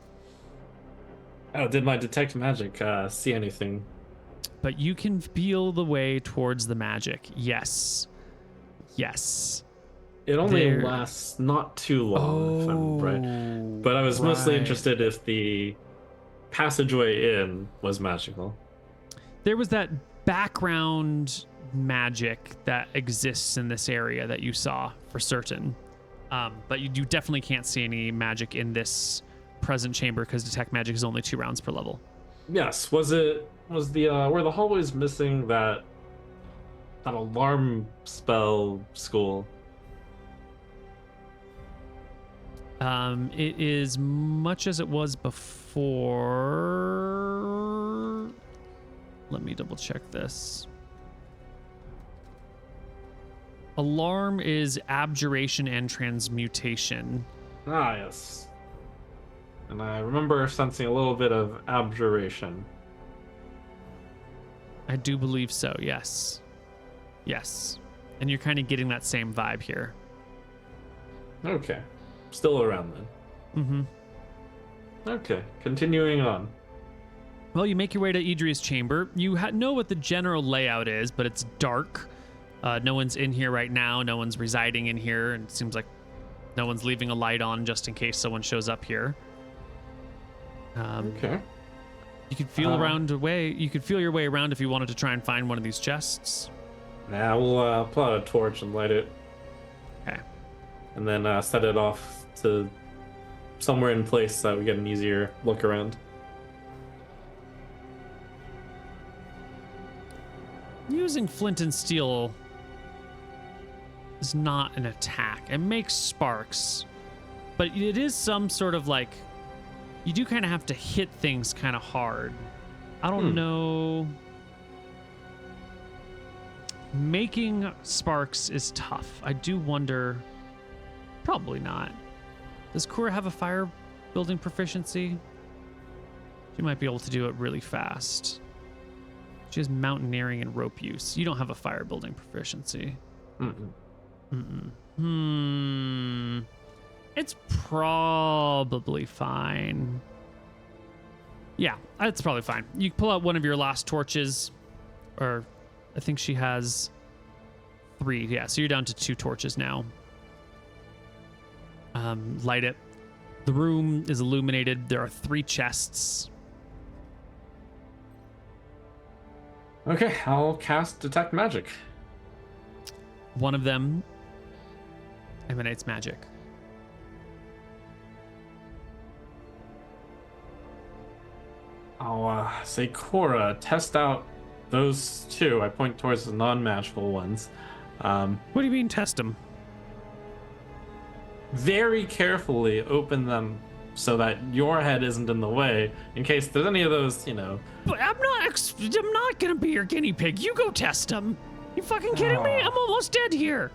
did my detect magic see anything? But you can feel the way towards the magic. Yes. Yes. It only lasts not too long, if I'm right. But I was mostly interested if the passageway in was magical. There was that background magic that exists in this area that you saw for certain. But you definitely can't see any magic in this present chamber because detect magic is only 2 rounds per level. Yes. Was the were the hallways missing that alarm spell school? It is much as it was before. Let me double check this. Alarm is abjuration and transmutation. Ah, yes. And I remember sensing a little bit of abjuration. I do believe so, yes. Yes. And you're kind of getting that same vibe here. Okay. Still around then. Mm-hmm. Okay. Continuing on. Well, you make your way to Idria's chamber. You know what the general layout is, but it's dark. No one's in here right now. No one's residing in here. And it seems like no one's leaving a light on just in case someone shows up here. Okay. You could feel You could feel your way around if you wanted to try and find one of these chests. Yeah, we'll pull out a torch and light it. Okay. And then set it off to somewhere in place so that we get an easier look around. Using flint and steel is not an attack. It makes sparks, but it is some sort of like, you do kind of have to hit things kind of hard. I don't know. Making sparks is tough. I do wonder. Probably not. Does Kura have a fire building proficiency? She might be able to do it really fast. She has mountaineering and rope use. You don't have a fire building proficiency. It's probably fine. Yeah, it's probably fine. You pull out one of your last torches, or I think she has 3. Yeah, so you're down to 2 torches now. Light it. The room is illuminated. There are 3 chests. Okay, I'll cast Detect Magic. One of them emanates magic. I'll say, Cora, test out those two. I point towards the non-matchful ones. What do you mean test them? Very carefully open them so that your head isn't in the way in case there's any of those, But I'm not gonna be your guinea pig. You go test them. You fucking kidding me? I'm almost dead here.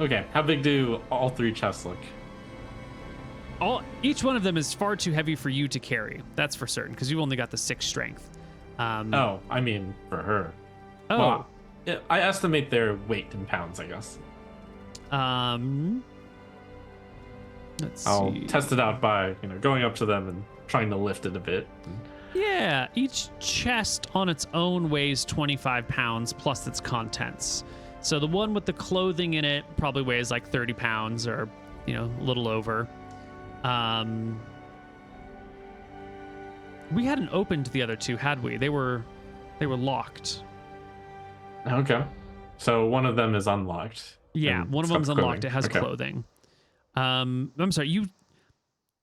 Okay, how big do all three chests look? Each one of them is far too heavy for you to carry. That's for certain, because you've only got the 6 strength. I mean for her. Oh. Well, I estimate their weight in pounds, I guess. I'll see. test it out by, going up to them and trying to lift it a bit. Yeah, each chest on its own weighs 25 pounds plus its contents. So the one with the clothing in it probably weighs like 30 pounds or, a little over. We hadn't opened the other two, had we? They were locked. Okay. So one of them is unlocked. Yeah, one of them's unlocked. It has clothing. I'm sorry, you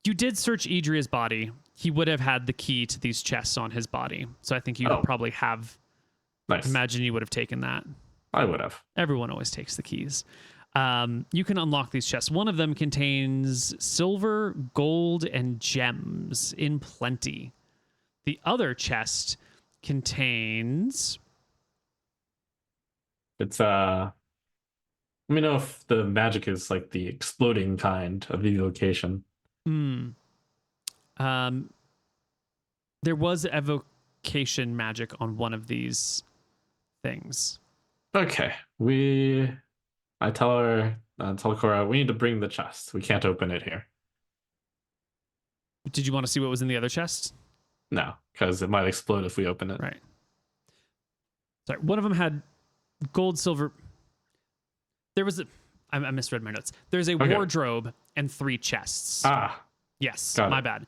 did search Idria's body. He would have had the key to these chests on his body. So I think you probably have. Nice. Imagine you would have taken that. I would have. Everyone always takes the keys. You can unlock these chests. One of them contains silver, gold, and gems in plenty. The other chest contains... It's, let me know if the magic is like the exploding kind of evocation. There was evocation magic on one of these things. Okay. I tell Cora, we need to bring the chest. We can't open it here. Did you want to see what was in the other chest? No, because it might explode if we open it. Right. Sorry, one of them had gold, silver. There was I misread my notes. There's a wardrobe and 3 chests. Yes, my bad.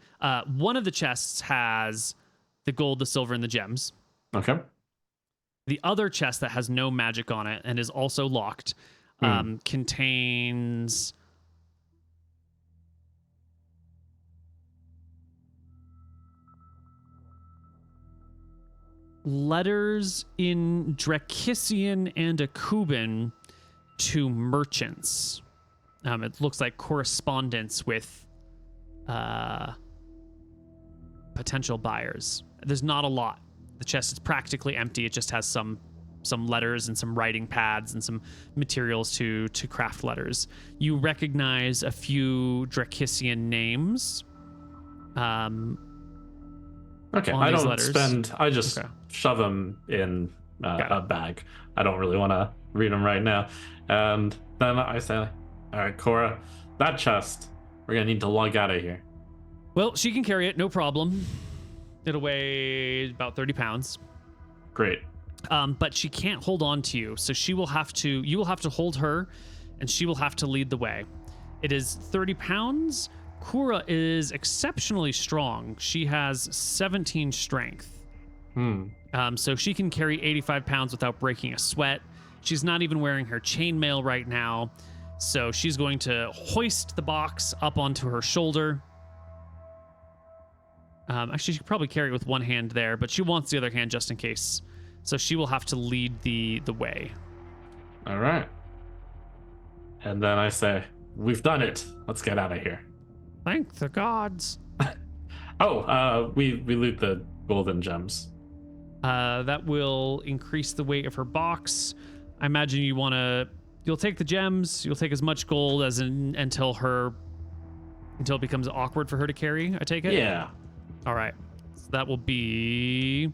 One of the chests has the gold, the silver, and the gems. Okay. The other chest that has no magic on it and is also locked contains letters in Drekisian and Akuban to merchants. It looks like correspondence with potential buyers. There's not a lot. The chest is practically empty. It just has some letters and some writing pads and some materials to craft letters. You recognize a few Drekisian names. Okay, I just shove them in a bag. I don't really want to read them right now. And then I say, all right, Cora, that chest, we're going to need to lug out of here. Well, she can carry it, no problem. It'll weigh about 30 pounds. Great. But she can't hold on to you, so you will have to hold her, and she will have to lead the way. It is 30 pounds. Cora is exceptionally strong. She has 17 strength. So she can carry 85 pounds without breaking a sweat. She's not even wearing her chainmail right now, so she's going to hoist the box up onto her shoulder. Actually, she could probably carry it with one hand there, but she wants the other hand just in case. So she will have to lead the way. All right. And then I say, we've done it. Let's get out of here. Thank the gods. We loot the golden gems. That will increase the weight of her box. I imagine you'll take the gems. You'll take as much gold until it becomes awkward for her to carry, I take it? Yeah. All right. So that will be...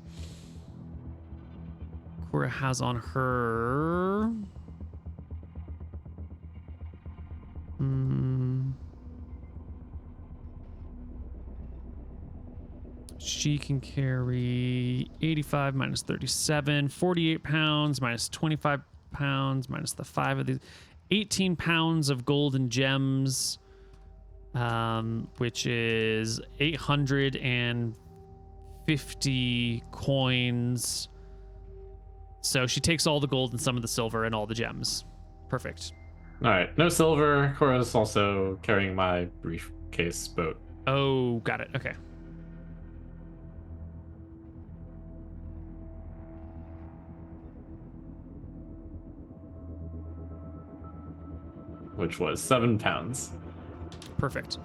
Cora has on her... She can carry 85 minus 37, 48 pounds minus 25 pounds minus the 5 of these. 18 pounds of gold and gems, which is 850 coins. So she takes all the gold and some of the silver and all the gems. Perfect. All right. No silver. Cora's also carrying my case boat. Oh, got it. Okay. Which was 7 pounds. Perfect.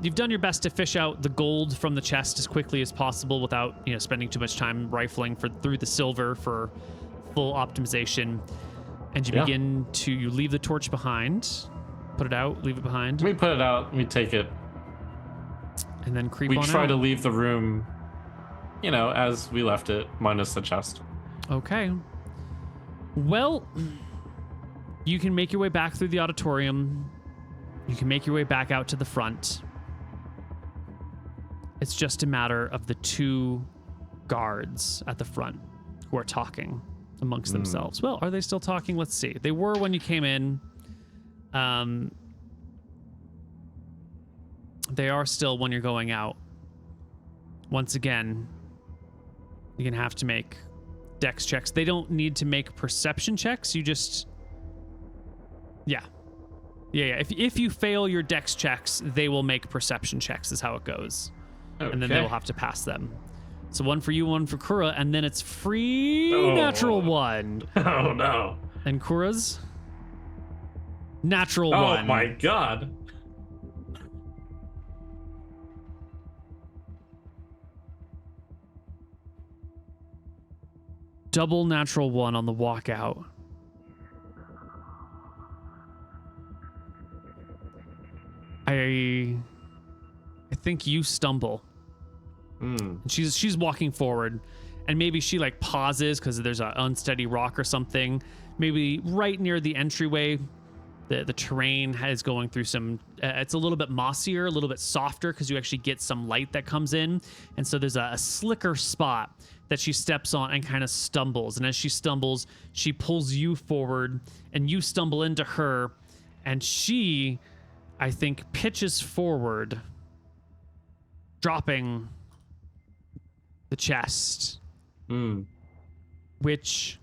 You've done your best to fish out the gold from the chest as quickly as possible without, spending too much time rifling through the silver for full optimization. And you begin to leave the torch behind, put it out, leave it behind. We put it out. We take it. And then creep we on try out. to leave the room, as we left it, minus the chest. Okay. Well, you can make your way back through the auditorium. You can make your way back out to the front. It's just a matter of the 2 guards at the front who are talking amongst themselves. Well, are they still talking? Let's see. They were when you came in. They are still when you're going out. Once again, you're going to have to make dex checks. They don't need to make perception checks. You just... Yeah. If you fail your dex checks, they will make perception checks is how it goes. Okay. And then they will have to pass them. So 1 for you, 1 for Kura, and then it's free natural 1. Oh, no. And Kura's? Natural 1. Oh, my God. Double natural 1 on the walkout. I think you stumble. And she's walking forward, and maybe she pauses because there's an unsteady rock or something. Maybe right near the entryway, the terrain is going through some. It's a little bit mossier, a little bit softer because you actually get some light that comes in, and so there's a slicker spot that she steps on and kind of stumbles. And as she stumbles, she pulls you forward, and you stumble into her, and she, I think, pitches forward, dropping the chest, which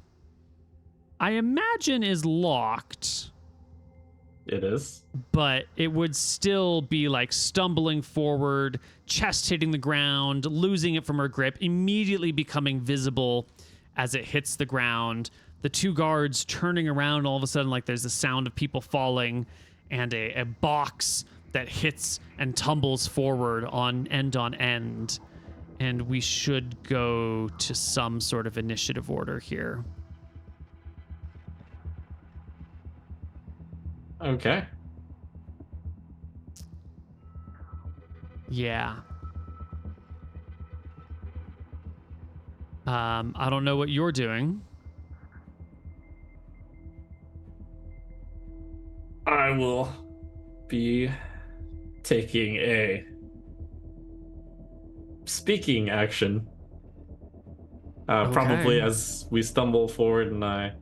I imagine is locked. It is. But it would still be stumbling forward, chest hitting the ground, losing it from her grip, immediately becoming visible as it hits the ground. The 2 guards turning around, all of a sudden, there's the sound of people falling, and a box that hits and tumbles forward on end. And we should go to some sort of initiative order here. Okay. Yeah. I don't know what you're doing. I will be taking a speaking action. Probably as we stumble forward, and I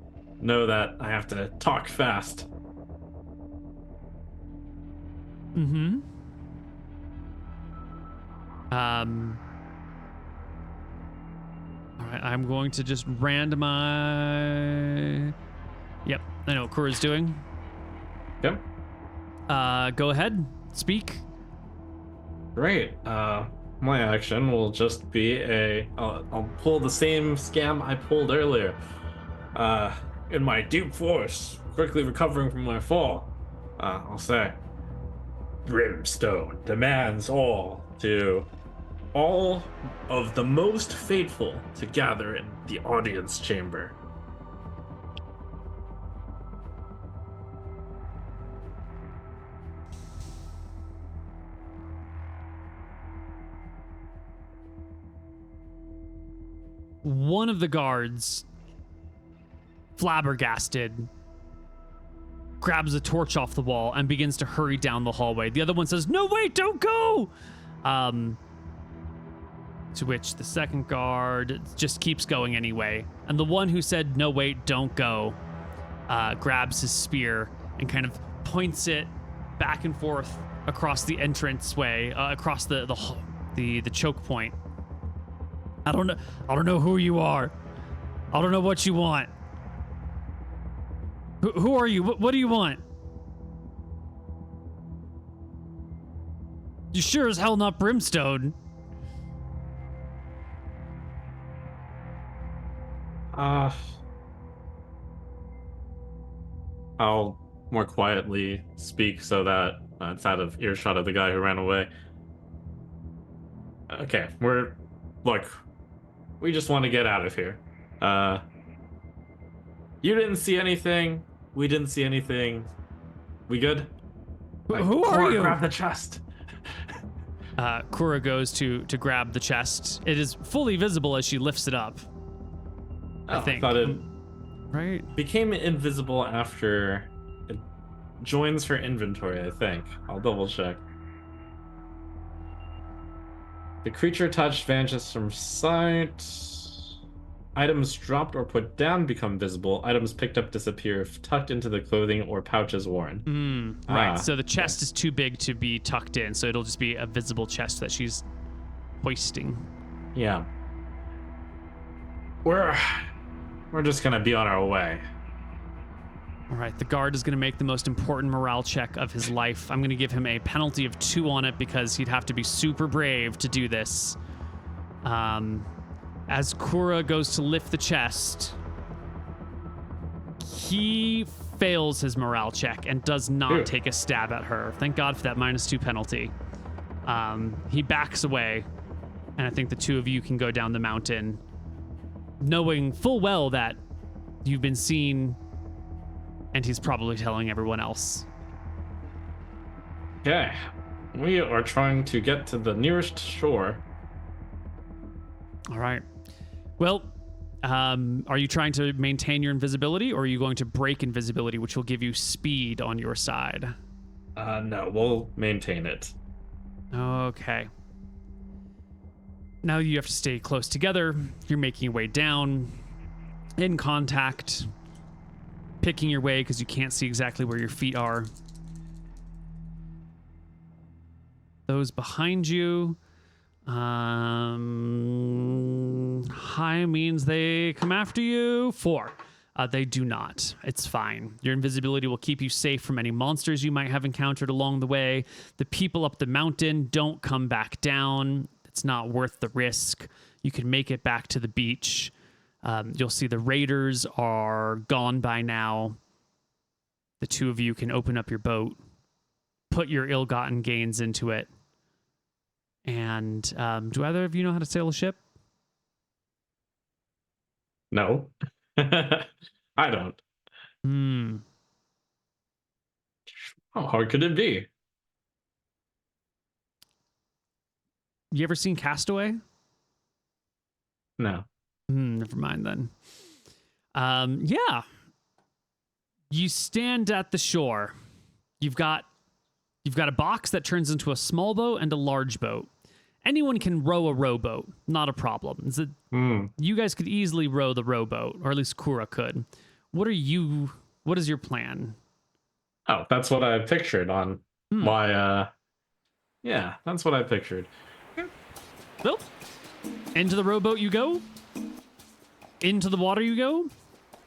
know that I have to talk fast. Mm-hmm. All right, I'm going to just randomize. Yep, I know what Kura's doing. Yep. Go ahead, speak. Great. My action will just be I'll pull the same scam I pulled earlier. In my deep force, quickly recovering from my fall, I'll say, Brimstone demands all of the most faithful to gather in the audience chamber. One of the guards, flabbergasted, grabs a torch off the wall and begins to hurry down the hallway. The other one says, "No, wait, don't go!" To which the second guard just keeps going anyway. And the one who said, "No, wait, don't go," grabs his spear and kind of points it back and forth across the entranceway, across the choke point. I don't know who you are. I don't know what you want. Who are you? What do you want? You sure as hell not brimstone. I'll more quietly speak so that it's out of earshot of the guy who ran away. Okay, look, we just want to get out of here. You didn't see anything. We didn't see anything. We good? Who are you? Grab the chest. Kura goes to grab the chest. It is fully visible as she lifts it up. I think. I thought it right? became invisible after it joins her inventory, I think. I'll double check. The creature touched vanishes from sight. Items dropped or put down become visible. Items picked up disappear if tucked into the clothing or pouches worn. Right. So the chest is too big to be tucked in, so it'll just be a visible chest that she's hoisting. Yeah. We're just gonna be on our way. All right. The guard is going to make the most important morale check of his life. I'm going to give him a penalty of 2 on it because he'd have to be super brave to do this. As Kura goes to lift the chest, he fails his morale check and does not take a stab at her. Thank God for that -2 penalty. He backs away, and I think the 2 of you can go down the mountain, knowing full well that you've been seen, and he's probably telling everyone else. Okay. We are trying to get to the nearest shore. All right. Well, are you trying to maintain your invisibility, or are you going to break invisibility, which will give you speed on your side? No, we'll maintain it. Okay. Now you have to stay close together. You're making your way down, in contact, picking your way because you can't see exactly where your feet are. Those behind you, high means they come after you. 4. They do not. It's fine. Your invisibility will keep you safe from any monsters you might have encountered along the way. The people up the mountain don't come back down. It's not worth the risk. You can make it back to the beach. You'll see the raiders are gone by now. The 2 of you can open up your boat, put your ill-gotten gains into it. And do either of you know how to sail a ship? No. I don't. How hard could it be? You ever seen Castaway? No. Never mind then. Yeah. You stand at the shore. You've got a box that turns into a small boat and a large boat. Anyone can row a rowboat, not a problem. You guys could easily row the rowboat, or at least Kura could. What is your plan? Oh, that's what I pictured on my yeah, that's what I pictured. Well, into the rowboat you go. Into the water you go.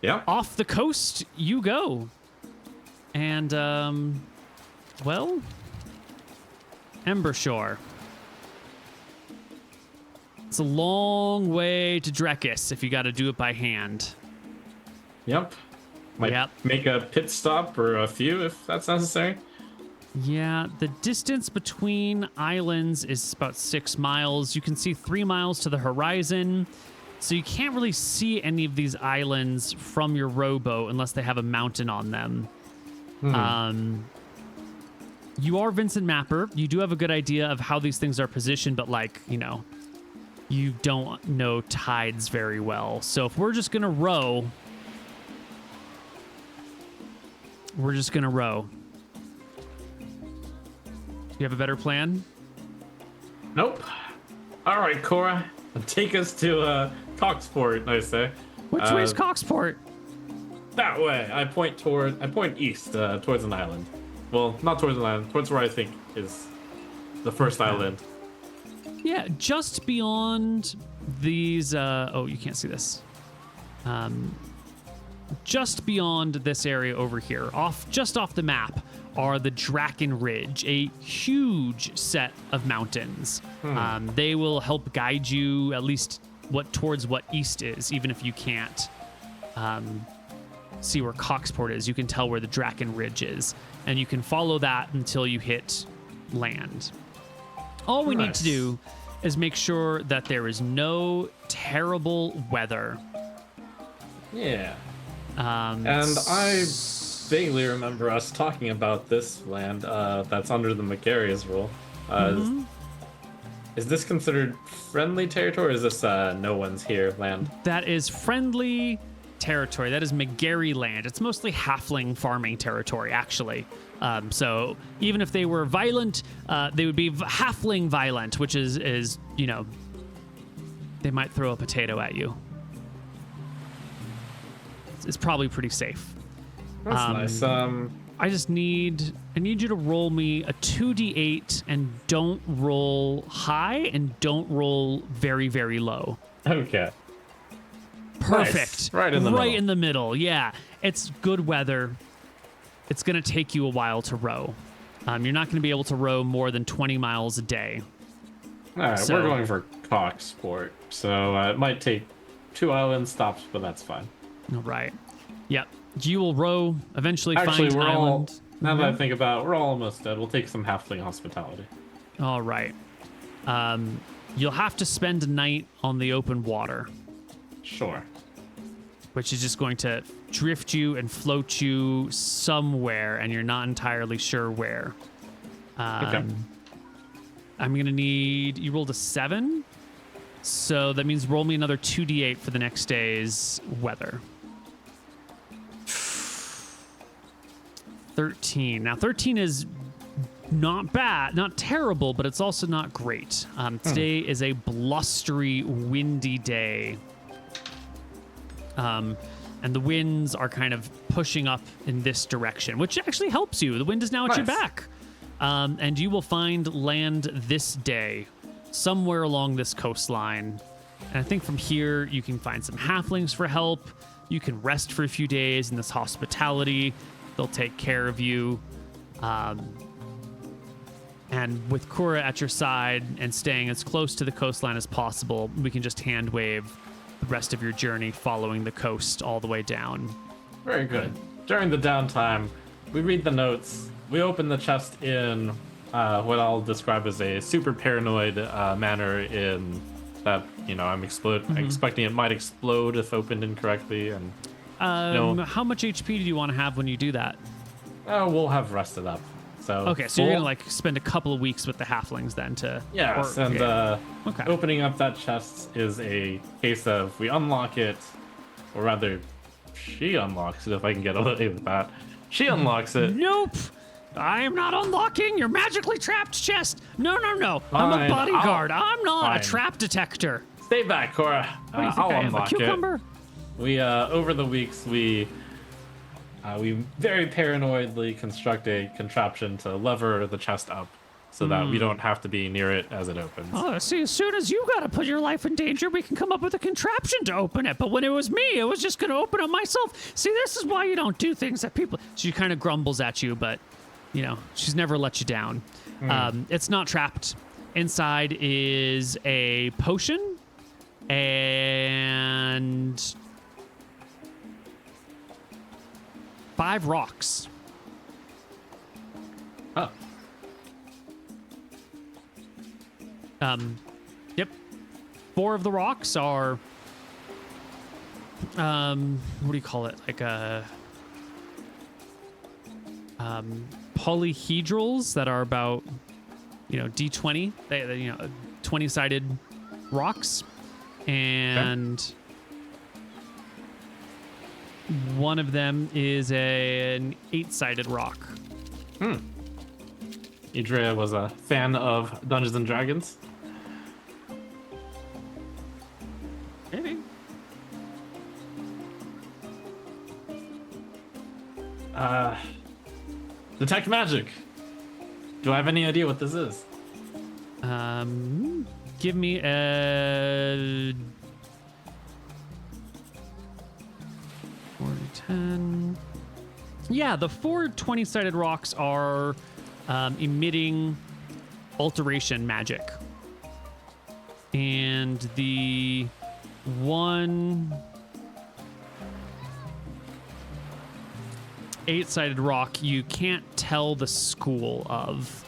Yeah. Off the coast you go. And well, Ember Shore. It's a long way to Drekis if you got to do it by hand. Yep. Might make a pit stop or a few if that's necessary. Yeah, the distance between islands is about 6 miles. You can see 3 miles to the horizon. So you can't really see any of these islands from your rowboat unless they have a mountain on them. You are Vincent Mapper. You do have a good idea of how these things are positioned, but you don't know tides very well. So if we're just going to row, we're just going to row. Do you have a better plan? Nope. All right, Cora. Take us to Coxport, I say. Which way is Coxport? That way. I point east, towards an island. Well, not towards an island, towards where I think is the first island. Yeah, just beyond these. Oh, you can't see this. Just beyond this area over here, just off the map, are the Draken Ridge, a huge set of mountains. They will help guide you at least towards what east is, even if you can't see where Coxport is. You can tell where the Draken Ridge is, and you can follow that until you hit land. All we need to do is make sure that there is no terrible weather. Yeah. And I vaguely remember us talking about this land that's under the Macarius rule. Is this considered friendly territory, or is this no one's here land? That is friendly territory. That is Megari land. It's mostly halfling farming territory, actually. So even if they were violent, they would be halfling violent, which is they might throw a potato at you. It's probably pretty safe. That's nice. I need you to roll me a 2d8 and don't roll high and don't roll very, very low. Okay. Perfect. Nice. Right in the middle. Right in the middle. Yeah. It's good weather. It's going to take you a while to row. You're not going to be able to row more than 20 miles a day. All right, we're going for Coxport, so it might take 2 island stops, but that's fine. All right. Yep. You will row, eventually Actually, find island. Now that I think about it, we're all almost dead. We'll take some halfling hospitality. All right. You'll have to spend a night on the open water. Sure. Which is just going to drift you and float you somewhere, and you're not entirely sure where. Okay. I'm going to need... You rolled a 7, so that means roll me another 2d8 for the next day's weather. 13. Now, 13 is not bad, not terrible, but it's also not great. Today is a blustery, windy day. And the winds are kind of pushing up in this direction, which actually helps you. The wind is now at your back. And you will find land this day, somewhere along this coastline. And I think from here, you can find some halflings for help. You can rest for a few days in this hospitality. They'll take care of you. And with Kura at your side and staying as close to the coastline as possible, we can just hand wave the rest of your journey following the coast all the way down. Very good. During the downtime, we read the notes. We open the chest in what I'll describe as a super paranoid manner in that, I'm expecting it might explode if opened incorrectly. And how much HP do you want to have when you do that? We'll have rested up. So okay, so you're gonna spend a couple of weeks with the halflings then to opening up that chest is a case of we unlock it, or rather, she unlocks it if I can get away with that. She unlocks it. Nope. I am not unlocking your magically trapped chest. No. I'm a bodyguard. I'm not a trap detector. Stay back, Cora. I'll unlock a cucumber? it. We over the weeks we very paranoidly construct a contraption to lever the chest up so that we don't have to be near it as it opens. Oh, see, as soon as you gotta put your life in danger, we can come up with a contraption to open it. But when it was me, I was just gonna open it myself. See, this is why you don't do things that people... She kind of grumbles at you, but, she's never let you down. It's not trapped. Inside is a potion and 5 rocks. Oh. Yep. 4 of the rocks are, what do you call it? Like polyhedrals that are about, D20. They 20-sided rocks. And one of them is an 8-sided rock. Idria was a fan of Dungeons and Dragons. Maybe. Detect magic. Do I have any idea what this is? Give me a 4 to 10. Yeah, the 4 20-sided rocks are emitting alteration magic. And the one 8-sided rock you can't tell the school of.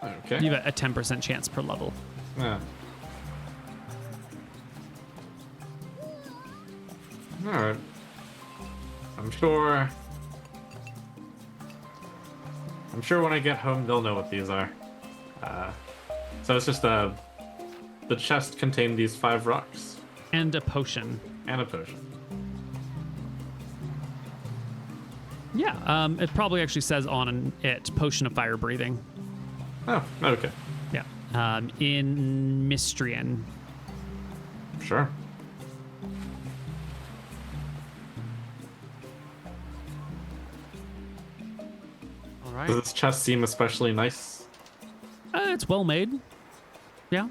Okay. You have a 10% chance per level. Yeah. All right. I'm sure when I get home they'll know what these are. So it's just the chest contained these 5 rocks And a potion. and a potion. Yeah, it probably actually says on it, potion of fire breathing. Oh, okay. Yeah. In Mystrian. Sure. All right. Does this chest seem especially nice? It's well made. Yeah.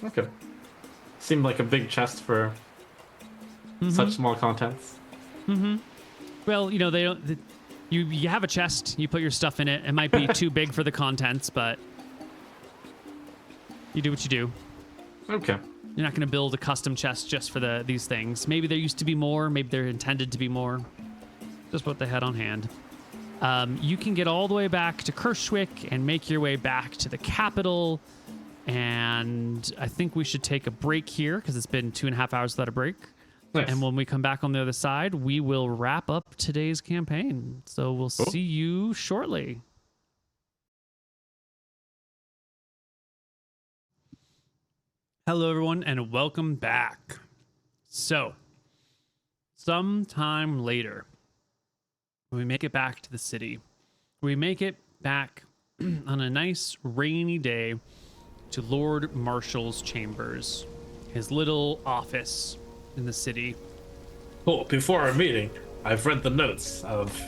Okay. Seemed like a big chest for such small contents. Well, you know, they don't. You have a chest. You put your stuff in it. It might be too big for the contents, but you do what you do. Okay. You're not going to build a custom chest just for these things. Maybe there used to be more. Maybe they're intended to be more. Just what they had on hand. You can get all the way back to Kershwick and make your way back to the capital. And I think we should take a break here because it's been 2.5 hours without a break. Nice. And when we come back on the other side, we will wrap up today's campaign. So we'll see you shortly. Hello, everyone, and welcome back. So, sometime later, when we make it back to the city, we make it back on a nice rainy day to Lord Marshall's chambers, his little office in the city. Well, before our meeting, I've read the notes of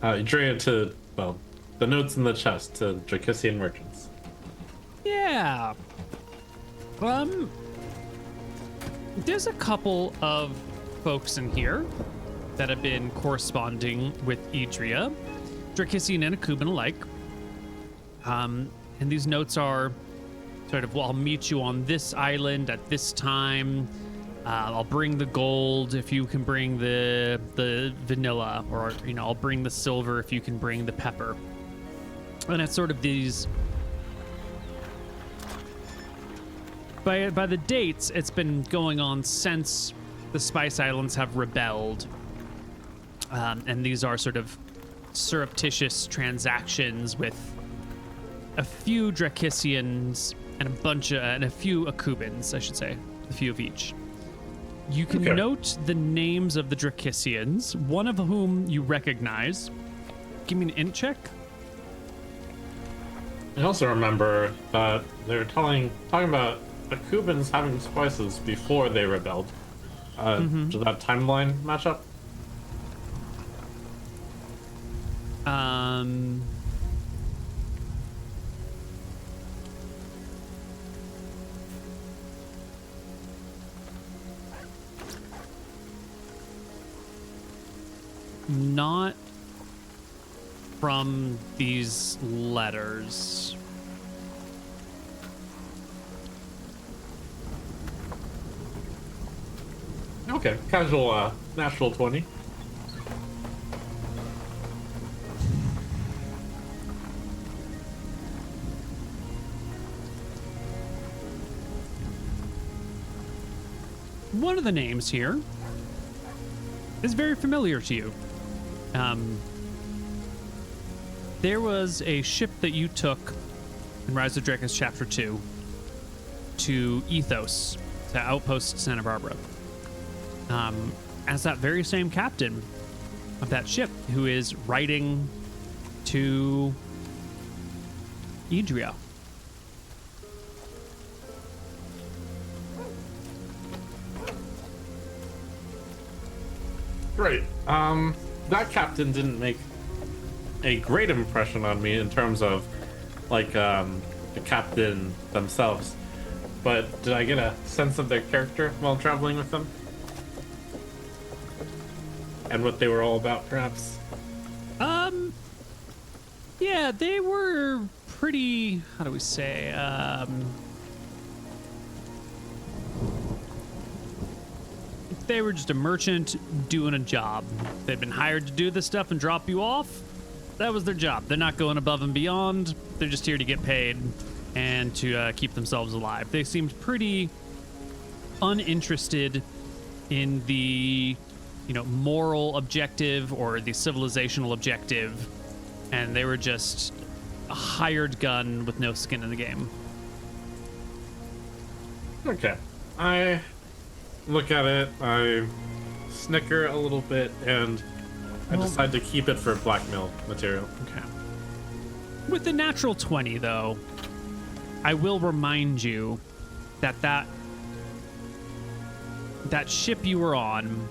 Idria to, well, the notes in the chest to Drekisian merchants. Yeah. There's a couple of folks in here that have been corresponding with Idria, Drekisian and Akuban alike. And these notes are sort of, well, I'll meet you on this island at this time. I'll bring the gold if you can bring the vanilla, or, you know, I'll bring the silver if you can bring the pepper. And it's sort of these. By the dates, it's been going on since the Spice Islands have rebelled. And these are sort of surreptitious transactions with a few Drekisians and a few Akubans, I should say, a few of each. You can note the names of the Drekisians, one of whom you recognize. Give me an int check. I also remember that they were talking about the Kubans having spices before they rebelled. Does that timeline match up? Not from these letters. Okay, casual, natural 20. One of the names here is very familiar to you. There was a ship that you took in Rise of Drekis Chapter 2 to Ethos, to Outpost Santa Barbara. As that very same captain of that ship who is writing to Idria. Great. That captain didn't make a great impression on me in terms of, like, the captain themselves. but did I get a sense of their character while traveling with them? And what they were all about, perhaps? Yeah, they were pretty, how do we say, they were just a merchant doing a job. They'd been hired to do this stuff and drop you off. That was their job. They're not going above and beyond. They're just here to get paid and to keep themselves alive. They seemed pretty uninterested in the, moral objective or the civilizational objective, and they were just a hired gun with no skin in the game. Okay. I look at it, I snicker a little bit, and I decide to keep it for blackmail material. Okay. With the natural 20, though, I will remind you that ship you were on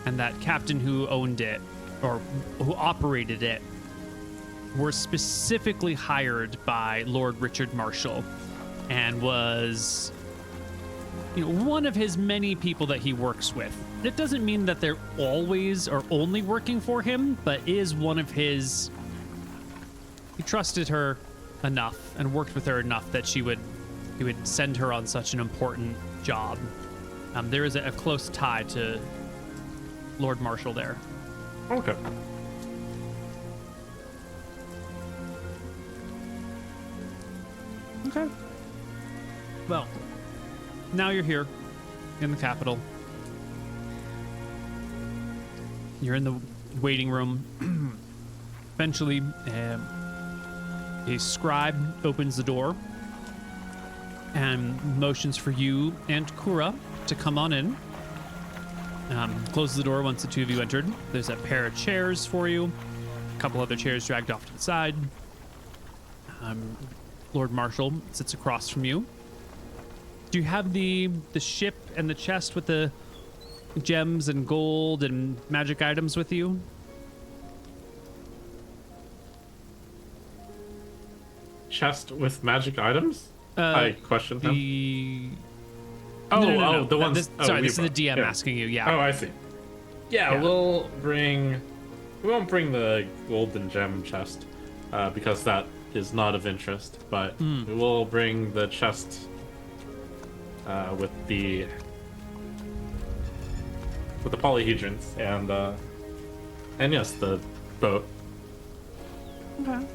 and that captain who owned it or who operated it were specifically hired by Lord Richard Marshall and was one of his many people that he works with. It doesn't mean that they're always or only working for him, but is one of his. He trusted her enough and worked with her enough that he would send her on such an important job. There is a close tie to Lord Marshall there. Okay. Okay. Well, now you're here in the capital. You're in the waiting room. Eventually, a scribe opens the door and motions for you and Kura to come on in. Closes the door once the two of you entered. There's a pair of chairs for you. A couple other chairs dragged off to the side. Lord Marshall sits across from you. Do you have the ship and the chest with the gems and gold and magic items with you? Chest with magic items? I questioned him. No. The ones. This is the DM asking you. Yeah. Oh, I see. Yeah, we won't bring the golden gem chest because that is not of interest. But we will bring the chest with the polyhedrons and yes, the boat. Okay.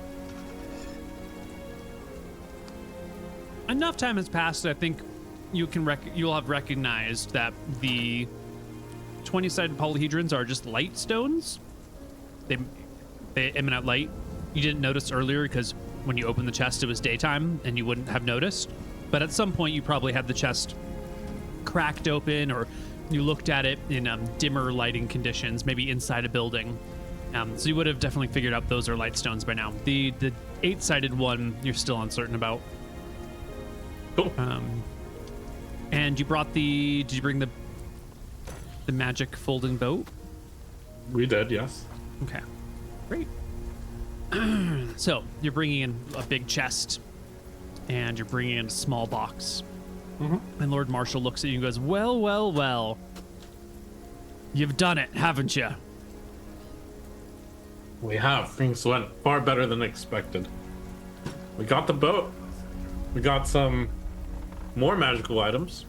Enough time has passed. I think you'll have recognized that the 20-sided polyhedrons are just light stones. They emanate light. You didn't notice earlier because when you opened the chest, it was daytime and you wouldn't have noticed. But at some point, you probably had the chest cracked open, or you looked at it in dimmer lighting conditions, maybe inside a building. So you would have definitely figured out those are light stones by now. The 8-sided one, you're still uncertain about. Cool. And you brought did you bring the magic folding boat? We did, yes. Okay, great. So you're bringing in a big chest and you're bringing in a small box. And Lord Marshall looks at you and goes, well, you've done it, haven't you? We have. Things went far better than expected. We got the boat. We got some more magical items.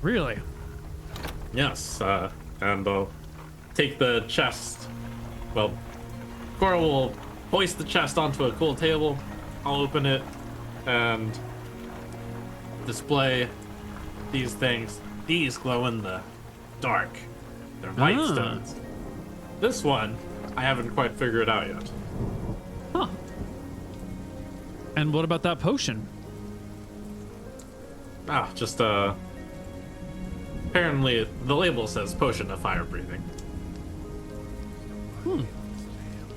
Really? Yes, and I'll take the chest. Well, Cora will hoist the chest onto a cool table. I'll open it and display these things. These glow in the dark. They're light stones. This one, I haven't quite figured out yet. Huh. And what about that potion? Just apparently the label says potion of fire breathing.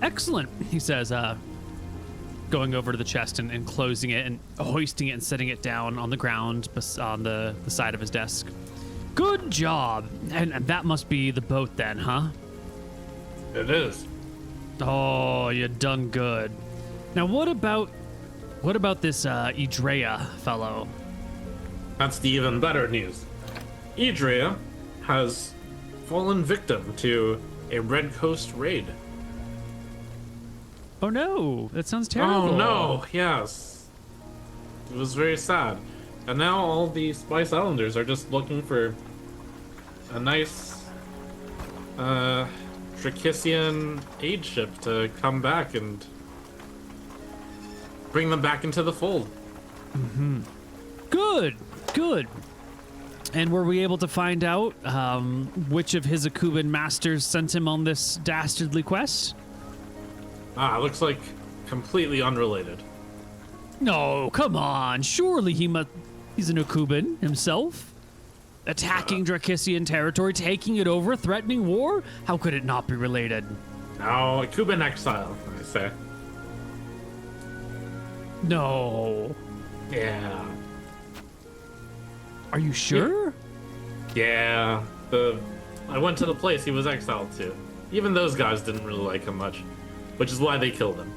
Excellent, he says, going over to the chest and closing it and hoisting it and setting it down on the ground on the side of his desk. Good job. And that must be the boat then, huh? It is. Oh, you done good. Now, what about this Idria fellow? That's the even better news. Idria has fallen victim to a Red Coast raid. Oh no, that sounds terrible. Oh no, yes. It was very sad. And now all the Spice Islanders are just looking for a nice Drekisian aid ship to come back and bring them back into the fold. Good, good. And were we able to find out which of his Akuban masters sent him on this dastardly quest? Looks like completely unrelated. No, come on. Surely he's an Akuban himself. Attacking Drekisian territory, taking it over, threatening war? How could it not be related? No, a Cuban exile, I say. No. Yeah. Are you sure? Yeah. I went to the place he was exiled to. Even those guys didn't really like him much, which is why they killed him.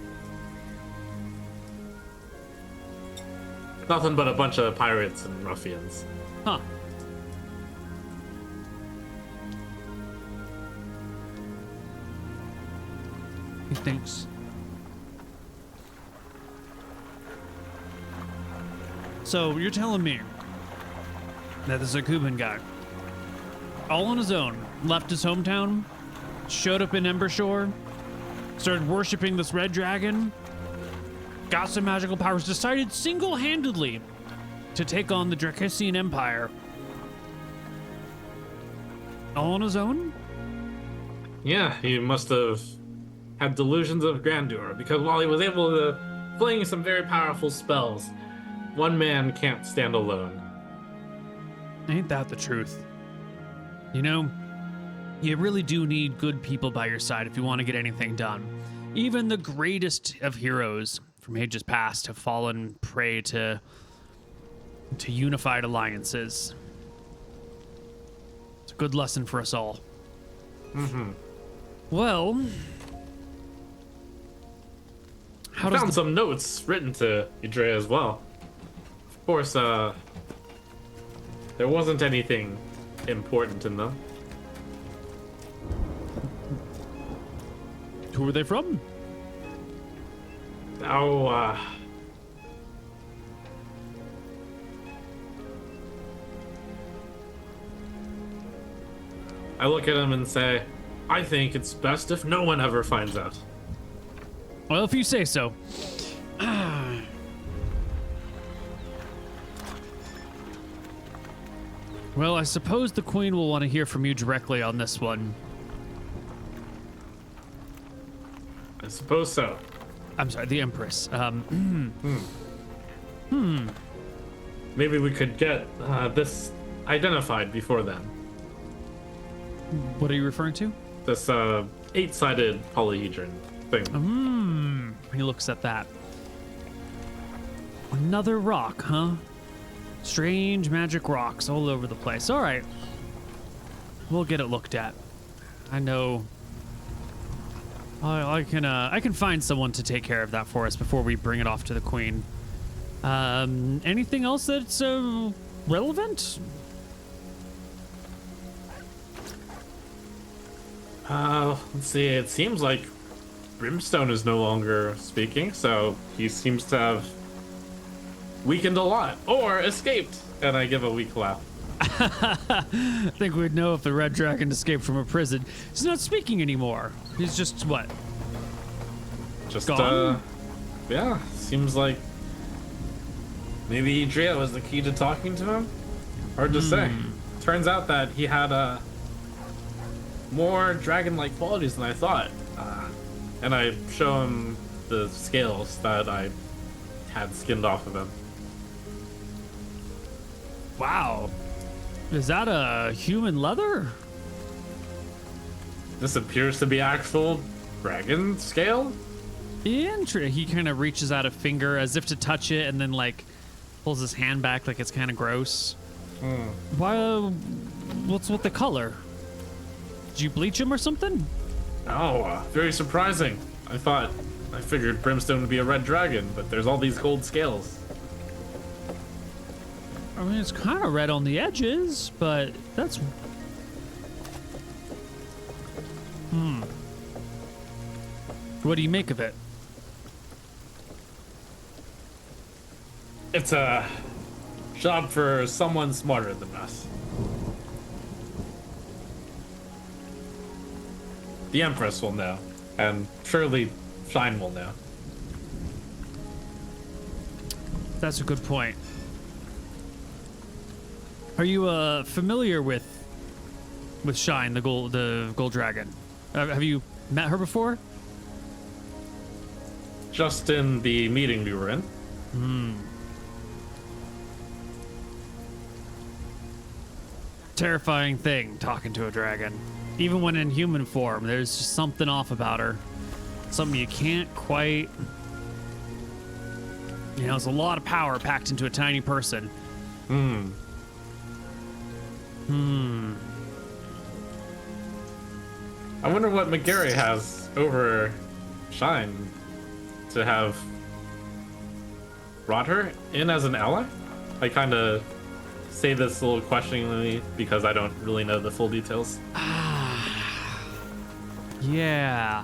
Nothing but a bunch of pirates and ruffians. Huh. He thinks. So you're telling me that this Akuban guy, all on his own, left his hometown, showed up in Embershore, started worshiping this red dragon, got some magical powers, decided single-handedly to take on the Drekisian Empire, all on his own? Yeah, he must have had delusions of grandeur, because while he was able to fling some very powerful spells, one man can't stand alone. Ain't that the truth? You know, you really do need good people by your side if you want to get anything done. Even the greatest of heroes from ages past have fallen prey to unified alliances. It's a good lesson for us all. Well, I found some notes written to Idria as well. Of course, there wasn't anything important in them. Who were they from? Oh, I look at him and say, I think it's best if no one ever finds out. Well, if you say so. Well, I suppose the Queen will want to hear from you directly on this one. I suppose so. I'm sorry, the Empress. Maybe we could get this identified before then. What are you referring to? This 8-sided polyhedron thing. He looks at that. Another rock, huh? Strange magic rocks all over the place. All right. We'll get it looked at. I know. I can find someone to take care of that for us before we bring it off to the Queen. Anything else that's relevant? Let's see. It seems like Brimstone is no longer speaking, so he seems to have weakened a lot or escaped. And I give a weak laugh. I think we'd know if the Red Dragon escaped from a prison. He's not speaking anymore. He's just what? Just gone? Yeah, seems like maybe Idria was the key to talking to him. Hard to say. Turns out that he had more dragon-like qualities than I thought. And I show him the scales that I had skinned off of him. Wow. Is that a human leather? This appears to be actual dragon scale. He kind of reaches out a finger as if to touch it and then like pulls his hand back like it's kind of gross. Why? What's with the color? Did you bleach him or something? Oh, very surprising. I figured Brimstone would be a red dragon, but there's all these gold scales. I mean, it's kind of red on the edges, but that's... What do you make of it? It's a job for someone smarter than us. The Empress will know, and surely Shine will know. That's a good point. Are you familiar with Shine, the gold dragon? Have you met her before? Just in the meeting we were in. Terrifying thing, talking to a dragon. Even when in human form, there's just something off about her. Something you can't quite... You know, it's a lot of power packed into a tiny person. I wonder what McGarry has over Shine to have brought her in as an ally. I kind of say this a little questioningly because I don't really know the full details. Yeah.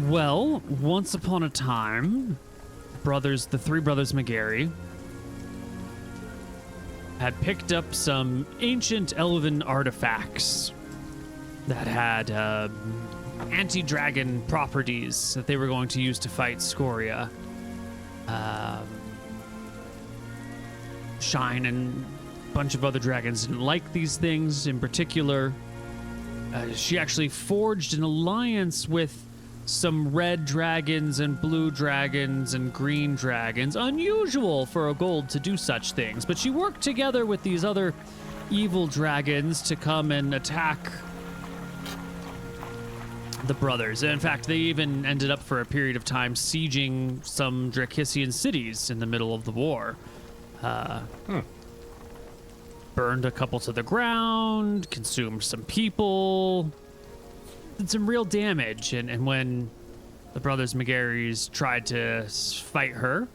Well, once upon a time, the three brothers McGarry had picked up some ancient elven artifacts that had anti-dragon properties that they were going to use to fight Scoria. Shine and a bunch of other dragons didn't like these things in particular. She actually forged an alliance with some red dragons and blue dragons and green dragons. Unusual for a gold to do such things, but she worked together with these other evil dragons to come and attack the brothers. In fact, they even ended up for a period of time sieging some Drekisian cities in the middle of the war. Burned a couple to the ground, consumed some people, did some real damage. And when the brothers McGarrys tried to fight her,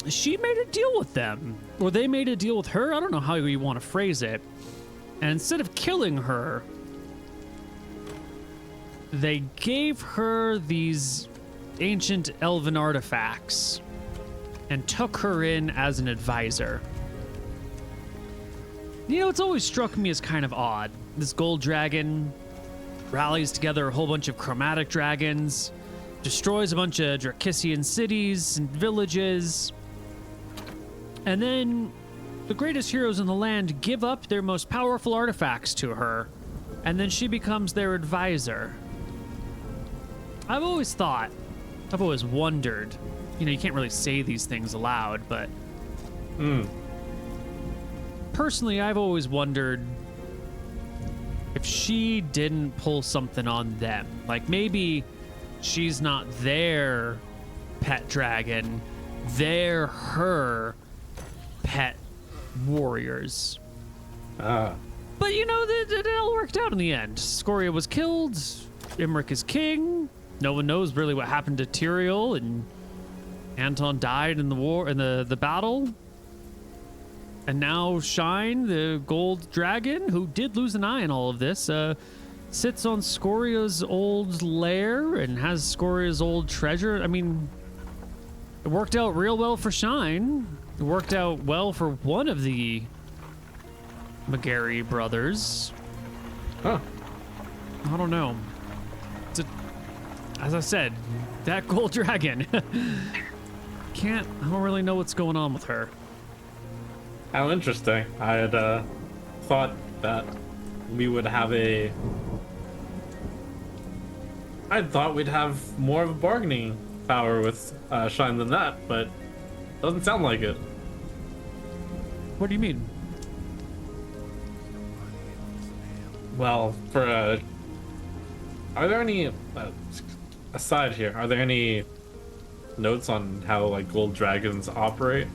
she made a deal with them, or they made a deal with her. I don't know how you want to phrase it. And instead of killing her, they gave her these ancient elven artifacts and took her in as an advisor. You know, it's always struck me as kind of odd. This gold dragon rallies together a whole bunch of chromatic dragons, destroys a bunch of Drekisian cities and villages, and then the greatest heroes in the land give up their most powerful artifacts to her, and then she becomes their advisor. I've always wondered, you know, you can't really say these things aloud, but personally, I've always wondered if she didn't pull something on them. Like, maybe she's not their pet dragon, they're her pet warriors. But, you know, it all worked out in the end. Scoria was killed, Imric is king, no one knows really what happened to Tyrael, and Anton died in the war, in the battle. And now Shine, the gold dragon, who did lose an eye in all of this, sits on Scoria's old lair and has Scoria's old treasure. I mean, it worked out real well for Shine. It worked out well for one of the McGarry brothers. Huh. I don't know. As I said, that gold dragon. I don't really know what's going on with her. How interesting. I had thought that we would have I thought we'd have more of a bargaining power with Shine than that, but doesn't sound like it. What do you mean? Well, are there any aside here? Are there any notes on how like gold dragons operate?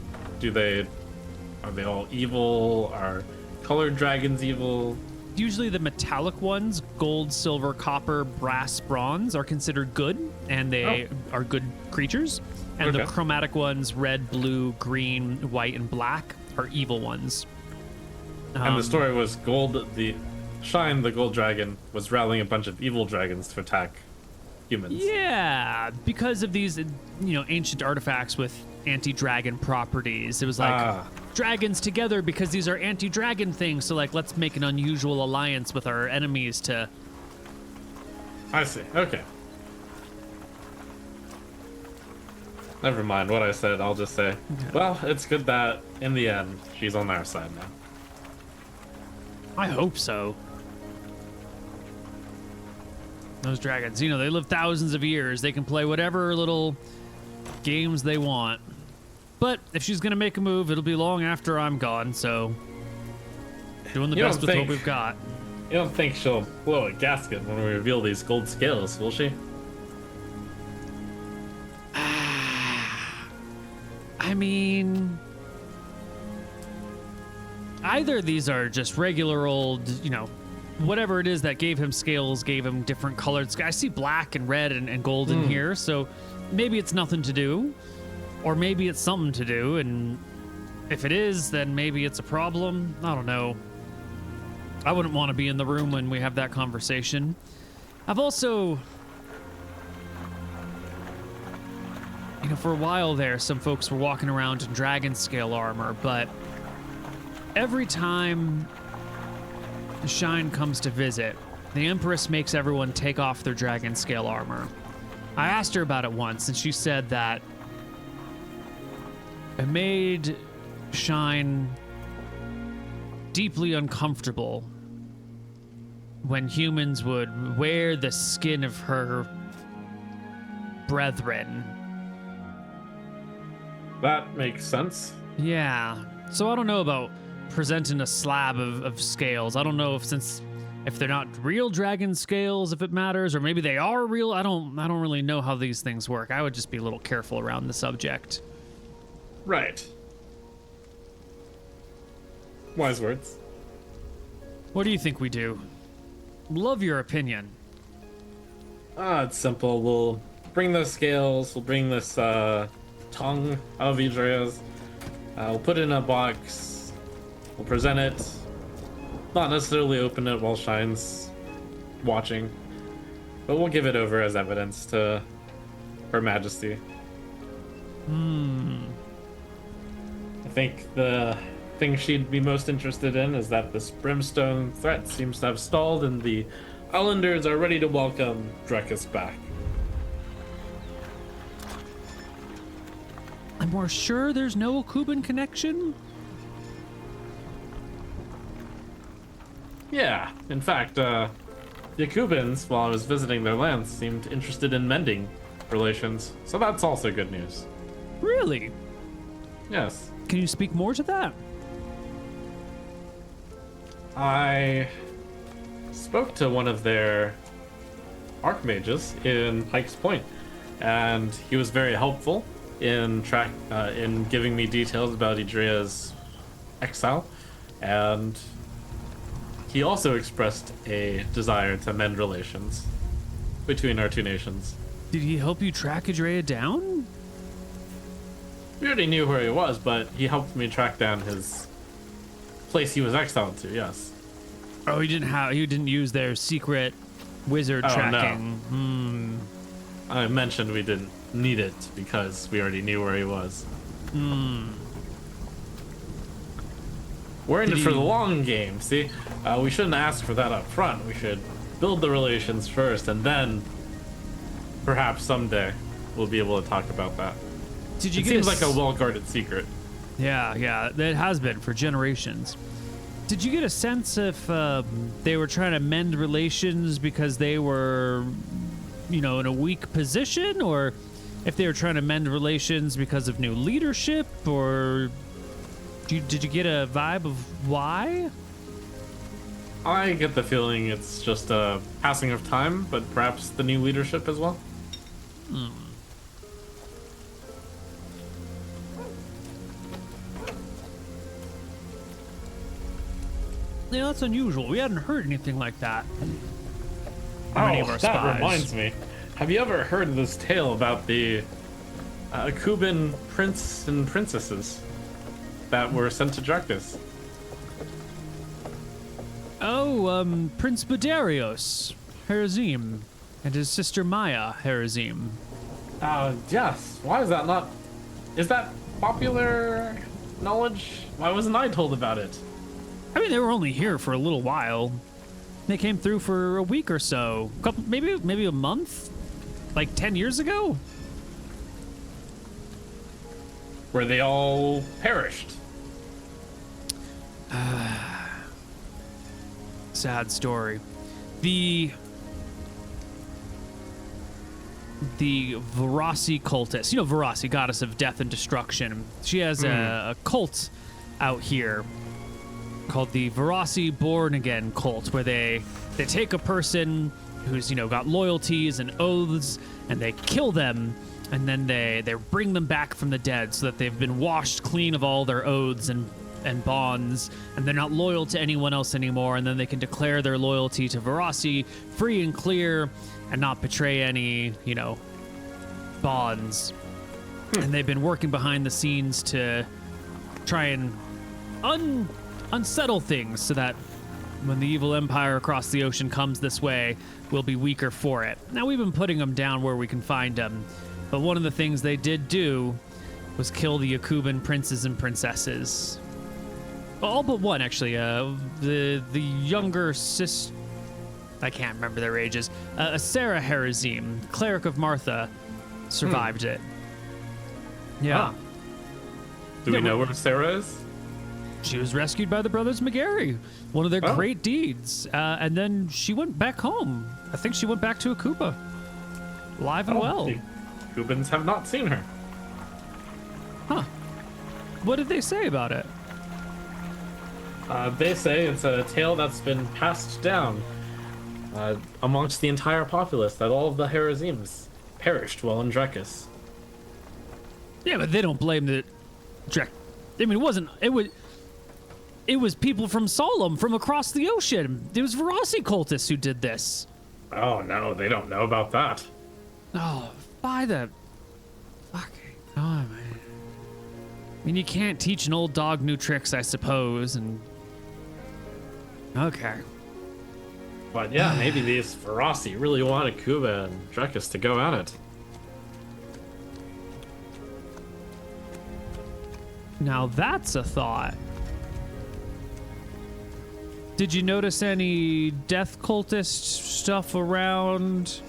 Are they all evil? Are colored dragons evil? usually the metallic ones, gold, silver, copper, brass, bronze, are considered good, and they are good creatures. And the Okay. chromatic ones, red, blue, green, white, and black, are evil ones. And the story was the gold dragon, was rallying a bunch of evil dragons to attack humans. Yeah, because of these, ancient artifacts with anti-dragon properties. It was like dragons together because these are anti-dragon things. So like, let's make an unusual alliance with our enemies to. I see. Okay. Never mind what I said. I'll just say, well, it's good that in the end she's on our side now. I hope so. Those dragons, they live thousands of years. They can play whatever little games they want. But if she's going to make a move, it'll be long after I'm gone, so doing the best with what we've got. You don't think she'll blow a gasket when we reveal these gold scales, will she? I mean, either these are just regular old, whatever it is that gave him scales, gave him different colored. I see black and red and gold in here, so maybe it's nothing to do, or maybe it's something to do, and if it is, then maybe it's a problem. I don't know. I wouldn't want to be in the room when we have that conversation. I've also, for a while there, some folks were walking around in dragon scale armor, but every time the Shine comes to visit, the Empress makes everyone take off their dragon scale armor. I asked her about it once, and she said that it made Shine deeply uncomfortable when humans would wear the skin of her brethren. That makes sense. Yeah. So I don't know about presenting a slab of scales. I don't know if they're not real dragon scales, if it matters, or maybe they are real. I don't really know how these things work. I would just be a little careful around the subject. Right. Wise words. What do you think we do? Love your opinion. It's simple. We'll bring those scales. We'll bring this tongue of Idria's. We'll put it in a box. We'll present it. Not necessarily open it while Shine's watching, but we'll give it over as evidence to Her Majesty. I think the thing she'd be most interested in is that this brimstone threat seems to have stalled and the Islanders are ready to welcome Drekis back. I'm more sure there's no Kuban connection. Yeah, in fact, the Cubans, while I was visiting their lands, seemed interested in mending relations, so that's also good news. Really? Yes. Can you speak more to that? I spoke to one of their archmages in Pike's Point, and he was very helpful in giving me details about Idria's exile, and he also expressed a desire to mend relations between our two nations. Did he help you track Idria down? We already knew where he was, but he helped me track down his place he was exiled to, yes. Oh, he didn't use their secret wizard tracking. No. I mentioned we didn't need it because we already knew where he was. We're in it for the long game, see? We shouldn't ask for that up front. We should build the relations first, and then perhaps someday we'll be able to talk about that. Did you it seems like a well-guarded secret. Yeah, it has been for generations. Did you get a sense if they were trying to mend relations because they were, in a weak position, or if they were trying to mend relations because of new leadership, or did you get a vibe of why? I get the feeling it's just a passing of time, but perhaps the new leadership as well. Yeah, that's unusual. We hadn't heard anything like that from any of our that spies. reminds me. Have you ever heard this tale about the Kuban prince and princesses that were sent to Drekis? Oh, Prince Badarios, Harazim, and his sister Maya, Harazim. Yes. Why is that not... Is that popular knowledge? Why wasn't I told about it? I mean, they were only here for a little while. They came through for a week or so. Maybe a month? Like 10 years ago? Where they all perished. Sad story. The Varasi cultist. You know Varasi, goddess of death and destruction. She has a cult out here called the Varasi Born Again cult, where they take a person who's, got loyalties and oaths, and they kill them, and then they bring them back from the dead so that they've been washed clean of all their oaths and bonds, and they're not loyal to anyone else anymore, and then they can declare their loyalty to Varasi free and clear and not betray any, bonds. And they've been working behind the scenes to try and unsettle things so that when the evil empire across the ocean comes this way, we'll be weaker for it. Now, we've been putting them down where we can find them, but one of the things they did do was kill the Yakuban princes and princesses. All but one, actually. The younger sister, I can't remember their ages. Sarah Harazim, cleric of Martha, survived it. Yeah. Huh. Do we know where Sarah is? She was rescued by the brothers McGarry, one of their great deeds. And then she went back home. I think she went back to Akuba, alive and well. The Kubans have not seen her. Huh. What did they say about it? They say it's a tale that's been passed down amongst the entire populace, that all of the Harazims perished while in Drekis. Yeah, but they don't blame the Drek. I mean, it was people from Solemn, from across the ocean. It was Varasi cultists who did this. Oh no, they don't know about that. Oh, by the fucking God, man. I mean, you can't teach an old dog new tricks, I suppose, and... Okay. But yeah, maybe these Varasi really wanted Kuba and Drekis to go at it. Now that's a thought. Did you notice any death cultist stuff around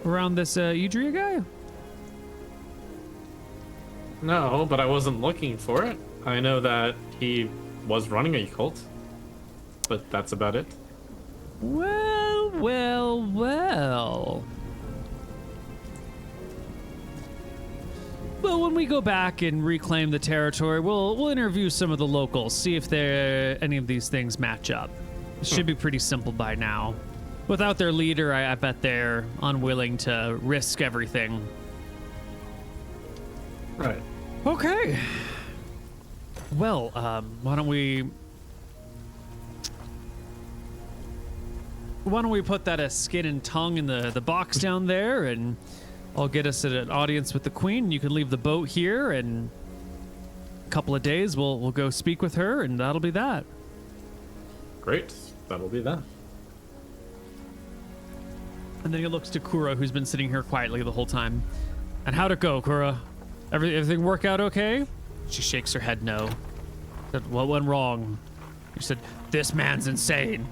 this Idria guy? No, but I wasn't looking for it. I know that he was running a cult, but that's about it. Well. Well, when we go back and reclaim the territory, we'll interview some of the locals, see if any of these things match up. It should be pretty simple by now. Without their leader, I bet they're unwilling to risk everything. Right. Okay. Well, why don't we put that skin and tongue in the box down there, and I'll get us at an audience with the queen. You can leave the boat here, and a couple of days we'll go speak with her, and that'll be that. Great. That'll be that. And then he looks to Kura, who's been sitting here quietly the whole time. And how'd it go, Kura? Everything work out okay? She shakes her head no. Said, what went wrong? He said, this man's insane.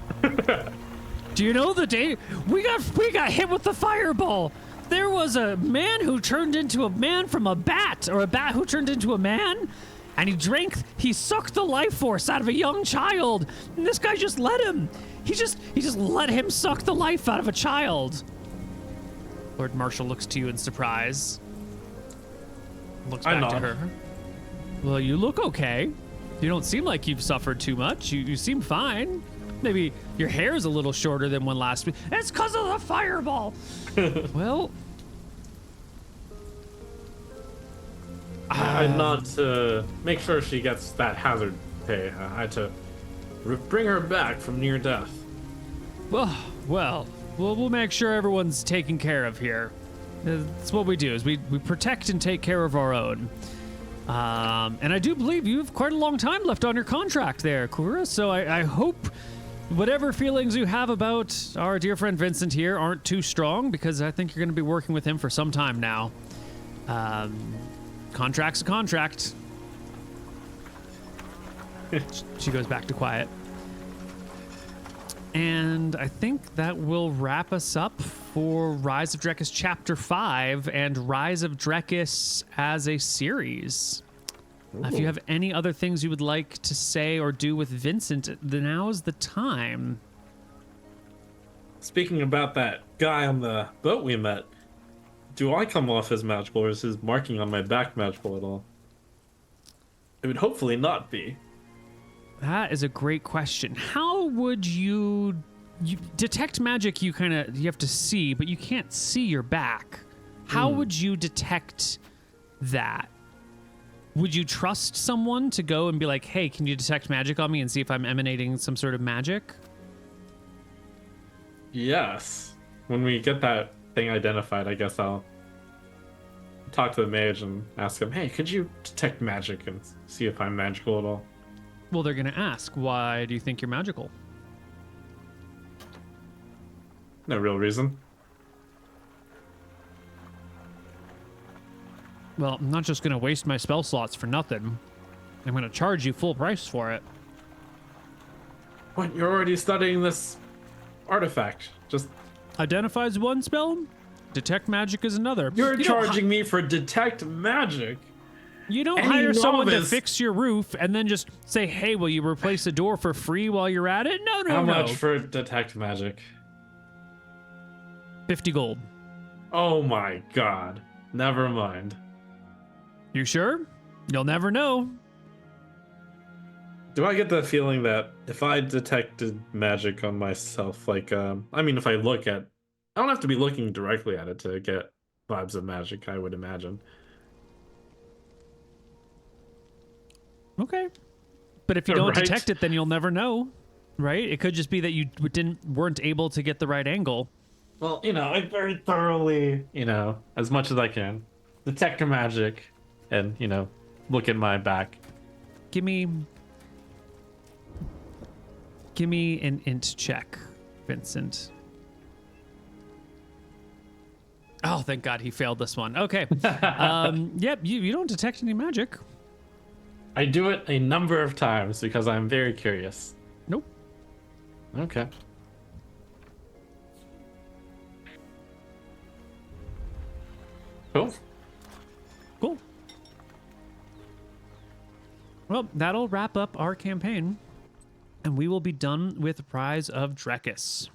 Do you know the day we got hit with the fireball? There was a man who turned into a man from a bat, or a bat who turned into a man, and he sucked the life force out of a young child, and this guy just let him. He just let him suck the life out of a child. Lord Marshall looks to you in surprise. Looks back to her. Well, you look okay. You don't seem like you've suffered too much. You seem fine. Maybe your hair's a little shorter than one last week. It's because of the fireball. Well, I nod to make sure she gets that hazard pay. I had to bring her back from near death. We'll make sure everyone's taken care of here. That's what we do, is we protect and take care of our own. And I do believe you have quite a long time left on your contract there, Kura, so I hope whatever feelings you have about our dear friend Vincent here aren't too strong, because I think you're going to be working with him for some time now. Contract's a contract. She goes back to quiet. And I think that will wrap us up for Rise of Drekis Chapter 5 and Rise of Drekis as a series. If you have any other things you would like to say or do with Vincent, now's the time. Speaking about that guy on the boat we met, do I come off as magical, or is his marking on my back magical at all? It would hopefully not be. That is a great question. How would you detect magic? You have to see, but you can't see your back. How would you detect that? Would you trust someone to go and be like, hey, can you detect magic on me and see if I'm emanating some sort of magic? Yes. When we get that thing identified, I guess I'll talk to the mage and ask him, hey, could you detect magic and see if I'm magical at all? Well, they're going to ask, why do you think you're magical? No real reason. Well, I'm not just going to waste my spell slots for nothing. I'm going to charge you full price for it. What? You're already studying this artifact. Just identifies one spell, detect magic is another. You're charging me for detect magic. You don't hire someone to fix your roof and then just say, hey, will you replace a door for free while you're at it? No. How much for detect magic? 50 gold. Oh my god. Never mind. You sure? You'll never know. Do I get the feeling that if I detected magic on myself, like, if I look at... I don't have to be looking directly at it to get vibes of magic, I would imagine. Okay. But if you don't detect it, then you'll never know, right? It could just be that you weren't able to get the right angle. Well, I very thoroughly, as much as I can, detect magic and, look at my back. Give me an int check, Vincent. Oh, thank God he failed this one. Okay. Yep, you don't detect any magic. I do it a number of times because I'm very curious. Nope. Okay. Cool. Well, that'll wrap up our campaign, and we will be done with Rise of Drekis. It's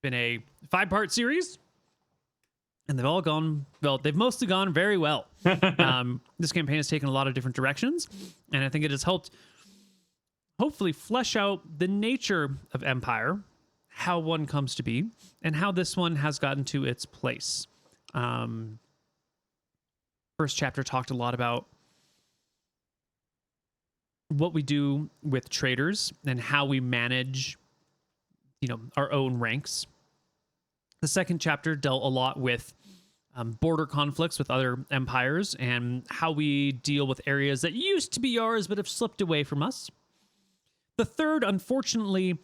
been a 5-part series, and they've all gone, they've mostly gone very well. This campaign has taken a lot of different directions, and I think it has helped hopefully flesh out the nature of Empire, how one comes to be, and how this one has gotten to its place. First chapter talked a lot about what we do with traders and how we manage, our own ranks. The second chapter dealt a lot with border conflicts with other empires and how we deal with areas that used to be ours but have slipped away from us. The third, unfortunately,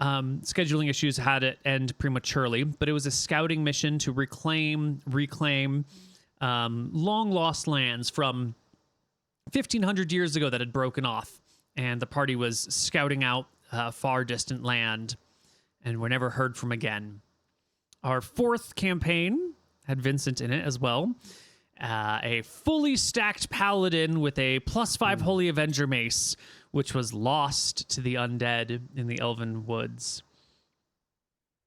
scheduling issues had it end prematurely, but it was a scouting mission to reclaim long lost lands from 1,500 years ago that had broken off, and the party was scouting out far distant land and were never heard from again. Our fourth campaign had Vincent in it as well, a fully stacked paladin with a +5 Holy Avenger mace, which was lost to the undead in the Elven Woods.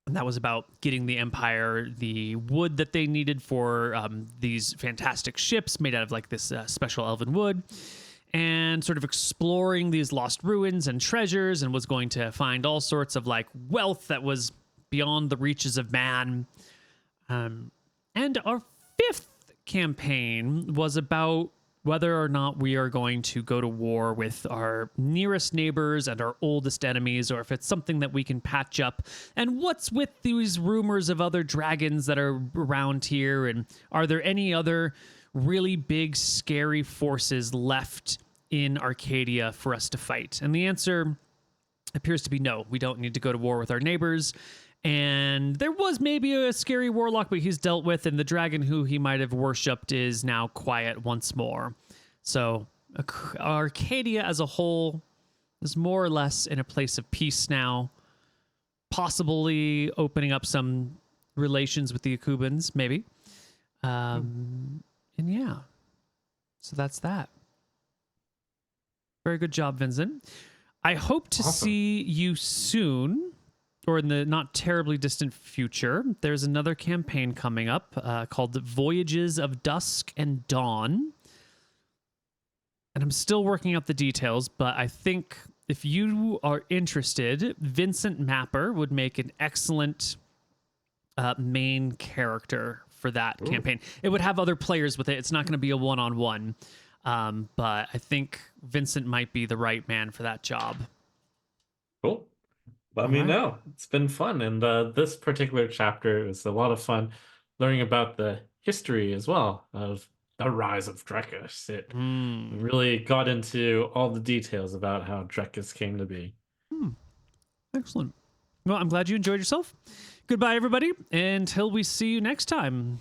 And that was about getting the Empire the wood that they needed for these fantastic ships made out of like this special elven wood, and sort of exploring these lost ruins and treasures, and was going to find all sorts of like wealth that was beyond the reaches of man. And our fifth campaign was about whether or not we are going to go to war with our nearest neighbors and our oldest enemies, or if it's something that we can patch up. And what's with these rumors of other dragons that are around here? And are there any other really big, scary forces left in Arcadia for us to fight? And the answer appears to be no. We don't need to go to war with our neighbors. And there was maybe a scary warlock, but he's dealt with, and the dragon who he might have worshipped is now quiet once more. So Arcadia as a whole is more or less in a place of peace now, possibly opening up some relations with the Akubans, maybe. And yeah, so that's that. Very good job, Vincent. I hope to see you soon, or in the not terribly distant future. There's another campaign coming up called Voyages of Dusk and Dawn. And I'm still working out the details, but I think if you are interested, Vincent Mapper would make an excellent main character for that campaign. It would have other players with it. It's not going to be a one-on-one, but I think Vincent might be the right man for that job. Cool. Let me know. It's been fun. And this particular chapter was a lot of fun learning about the history as well of the rise of Drekis. It really got into all the details about how Drekis came to be. Excellent. Well, I'm glad you enjoyed yourself. Goodbye, everybody. Until we see you next time.